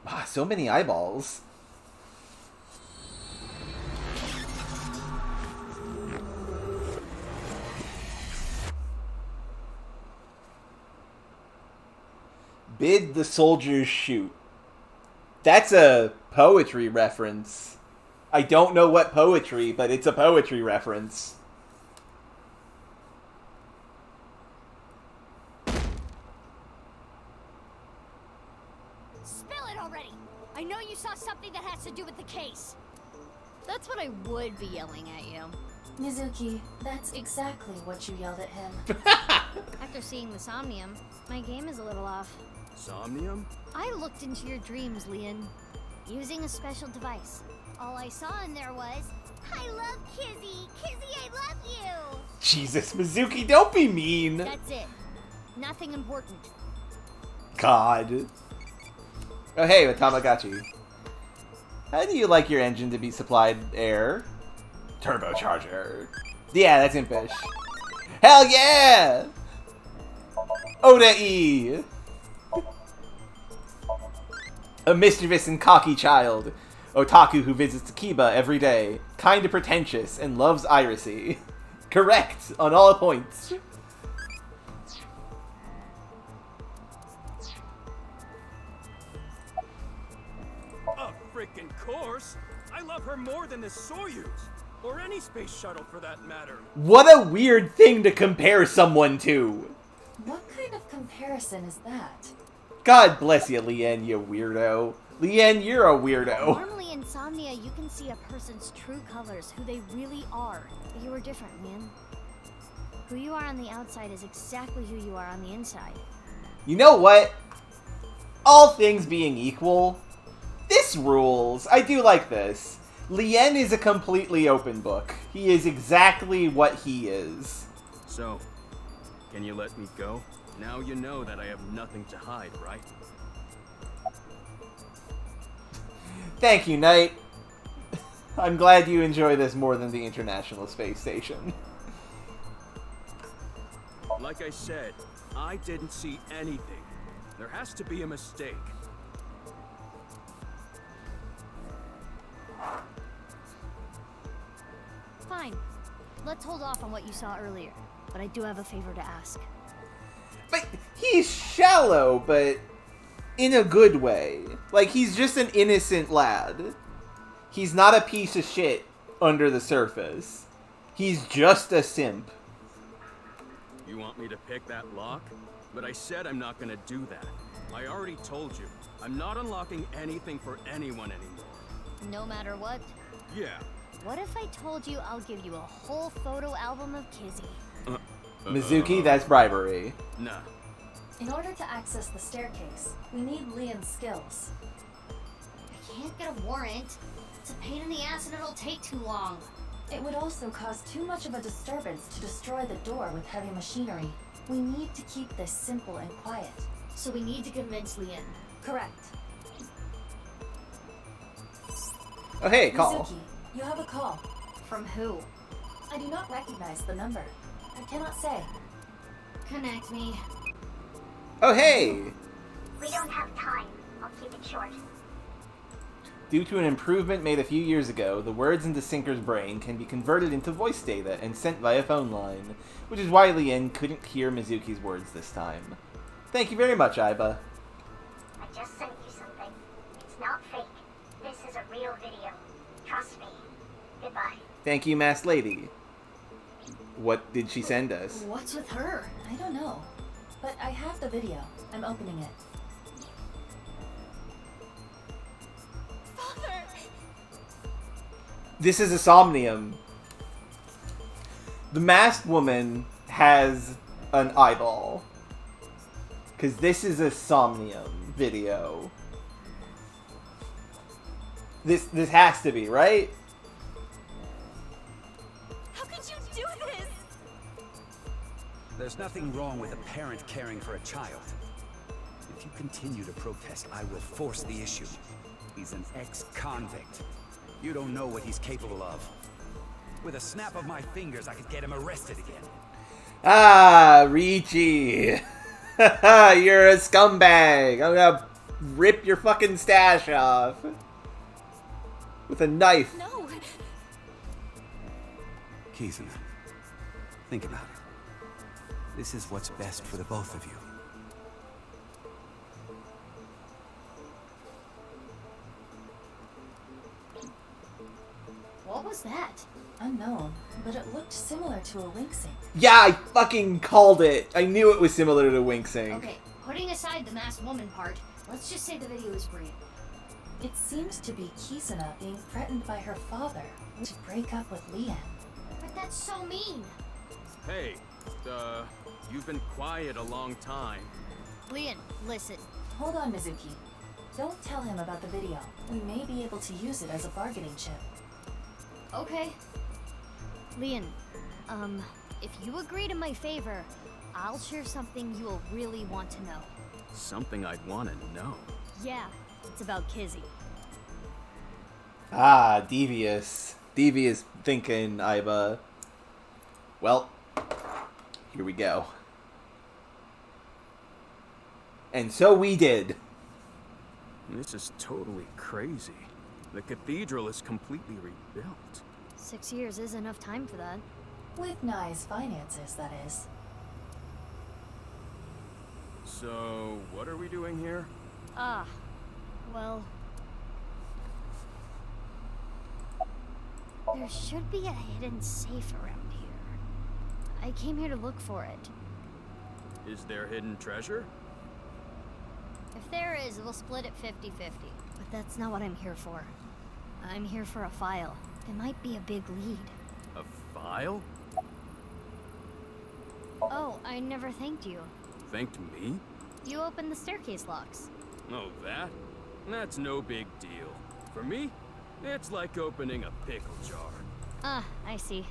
Ah, so many eyeballs. Bid the soldiers shoot. That's a poetry reference. I don't know what poetry, but it's a poetry reference. Spill it already! I know you saw something that has to do with the case. That's what I would be yelling at you. Mizuki, that's exactly what you yelled at him. After seeing the Somnium, my game is a little off. Somnium? I looked into your dreams, Leon, using a special device. All I saw in there was, I love Kizzy! Kizzy, I love you! Jesus, Mizuki, don't be mean! That's it. Nothing important. God. Oh hey, with Tamagotchi. How do you like your engine to be supplied air? Turbocharger. Yeah, that's impish. Hell yeah! Oda E! A mischievous and cocky child. Otaku who visits Kiba every day. Kinda pretentious and loves Irisy. Correct on all points. A freaking course! I love her more than this Soyuz! Or any space shuttle for that matter. What a weird thing to compare someone to. What kind of comparison is that? God bless you, Lien, you weirdo. Lien, you're a weirdo. Normally in Insomnia, you can see a person's true colors, who they really are. But you are different, Lien. Who you are on the outside is exactly who you are on the inside. You know what? All things being equal, This rules. I do like this. Lien is a completely open book. He is exactly what he is. So, can you let me go? Now you know that I have nothing to hide, right? Thank you, Knight. I'm glad you enjoy this more than the International Space Station. Like I said, I didn't see anything. There has to be a mistake. Fine. Let's hold off on what you saw earlier. But I do have a favor to ask. But he's shallow, but in a good way. Like, he's just an innocent lad. He's not a piece of shit under the surface. He's just a simp. You want me to pick that lock? But I said I'm not gonna do that. I already told you. I'm not unlocking anything for anyone anymore. No matter what? Yeah. What if I told you I'll give you a whole photo album of Kizzy? Mizuki, that's bribery. Nah. In order to access the staircase, we need Lian's skills. I can't get a warrant. It's a pain in the ass and it'll take too long. It would also cause too much of a disturbance to destroy the door with heavy machinery. We need to keep this simple and quiet. So we need to convince Lian. Correct. Oh hey, call. Mizuki, you have a call. From who? I do not recognize the number. I cannot say. Connect me. Oh hey! We don't have time. I'll keep it short. Due to an improvement made a few years ago, the words in the Sinker's brain can be converted into voice data and sent via phone line, which is why Lien couldn't hear Mizuki's words this time. Thank you very much, Aiba. I just sent you something. It's not fake. This is a real video. Trust me. Goodbye. Thank you, Masked Lady. What did she send us? What's with her? I don't know. But I have the video. I'm opening it. Father! This is a Somnium. The masked woman has an eyeball. Because this is a Somnium video. This has to be, right? How could you do this? There's nothing wrong with a parent caring for a child. If you continue to protest, I will force the issue. He's an ex-convict. You don't know what he's capable of. With a snap of my fingers, I could get him arrested again. Ah, Ricci. You're a scumbag. I'm gonna rip your fucking stash off. With a knife. No. Kizuna, think about it. This is what's best for the both of you. What was that? Unknown, but it looked similar to a wink sync. Yeah, I fucking called it. I knew it was similar to Wink Sync. Okay, putting aside the masked woman part, let's just say the video is real. It seems to be Kizuna being threatened by her father to break up with Lian. But that's so mean. Hey, you've been quiet a long time. Lian, listen. Hold on, Mizuki. Don't tell him about the video. We may be able to use it as a bargaining chip. Okay. Lian, if you agree to my favor, I'll share something you'll really want to know. Something I'd want to know. Yeah, it's about Kizzy. Ah, devious. Devious thinking, Aiba. Well, here we go. And so we did. This is totally crazy. The cathedral is completely rebuilt. 6 years is enough time for that. With Nye's finances, that is. So, what are we doing here? Ah, well... There should be a hidden safe around here. I came here to look for it. Is there hidden treasure? If there is, we'll split it 50-50. But that's not what I'm here for. I'm here for a file. It might be a big lead. A file? Oh, I never thanked you. Thanked me? You opened the staircase locks. Oh, that? That's no big deal. For me, it's like opening a pickle jar. Ah, I see.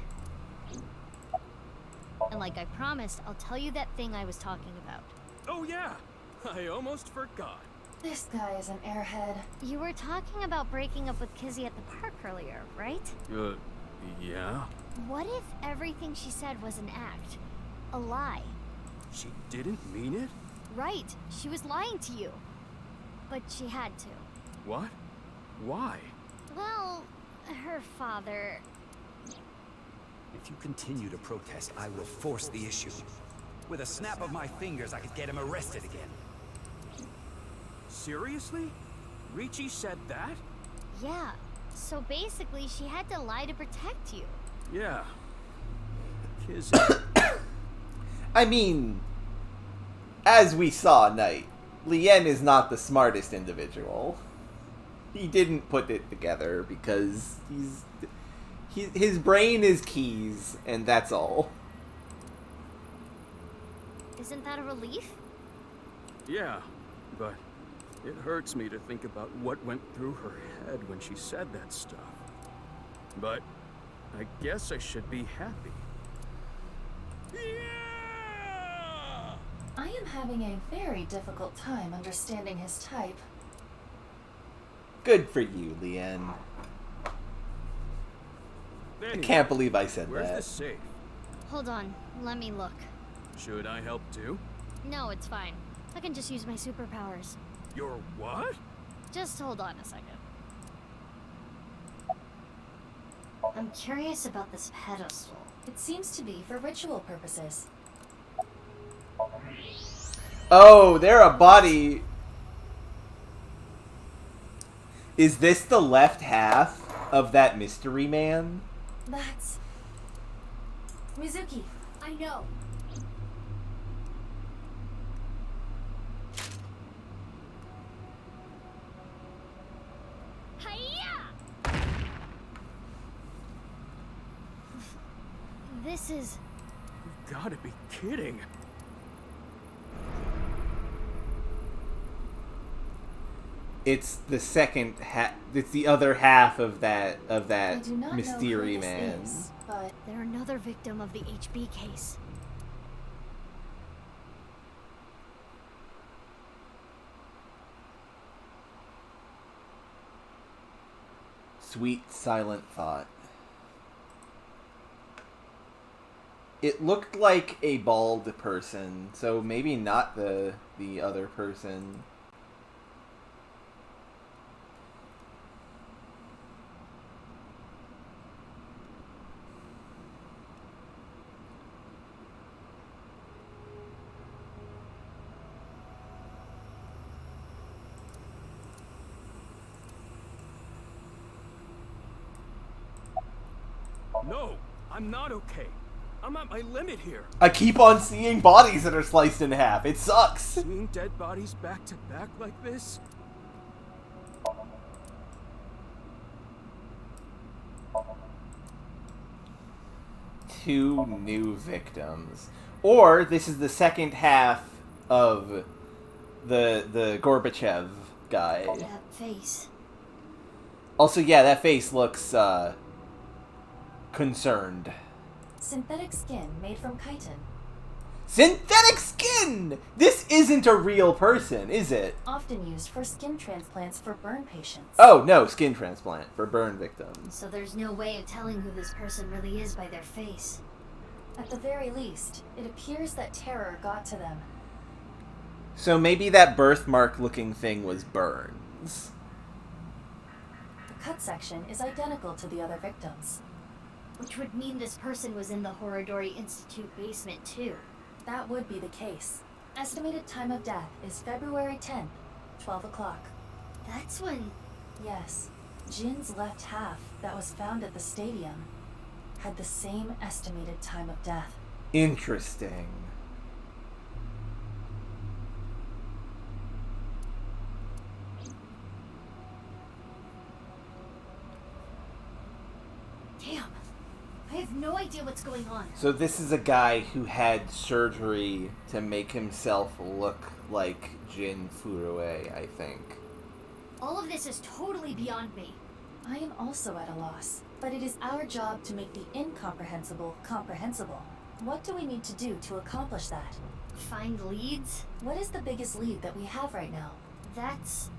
And like I promised, I'll tell you that thing I was talking about. Oh yeah! I almost forgot. This guy is an airhead. You were talking about breaking up with Kizzy at the park earlier, right? Yeah? What if everything she said was an act? A lie? She didn't mean it? Right, she was lying to you. But she had to. What? Why? Well, her father... If you continue to protest, I will force the issue. With a snap of my fingers, I could get him arrested again. Seriously? Ricci said that? Yeah, so basically she had to lie to protect you. Yeah. Kizzy. I mean, as we saw, Knight, Lien is not the smartest individual. He didn't put it together because his brain is keys, and that's all. Isn't that a relief? Yeah, but it hurts me to think about what went through her head when she said that stuff. But I guess I should be happy. I am having a very difficult time understanding his type. Good for you, Lien. I can't believe I said Where's that. the safe? Hold on, let me look. Should I help too? No, it's fine. I can just use my superpowers. Your what? Just hold on a second. I'm curious about this pedestal. It seems to be for ritual purposes. Oh, they're a body. Is this the left half of that mystery man? That's... Mizuki. I know. Hiya! This is... You gotta be kidding. It's the second half. It's the other half of that I do not mystery know who this man. is, but they're another victim of the HB case. Sweet silent thought. It looked like a bald person, so maybe not the other person. No, I'm not okay. I'm at my limit here. I keep on seeing bodies that are sliced in half. It sucks. Seeing dead bodies back to back like this? Two new victims. Or this is the second half of the Gorbachev guy. That face. Also, yeah, that face looks concerned. Synthetic skin made from chitin. Synthetic skin! This isn't a real person, is it? Often used for skin transplants for burn patients. Oh, no, skin transplant for burn victims. So there's no way of telling who this person really is by their face. At the very least, it appears that terror got to them. So maybe that birthmark looking thing was Burns. The cut section is identical to the other victims. Which would mean this person was in the Horodori Institute basement too. That would be the case. Estimated time of death is February 10th, 12 o'clock. That's when... Yes. Jin's left half that was found at the stadium had the same estimated time of death. Interesting. Damn. I have no idea what's going on. So this is a guy who had surgery to make himself look like Jin Furue, I think. All of this is totally beyond me. I am also at a loss, but it is our job to make the incomprehensible comprehensible. What do we need to do to accomplish that? Find leads? What is the biggest lead that we have right now? That's,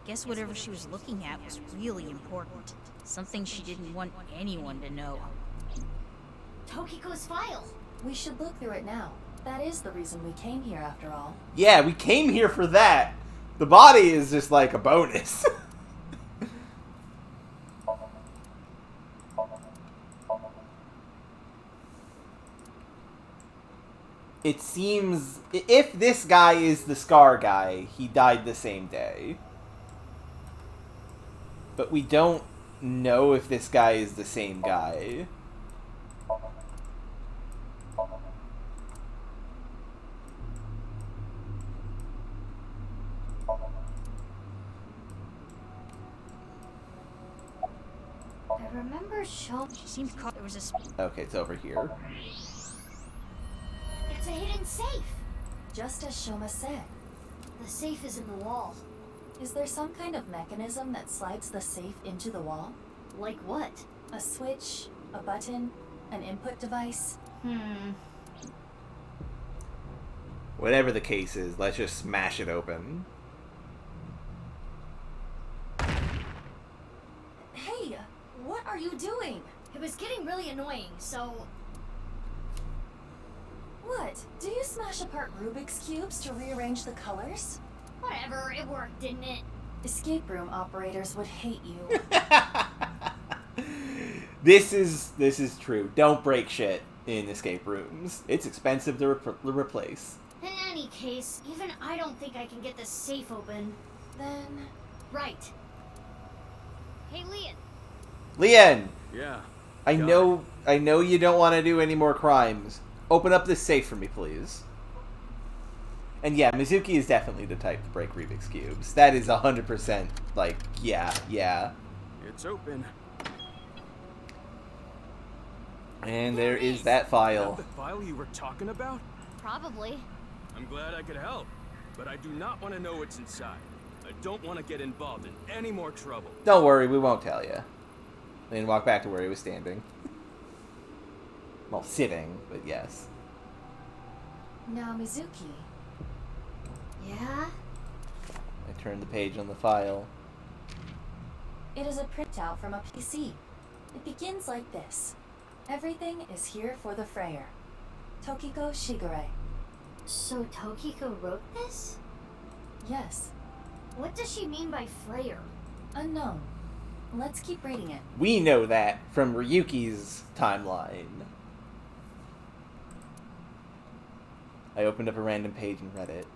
Guess whatever she was looking at was really important. Something she didn't want anyone to know. Tokiko's file. We should look through it now. That is the reason we came here after all. Yeah, we came here for that. The body is just like a bonus. It seems, if this guy is the Scar guy, he died the same day. But we don't know if this guy is the same guy. I remember she seemed caught. There was a. Okay, it's over here. It's a hidden safe. Just as Shoma said. The safe is in the wall. Is there some kind of mechanism that slides the safe into the wall? Like what? A switch, a button, an input device? Whatever the case is, let's just smash it open. Hey, what are you doing? It was getting really annoying, so... What? Do you smash apart Rubik's Cubes to rearrange the colors? Whatever, it worked, didn't it? Escape room operators would hate you. This is true. Don't break shit in escape rooms. It's expensive to replace. In any case, even I don't think I can get this safe open. Then... Right. Hey, Leon. Leon! Yeah. I know you don't want to do any more crimes. Open up this safe for me, please. And yeah, Mizuki is definitely the type to break Rubik's Cubes. That is 100%, like, yeah. It's open. And there is that file. The file you were talking about? Probably. I'm glad I could help, but I do not want to know what's inside. I don't want to get involved in any more trouble. Don't worry, we won't tell you. Then walk back to where he was standing. Well, sitting, but yes. Now, Mizuki. Yeah? I turned the page on the file. It is a printout from a PC. It begins like this. Everything is here for the Frayer. Tokiko Shigure. So Tokiko wrote this? Yes. What does she mean by Frayer? Unknown. Let's keep reading it. We know that from Ryuki's timeline. I opened up a random page and read it.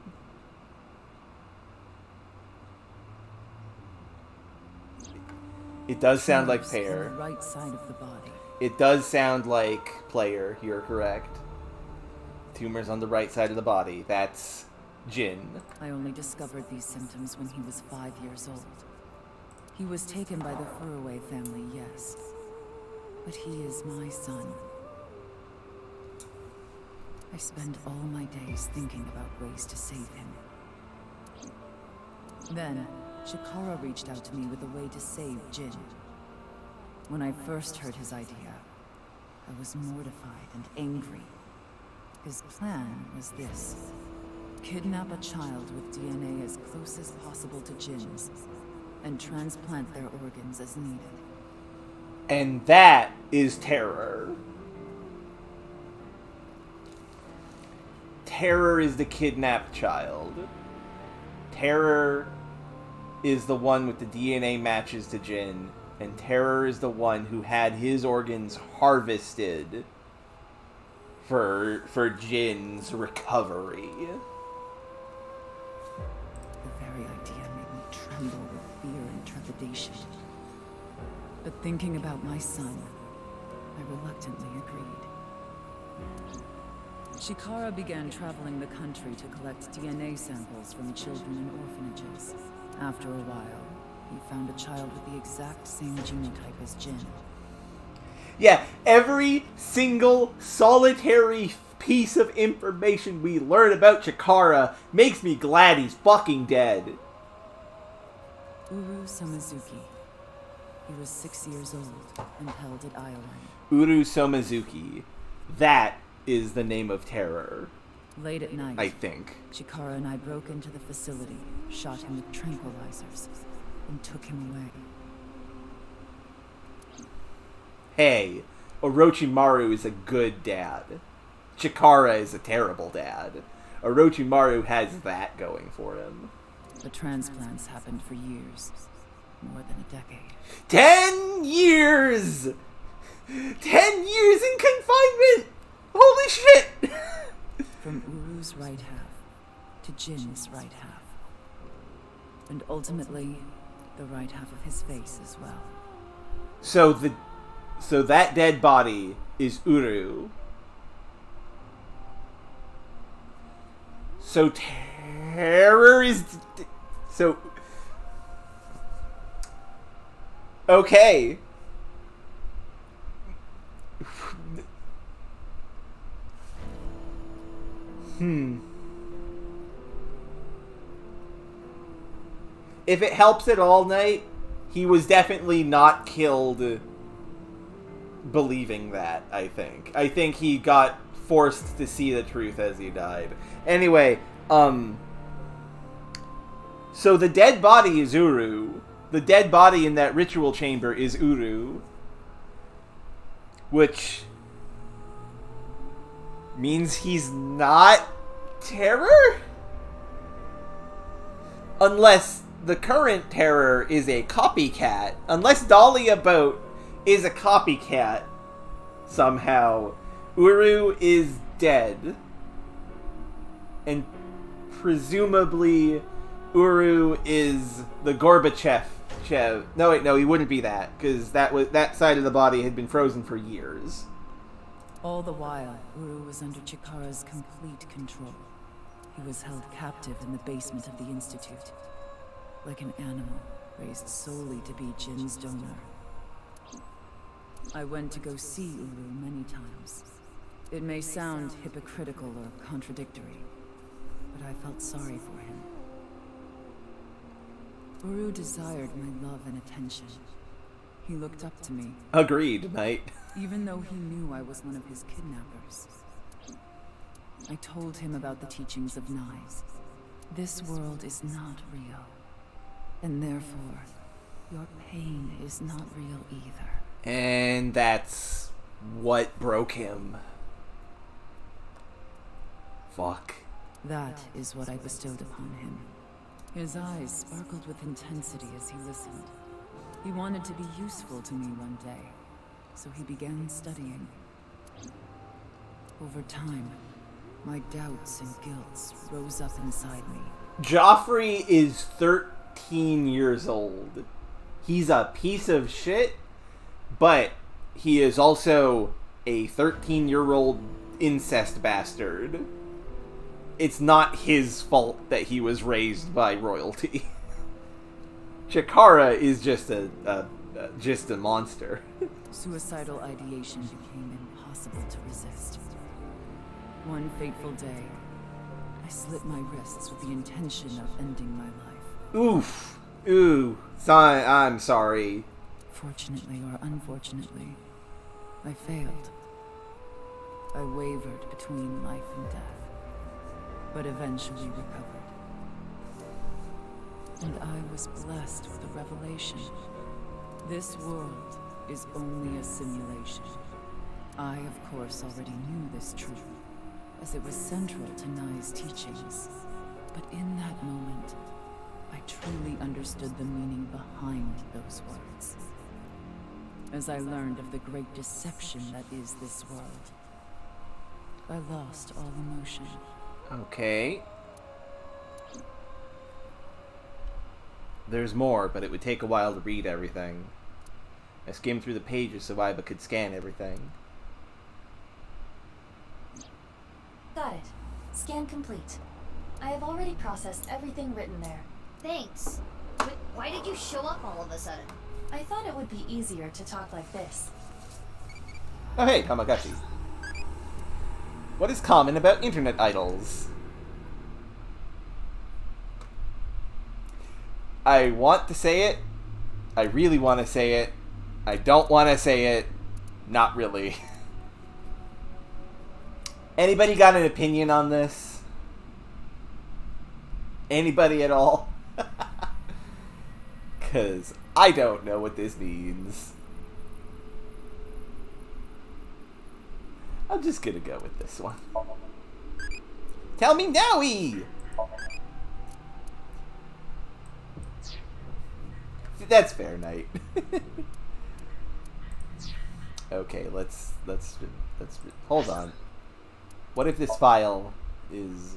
It does sound like Pear. On the right side of the body. It does sound like Player. You're correct. Tumors on the right side of the body. That's Jin. I only discovered these symptoms when he was 5 years old. He was taken by the Furuway family, yes. But he is my son. I spend all my days thinking about ways to save him. Then, Shikara reached out to me with a way to save Jin. When I first heard his idea, I was mortified and angry. His plan was this: kidnap a child with DNA as close as possible to Jin's, and transplant their organs as needed. And that is terror. Terror is the kidnapped child. Terror is the one with the DNA matches to Jin, and Terror is the one who had his organs harvested for Jin's recovery. The very idea made me tremble with fear and trepidation. But thinking about my son, I reluctantly agreed. Shikara began traveling the country to collect DNA samples from children in orphanages. After a while, he found a child with the exact same genotype as Jin. Yeah, every single solitary piece of information we learn about Chikara makes me glad he's fucking dead. Uru Somazuki. He was 6 years old and held at Iowa. Uru Somazuki. That is the name of terror. Late at night, I think. Chikara and I broke into the facility, shot him with tranquilizers, and took him away. Hey, Orochimaru is a good dad. Chikara is a terrible dad. Orochimaru has that going for him. The transplants happened for years. More than a decade. 10 years! 10 years in confinement! Holy shit! From Uru's right half to Jin's right half. And ultimately, the right half of his face as well. So that dead body is Uru. So terror is... So... Okay. If it helps at all, Knight, he was definitely not killed believing that, I think. I think he got forced to see the truth as he died. Anyway, so the dead body is Uru. The dead body in that ritual chamber is Uru. Which means he's not terror? Unless the current terror is a copycat. Unless Dahlia Boat is a copycat somehow. Uru is dead. And presumably Uru is the Gorbachev. No, wait, no, he wouldn't be that, because that side of the body had been frozen for years. All the while, Uru was under Chikara's complete control. He was held captive in the basement of the Institute, like an animal raised solely to be Jin's donor. I went to go see Uru many times. It may sound hypocritical or contradictory, but I felt sorry for him. Uru desired my love and attention. He looked up to me. Agreed, mate. Even though he knew I was one of his kidnappers. I told him about the teachings of Knives. This world is not real. And therefore, your pain is not real either. And that's what broke him. Fuck. That is what I bestowed upon him. His eyes sparkled with intensity as he listened. He wanted to be useful to me one day, so he began studying. Over time, my doubts and guilts rose up inside me. Joffrey is 13 years old. He's a piece of shit, but he is also a 13-year-old incest bastard. It's not his fault that he was raised by royalty. Chikara is just a monster. Suicidal ideation became impossible to resist. One fateful day, I slit my wrists with the intention of ending my life. Oof. Ooh. I'm sorry. Fortunately or unfortunately, I failed. I wavered between life and death, but eventually recovered. And I was blessed with a revelation. This world is only a simulation. I, of course, already knew this truth, as it was central to Nai's teachings. But in that moment, I truly understood the meaning behind those words. As I learned of the great deception that is this world, I lost all emotion. Okay. There's more, but it would take a while to read everything. I skimmed through the pages so Iba could scan everything. Got it. Scan complete. I have already processed everything written there. Thanks. But why did you show up all of a sudden? I thought it would be easier to talk like this. Oh hey, Tamagotchi. What is common about internet idols? I want to say it. I really want to say it. I don't want to say it. Not really. Anybody got an opinion on this? Anybody at all? Because I don't know what this means. I'm just gonna go with this one. Tell me nowy! That's fair, Knight. Okay, let's hold on. What if this file is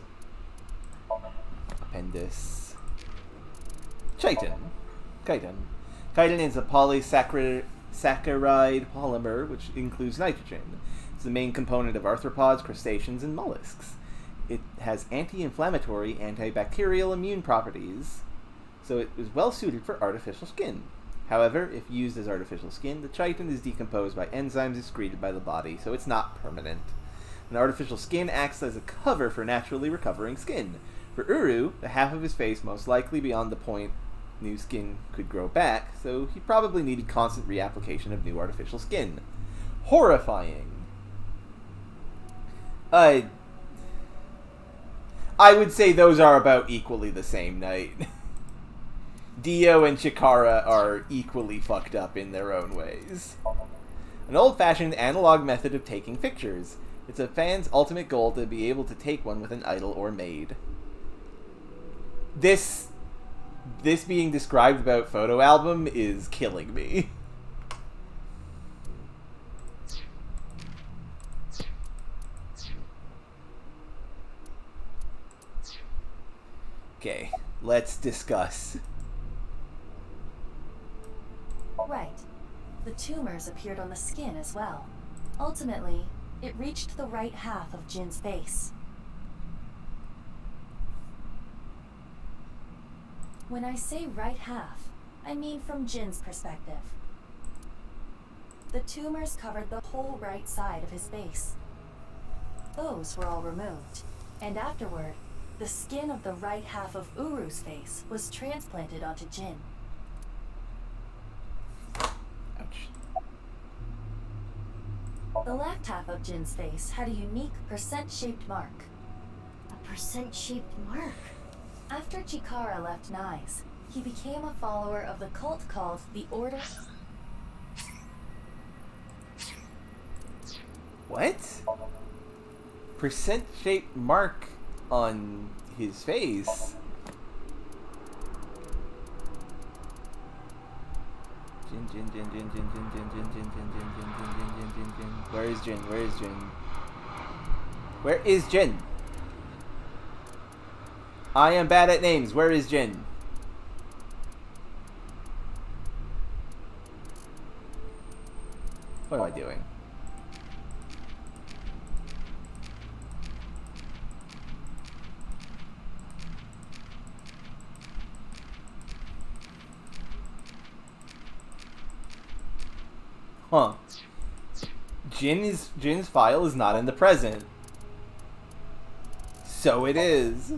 Appendix Chitin? Chitin is a polysaccharide polymer which includes nitrogen. It's the main component of arthropods, crustaceans, and mollusks. It has anti-inflammatory, antibacterial immune properties, so it is well suited for artificial skin. However, if used as artificial skin, the chitin is decomposed by enzymes excreted by the body, so it's not permanent. An artificial skin acts as a cover for naturally recovering skin. For Uru, the half of his face most likely beyond the point new skin could grow back, so he probably needed constant reapplication of new artificial skin. Horrifying. I would say those are about equally the same, Knight. Dio and Chikara are equally fucked up in their own ways. An old-fashioned analog method of taking pictures. It's a fan's ultimate goal to be able to take one with an idol or maid. This being described about photo album is killing me. Okay, let's discuss. Right. The tumors appeared on the skin as well. Ultimately, it reached the right half of Jin's face. When I say right half, I mean from Jin's perspective. The tumors covered the whole right side of his face. Those were all removed, and afterward, the skin of the right half of Uru's face was transplanted onto Jin. Ouch. The left half of Jin's face had a unique percent-shaped mark. A percent-shaped mark? After Chikara left Nyes, he became a follower of the cult called the Order... What? Percent-shaped mark on his face? Jin. Where is Jin? Where is Jin? Where is Jin? I am bad at names. Where is Jin? What am I doing? Huh. Jin's file is not in the present. So it is.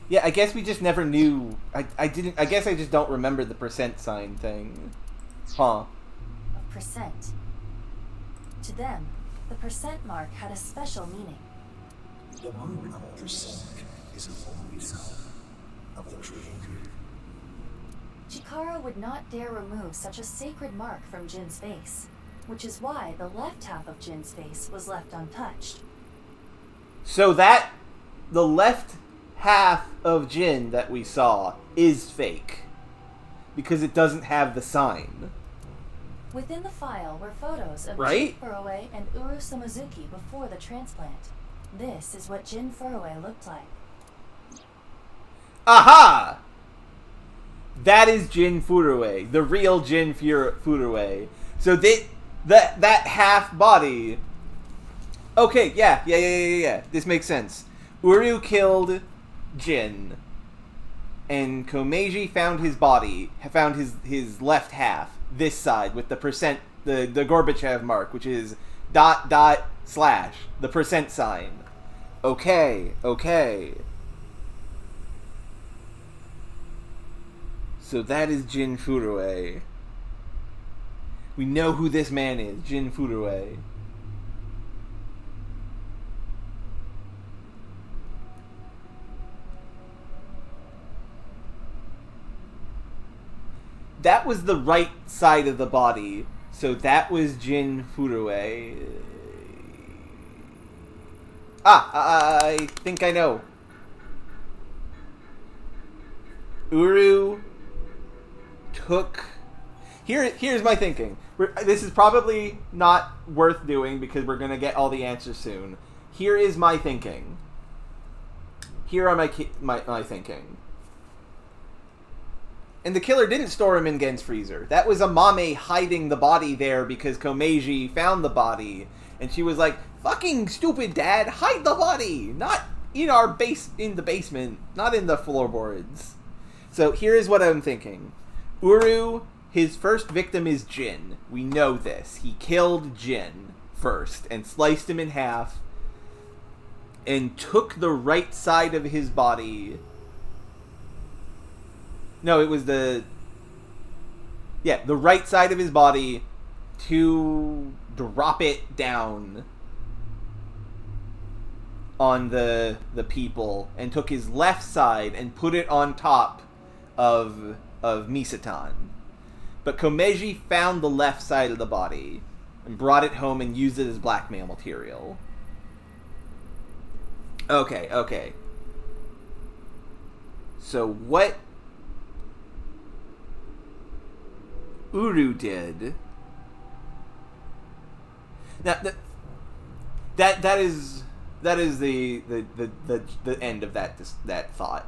Yeah, I guess we just never knew. I guess I just don't remember the percent sign thing. Huh. Of percent. To them, the percent mark had a special meaning. The mark of percent is a holy sign of the Creator. Chikara would not dare remove such a sacred mark from Jin's face, which is why the left half of Jin's face was left untouched. So that the left half of Jin that we saw is fake because it doesn't have the sign. Within the file were photos of Right? Jin Furue and Uru Samazuki before the transplant. This is what Jin Furue looked like. Aha! That is Jin Furue, the real Jin Furue. So that half body. Okay, yeah. This makes sense. Uru killed Jin, and Komeiji found his body, found his left half, this side with the percent the Gorbachev mark, which is ... / the percent sign. Okay. So that is Jin Furue. We know who this man is, Jin Furue. That was the right side of the body. So that was Jin Furue. I think I know. Uru took... Here's my thinking. This is probably not worth doing because we're going to get all the answers soon. Here is my thinking. Here are my thinking. And the killer didn't store him in Gen's freezer. That was Amame hiding the body there because Komeiji found the body. And she was like, fucking stupid dad, hide the body! Not in the basement, not in the floorboards. So here is what I'm thinking. Uru, his first victim is Jin. We know this. He killed Jin first and sliced him in half and took the right side of his body. No, it was the right side of his body to drop it down on the people, and took his left side and put it on top of Misatan. But Komeiji found the left side of the body and brought it home and used it as blackmail material. Okay. So what Uru did... Now, that is the end of that thought.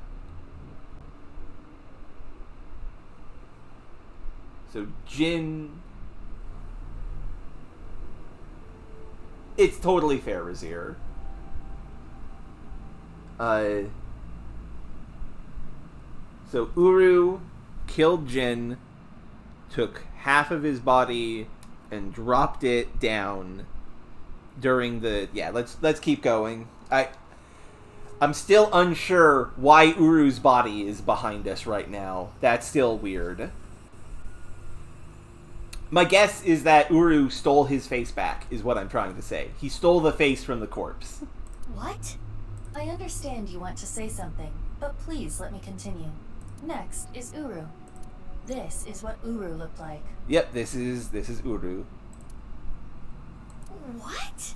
So Jin, it's totally fair, Razir. So Uru killed Jin, took half of his body and dropped it down during the... Yeah, let's keep going. I'm still unsure why Uru's body is behind us right now. That's still weird. My guess is that Uru stole his face back, is what I'm trying to say. He stole the face from the corpse. What? I understand you want to say something, but please let me continue. Next is Uru. This is what Uru looked like. Yep, this is Uru. What?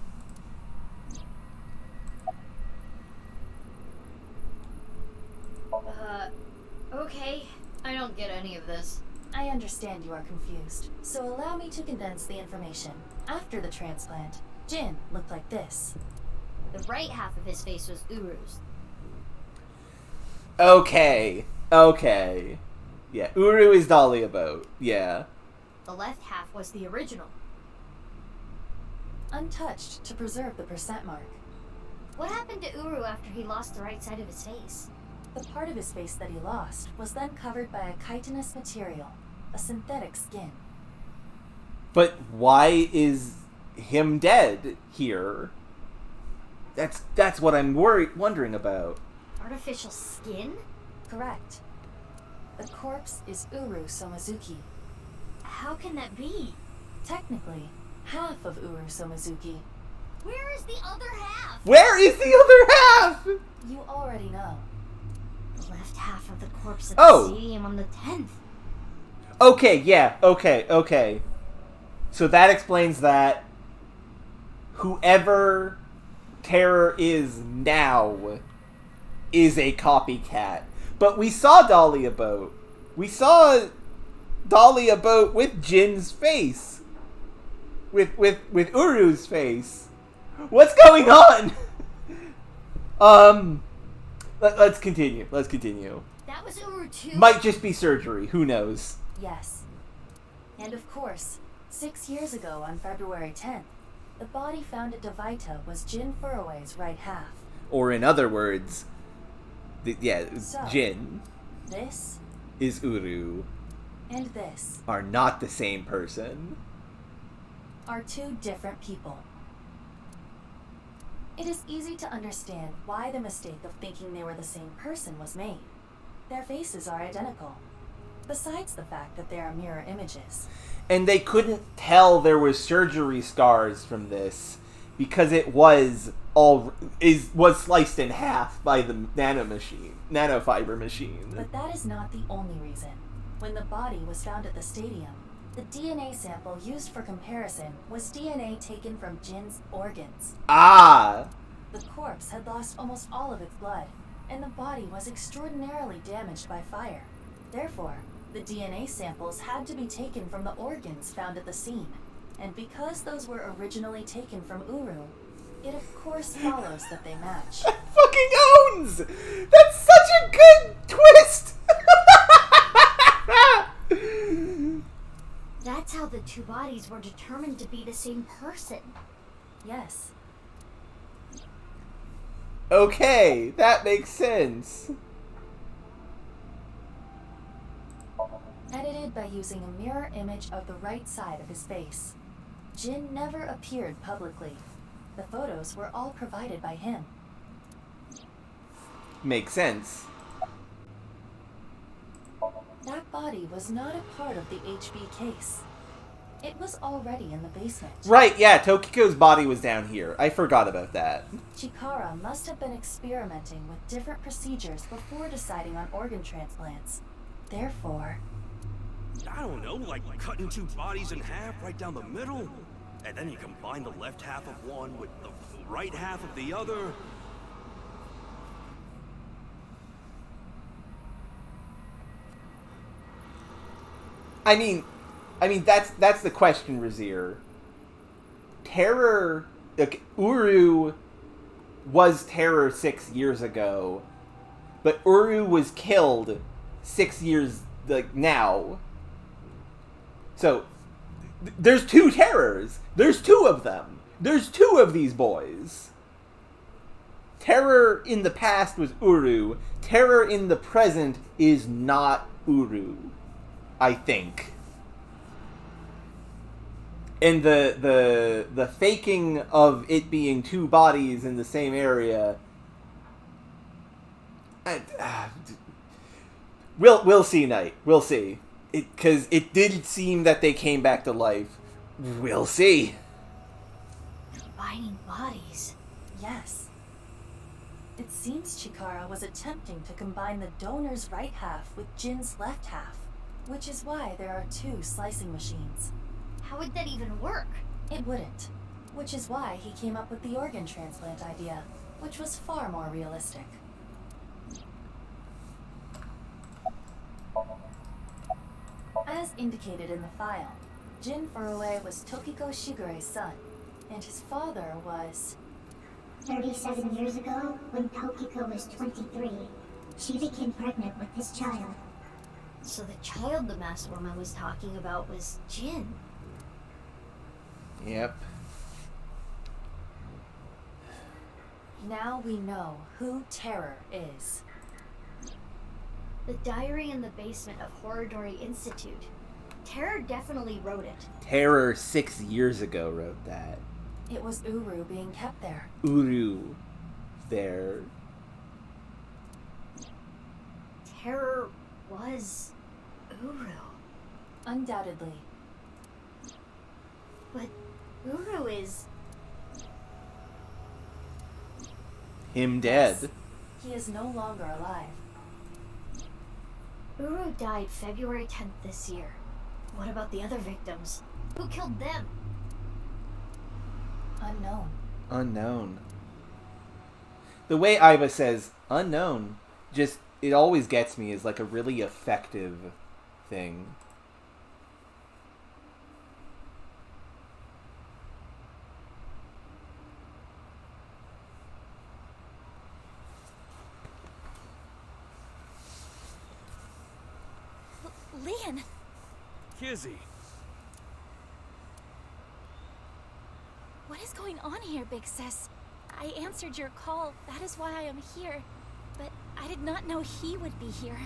Okay. I don't get any of this. I understand you are confused, so allow me to condense the information. After the transplant, Jin looked like this. The right half of his face was Uru's. Okay. Yeah, Uru is Dahlia Boat. Yeah. The left half was the original. Untouched to preserve the percent mark. What happened to Uru after he lost the right side of his face? The part of his face that he lost was then covered by a chitinous material, a synthetic skin. But why is him dead here? That's what I'm wondering about. Artificial skin? Correct. The corpse is Uru Somazuki. How can that be? Technically, half of Uru Somazuki. Where is the other half? Where is the other half? You already know. The left half of the corpse at the stadium on the 10th. Okay, yeah, okay. So that explains that. Whoever Terror is now is a copycat. But we saw Dahlia Boat. We saw Dahlia Boat with Jin's face. With Uru's face. What's going on? Let's continue. That was Uru too? Might just be surgery. Who knows? Yes. And of course, 6 years ago on February 10th, the body found at Devaita was Jin Furue's right half. Or in other words, Jin This is Uru. and this Are not the same person. are two different people. It is easy to understand why the mistake of thinking they were the same person was made. Their faces are identical, besides the fact that they are mirror images. And they couldn't tell there was surgery scars from this because it was sliced in half by the nanofiber machine. But that is not the only reason. When the body was found at the stadium, the DNA sample used for comparison was DNA taken from Jin's organs. Ah! The corpse had lost almost all of its blood, and the body was extraordinarily damaged by fire. Therefore, the DNA samples had to be taken from the organs found at the scene. And because those were originally taken from Uru, it of course follows that they match. Fucking owns! That's such a good twist! That's how the two bodies were determined to be the same person. Yes. Okay, that makes sense. Edited by using a mirror image of the right side of his face. Jin never appeared publicly. The photos were all provided by him. Makes sense. That body was not a part of the HB case. It was already in the basement. Right, yeah, Tokiko's body was down here. I forgot about that. Chikara must have been experimenting with different procedures before deciding on organ transplants. Therefore... I don't know, like cutting two bodies in half right down the middle? And then you combine the left half of one with the right half of the other? I mean, that's the question, Razir. Terror, like, Uru was Terror 6 years ago, but Uru was killed 6 years, like, now. So, there's two Terrors. There's two of them. There's two of these boys. Terror in the past was Uru. Terror in the present is not Uru, I think. And the faking of it being two bodies in the same area, we'll see, Knight. We'll see. Because it did seem that they came back to life. We'll see. Combining bodies. Yes. It seems Chikara was attempting to combine the donor's right half with Jin's left half, which is why there are two slicing machines. How would that even work? It wouldn't, which is why he came up with the organ transplant idea, which was far more realistic. As indicated in the file, Jin Furue was Tokiko Shigure's son, and his father was... 37 years ago, when Tokiko was 23, she became pregnant with this child. So the child the masked woman was talking about was Jin. Yep. Now we know who Terror is. The diary in the basement of Horridori Institute. Terror definitely wrote it. Terror 6 years ago wrote that. It was Uru being kept there. Uru. There. Terror was Uru. Undoubtedly. But Uru is... Him dead. Yes. He is no longer alive. Uru died February 10th this year. What about the other victims? Who killed them? Unknown. Unknown. The way Aiba says unknown, just, it always gets me as like a really effective thing. Leon! Kizzy! What is going on here, Big Sis? I answered your call, that is why I am here. But I did not know he would be here.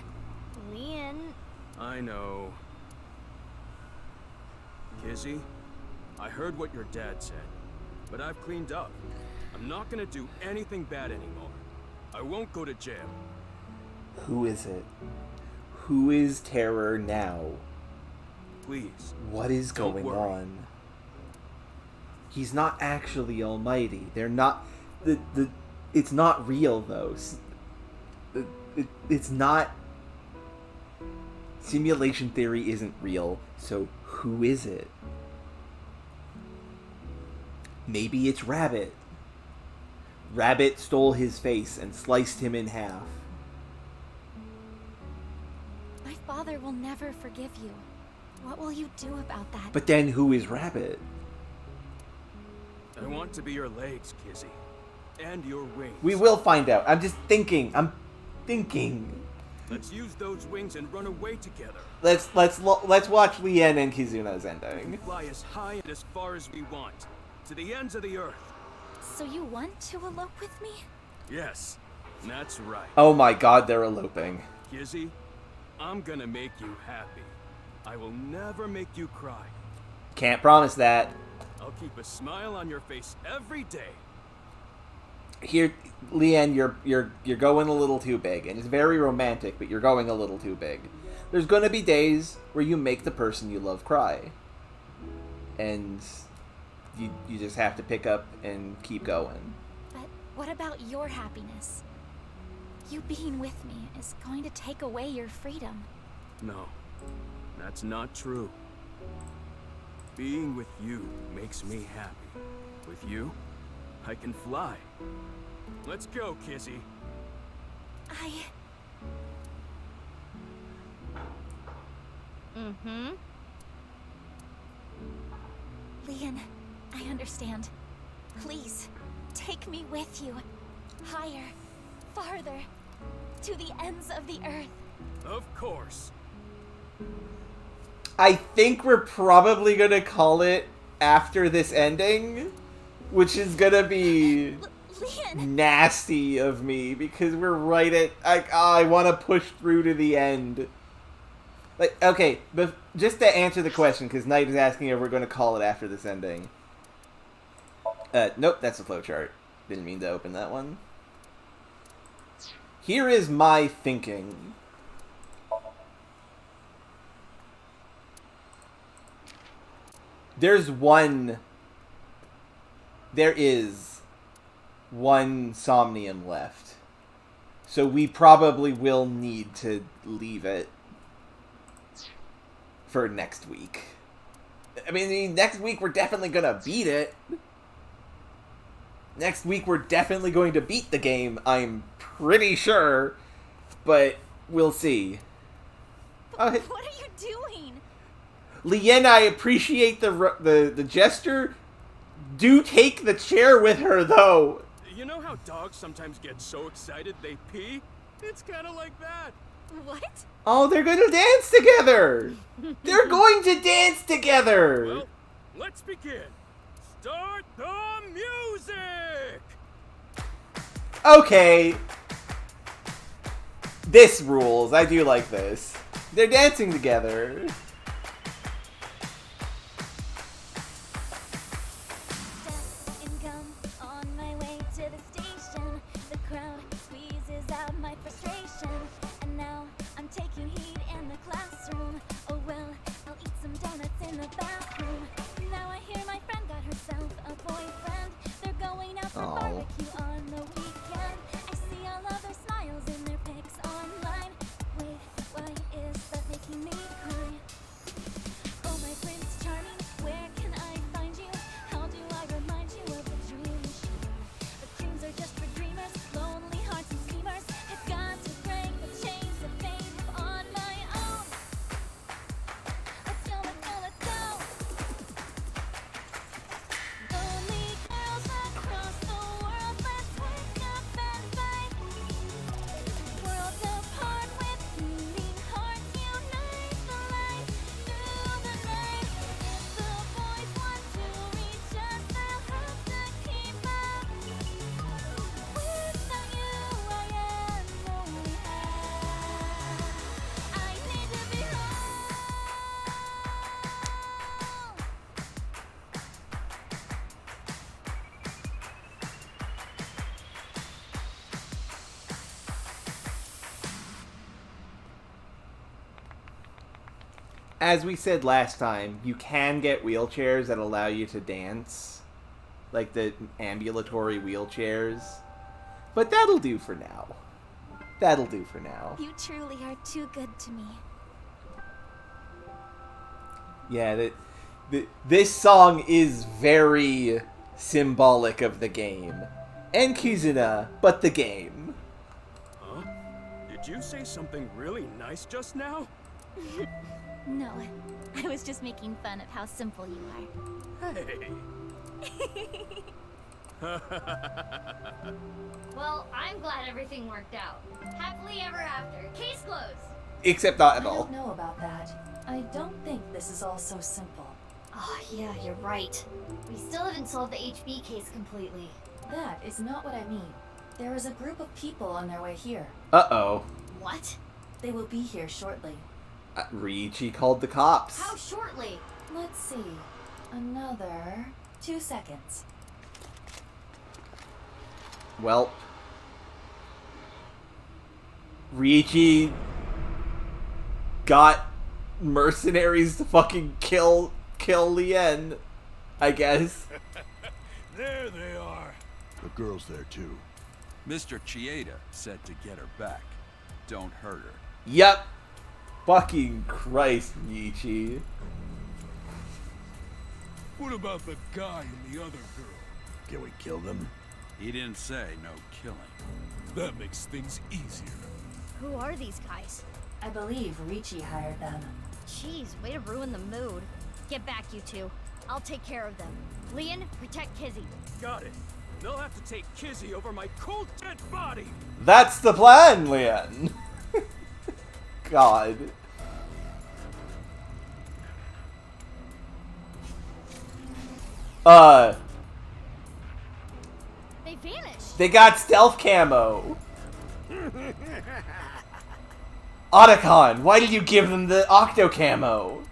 Leon... I know. Kizzy, I heard what your dad said, but I've cleaned up. I'm not gonna do anything bad anymore. I won't go to jail. Who is it? Who is Terror now? Please. What is going on? He's not actually almighty. They're not... It's not real, though. It's not... Simulation theory isn't real, so who is it? Maybe it's Rabbit. Rabbit stole his face and sliced him in half. My father will never forgive you. What will you do about that? But then who is Rabbit? I want to be your legs, Kizzy. And your wings. We will find out. I'm just thinking. I'm thinking. Let's use those wings and run away together. Let's watch Lien and Kizuna's We ending. can fly as high and as far as we want. To the ends of the earth. So you want to elope with me? Yes, that's right. Oh my god, they're eloping. Kizzy, I'm gonna make you happy. I will never make you cry. Can't promise that. I'll keep a smile on your face every day. Here, Lien, you're going a little too big, and it's very romantic, but you're going a little too big. There's gonna be days where you make the person you love cry, and you just have to pick up and keep going. But what about your happiness? You being with me is going to take away your freedom. No, that's not true. Being with you makes me happy. With you, I can fly. Let's go, Kizzy. Lien, I understand. Please, take me with you. Higher, farther, to the ends of the earth. Of course. I think we're probably gonna call it after this ending, which is gonna be nasty of me because we're right at I want to push through to the end. Like, okay, but just to answer the question, because Knight is asking if we're going to call it after this ending. Nope, that's a flowchart. Didn't mean to open that one. Here is my thinking. There is one Somnium left. So we probably will need to leave it for next week. I mean, next week we're definitely gonna beat it. Next week we're definitely going to beat the game, I'm pretty sure. But we'll see. What are you doing? Lien, I appreciate the gesture. Do take the chair with her, though. You know how dogs sometimes get so excited they pee? It's kind of like that. What? Oh, they're going to dance together. They're going to dance together. Well, let's begin. Start the music. Okay. This rules. I do like this. They're dancing together. as we said last time, you can get wheelchairs that allow you to dance. Like the ambulatory wheelchairs. But that'll do for now. That'll do for now. You truly are too good to me. Yeah, this song is very symbolic of the game. And Kizuna, but the game. Huh? Did you say something really nice just now? No, I was just making fun of how simple you are. Hey. Well, I'm glad everything worked out. Happily ever after. Case closed. Except not at I all. don't know about that. I don't think this is all so simple. Oh, yeah, you're right. We still haven't solved the HB case completely. That is not what I mean. There is a group of people on their way here. Uh-oh. What? They will be here shortly. Ryuichi called the cops. How shortly? Let's see. Another 2 seconds. Well, Ryuichi got mercenaries to fucking kill Lien, I guess. There they are. The girl's there too. Mr. Chieda said to get her back. Don't hurt her. Yep. Fucking Christ, Ryuichi. What about the guy and the other girl? Can we kill them? He didn't say no killing. That makes things easier. Who are these guys? I believe Ryuichi hired them. Jeez, way to ruin the mood. Get back, you two. I'll take care of them. Lien, protect Kizzy. Got it. They'll have to take Kizzy over my cold dead body. That's the plan, Lien. God. They vanished. They got stealth camo. Otacon, why did you give them the octo camo?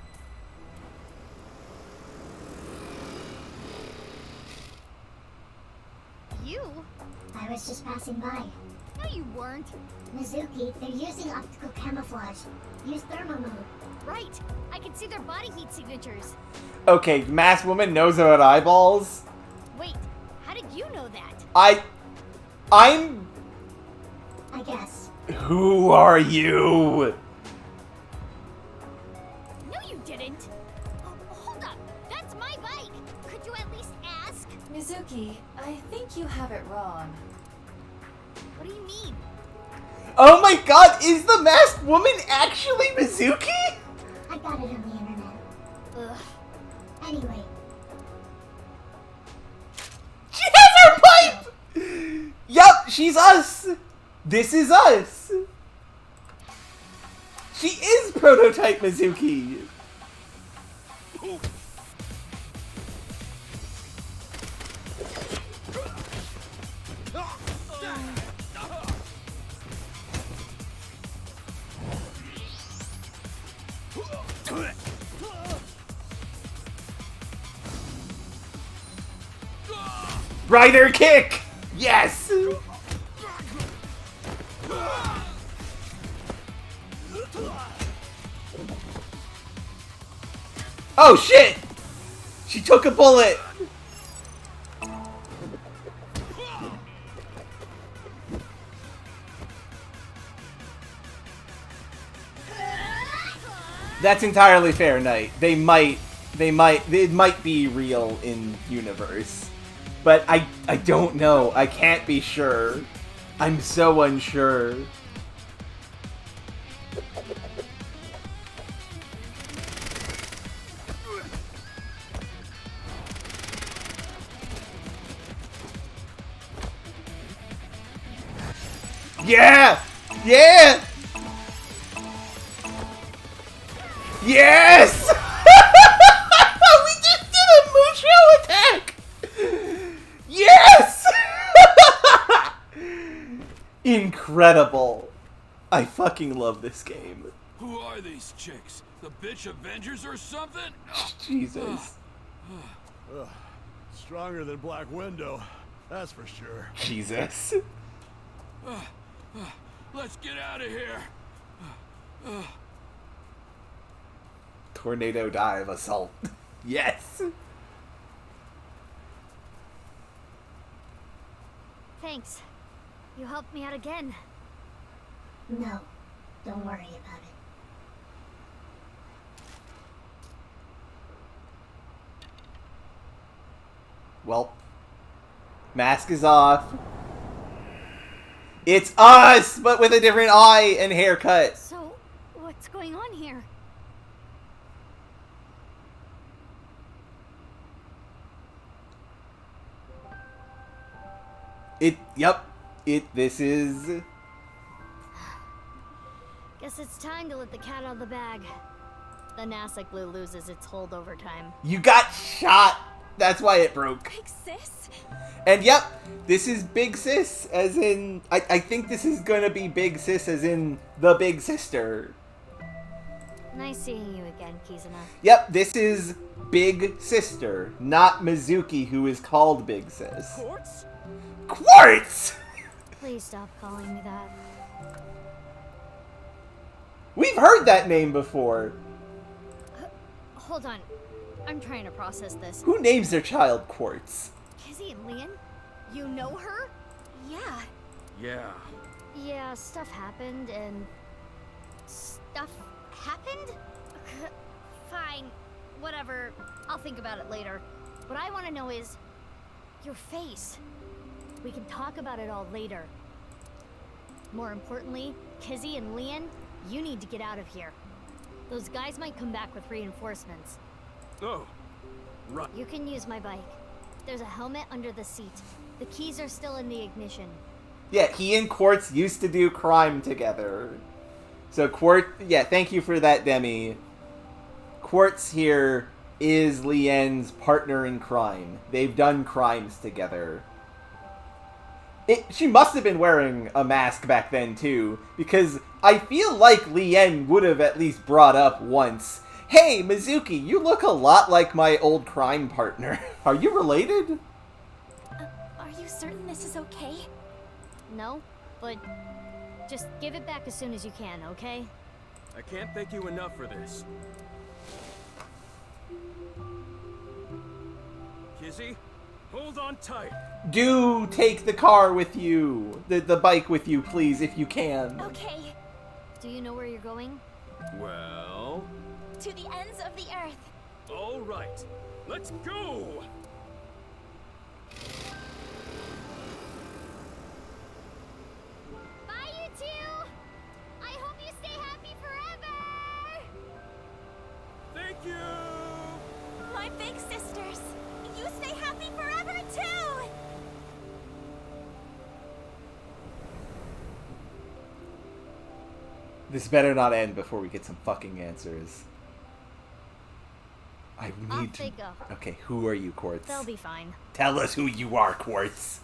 You? I was just passing by. No, you weren't. Mizuki, they're using optical camouflage. Use thermo mode. Right. I can see their body heat signatures. Okay, masked woman knows about eyeballs. Wait, how did you know that? I guess. Who are you? No, you didn't. Oh, hold up. That's my bike. Could you at least ask? Mizuki, I think you have it wrong. What do you mean? Oh my god, is the masked woman actually Mizuki? I got it on the internet. Ugh. Anyway. She has her pipe! Yup, she's us! This is us! She is prototype Mizuki! Rider kick! Yes! Oh shit! She took a bullet! That's entirely fair, Knight. It might be real in universe. But I don't know. I can't be sure. I'm so unsure. Yeah! Yeah! Yes! We just did a Musho attack! Yes! Incredible. I fucking love this game. Who are these chicks? The bitch Avengers or something? Jesus. Stronger than Black Widow, that's for sure. Jesus. Let's get out of here. Tornado dive assault. Yes! Thanks. You helped me out again. No, don't worry about it. Well, mask is off. It's us, but with a different eye and haircut. So, what's going on here? This is... Guess it's time to let the cat out of the bag. The NASA glue loses its hold over time. You got shot! That's why it broke. Big sis? And yep, this is Big Sis, as in... I think this is gonna be Big Sis, as in the big sister. Nice seeing you again, Kizuna. Yep, this is Big Sister, not Mizuki, who is called Big Sis. Quartz? Quartz! Please stop calling me that. We've heard that name before. Hold on. I'm trying to process this. Who names their child Quartz? Kizzy and Leon? You know her? Yeah. Yeah. Yeah, stuff happened and... Stuff happened? Fine. Whatever. I'll think about it later. What I want to know is... your face. We can talk about it all later. More importantly, Kizzy and Leon, you need to get out of here. Those guys might come back with reinforcements. Oh, right. You can use my bike. There's a helmet under the seat. The keys are still in the ignition. Yeah, he and Quartz used to do crime together. So Quartz, yeah, thank you for that, Demi. Quartz here is Lien's partner in crime. They've done crimes together. She must have been wearing a mask back then, too, because I feel like Lien would have at least brought up once, "Hey, Mizuki, you look a lot like my old crime partner. Are you related?" Are you certain this is okay? No, but just give it back as soon as you can, okay? I can't thank you enough for this. Kizzy, hold on tight. Do take the car with you, the bike with you, please, if you can. Okay. Do you know where you're going? Well... To the ends of the earth. All right, let's go! Bye, you two! I hope you stay happy forever! Thank you! My big sisters! You stay happy forever, too! This better not end before we get some fucking answers. I need to... Go. Okay, who are you, Quartz? They'll be fine. Tell us who you are, Quartz.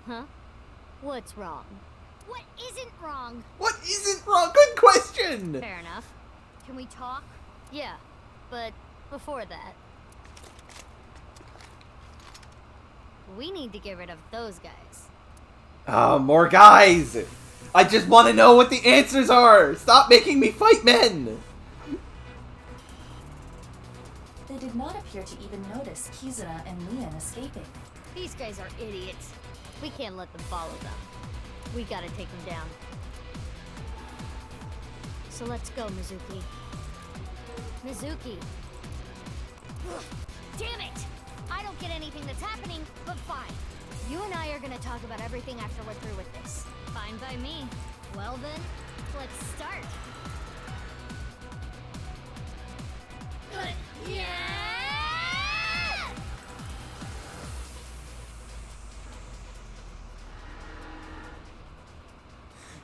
Huh? What's wrong? What isn't wrong? What isn't wrong? Good question! Fair enough. Can we talk? Yeah, but before that... we need to get rid of those guys. More guys! I just want to know what the answers are! Stop making me fight men! They did not appear to even notice Kizuna and Leon escaping. These guys are idiots. We can't let them follow them. We gotta take them down. So let's go, Mizuki. Mizuki! Ugh, damn it! I don't get anything that's happening, but fine. You and I are gonna talk about everything after we're through with this. Fine by me. Well then, let's start. Yeah!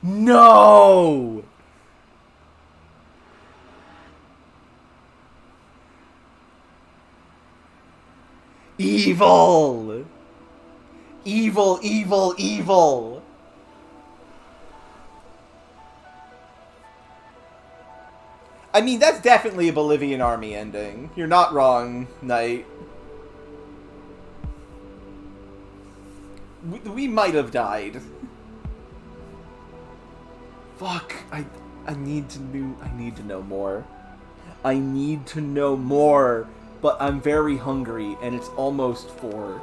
No! Evil! Evil, evil, evil! I mean, that's definitely a Bolivian army ending. You're not wrong, Knight. We might have died. Fuck, I need to know more. I need to know more, but I'm very hungry, and it's almost 4.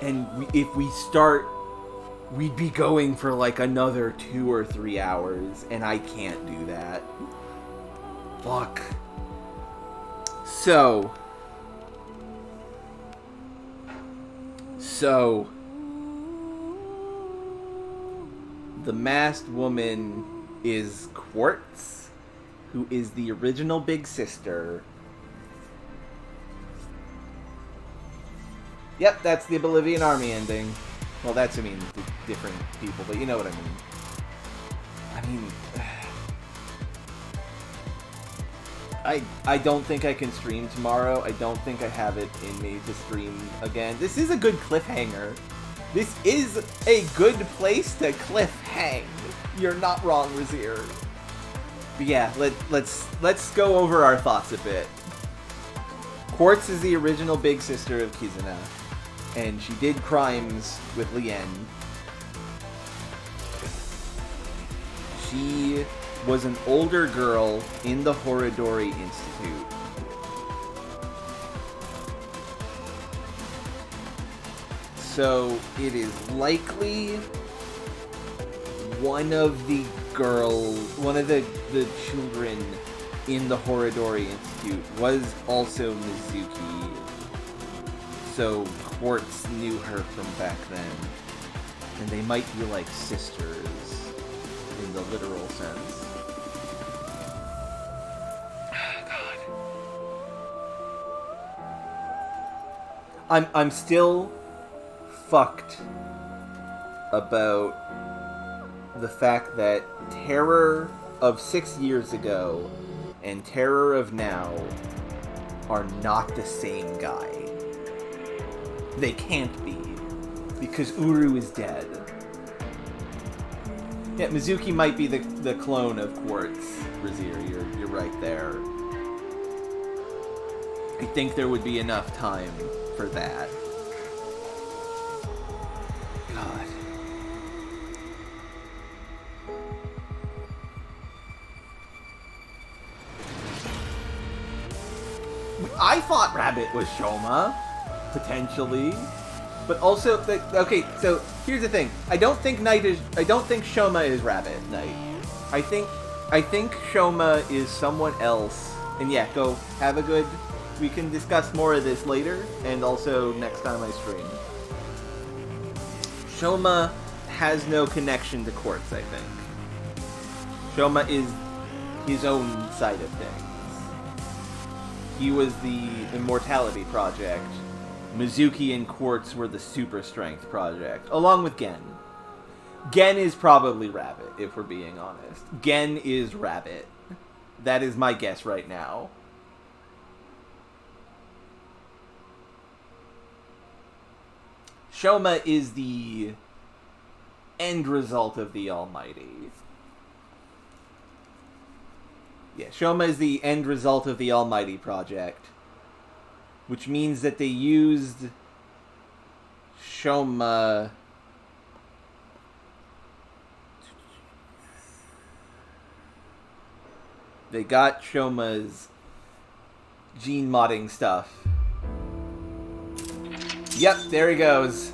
And if we start, we'd be going for like another 2 or 3 hours, and I can't do that. Fuck. So, the masked woman is Quartz, who is the original big sister. Yep, that's the Bolivian army ending. Well, that's, I mean, different people, but you know what I mean. I mean, I don't think I can stream tomorrow. I don't think I have it in me to stream again. This is a good cliffhanger. This is a good place to cliffhang. You're not wrong, Razir. But yeah, let's go over our thoughts a bit. Quartz is the original big sister of Kizuna, and she did crimes with Lien. She was an older girl in the Horodori Institute. So it is likely one of the children in the Horodori Institute was also Mizuki. So Quartz knew her from back then. And they might be like sisters in the literal sense. I'm still fucked about the fact that Terror of 6 years ago and Terror of now are not the same guy. They can't be, because Uru is dead. Yeah, Mizuki might be the clone of Quartz, Razir. You're right there. I think there would be enough time for that. God. I thought Rabbit was Shoma, potentially, but also okay. So here's the thing: I don't think Shoma is Rabbit Knight. I think Shoma is someone else. And yeah, go have a good. We can discuss more of this later, and also next time I stream. Shoma has no connection to Quartz, I think. Shoma is his own side of things. He was the Immortality Project. Mizuki and Quartz were the Super Strength Project, along with Gen. Gen is probably Rabbit, if we're being honest. Gen is Rabbit. That is my guess right now. Shoma is the end result of the Almighty. Yeah, Shoma is the end result of the Almighty Project, which means that they used Shoma they got Shoma's gene modding stuff. Yep, there he goes.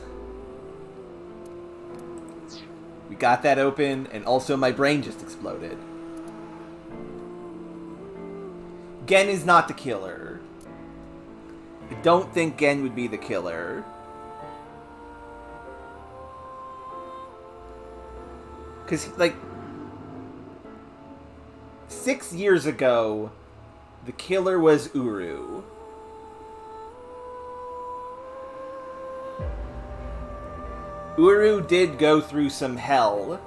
We got that open, and also my brain just exploded. Gen is not the killer. I don't think Gen would be the killer. Because, like, 6 years ago, the killer was Uru. Uru did go through some hell.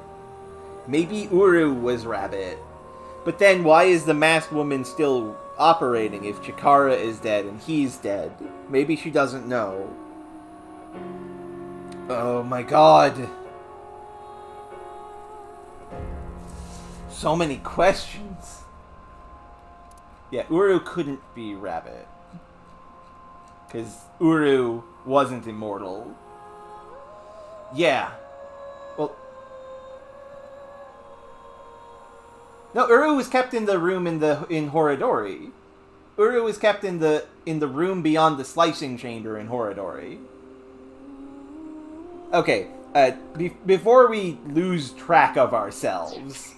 Maybe Uru was Rabbit. But then why is the masked woman still operating if Chikara is dead and he's dead? Maybe she doesn't know. Oh my god. So many questions. Yeah, Uru couldn't be Rabbit. Because Uru wasn't immortal. Yeah. Well, No, Uru was kept in the room in Horadori. Uru was kept in the room beyond the slicing chamber in Horadori. Okay, before we lose track of ourselves,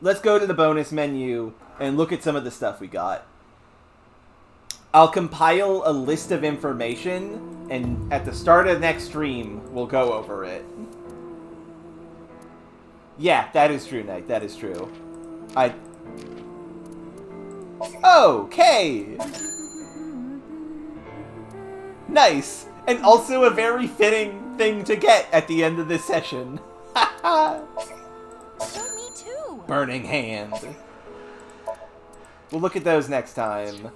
let's go to the bonus menu and look at some of the stuff we got. I'll compile a list of information, and at the start of the next stream, we'll go over it. Yeah, that is true, Knight. That is true. Okay! Nice! And also a very fitting thing to get at the end of this session. Show me too! Burning Hand. We'll look at those next time.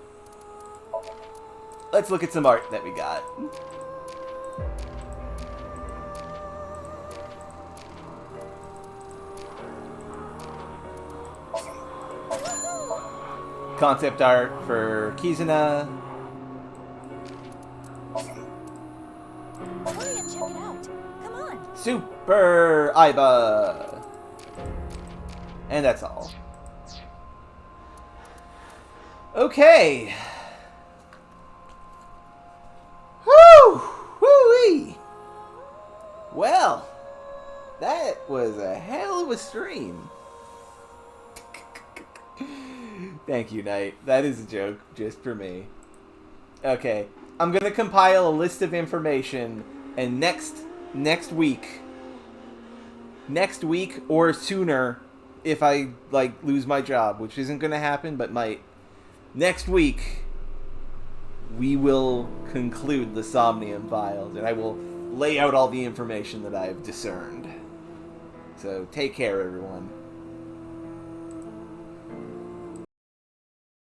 Let's look at some art that we got. Concept art for Kizuna. Hurry and check it out. Come on. Super Aiba. And that's all. Okay. Woo! Woo-wee! Well, that was a hell of a stream. Thank you, Knight. That is a joke, just for me. Okay, I'm gonna compile a list of information, and next week or sooner, if I lose my job, which isn't gonna happen, but might. Next week, we will conclude the Somnium files, and I will lay out all the information that I have discerned. So take care, everyone.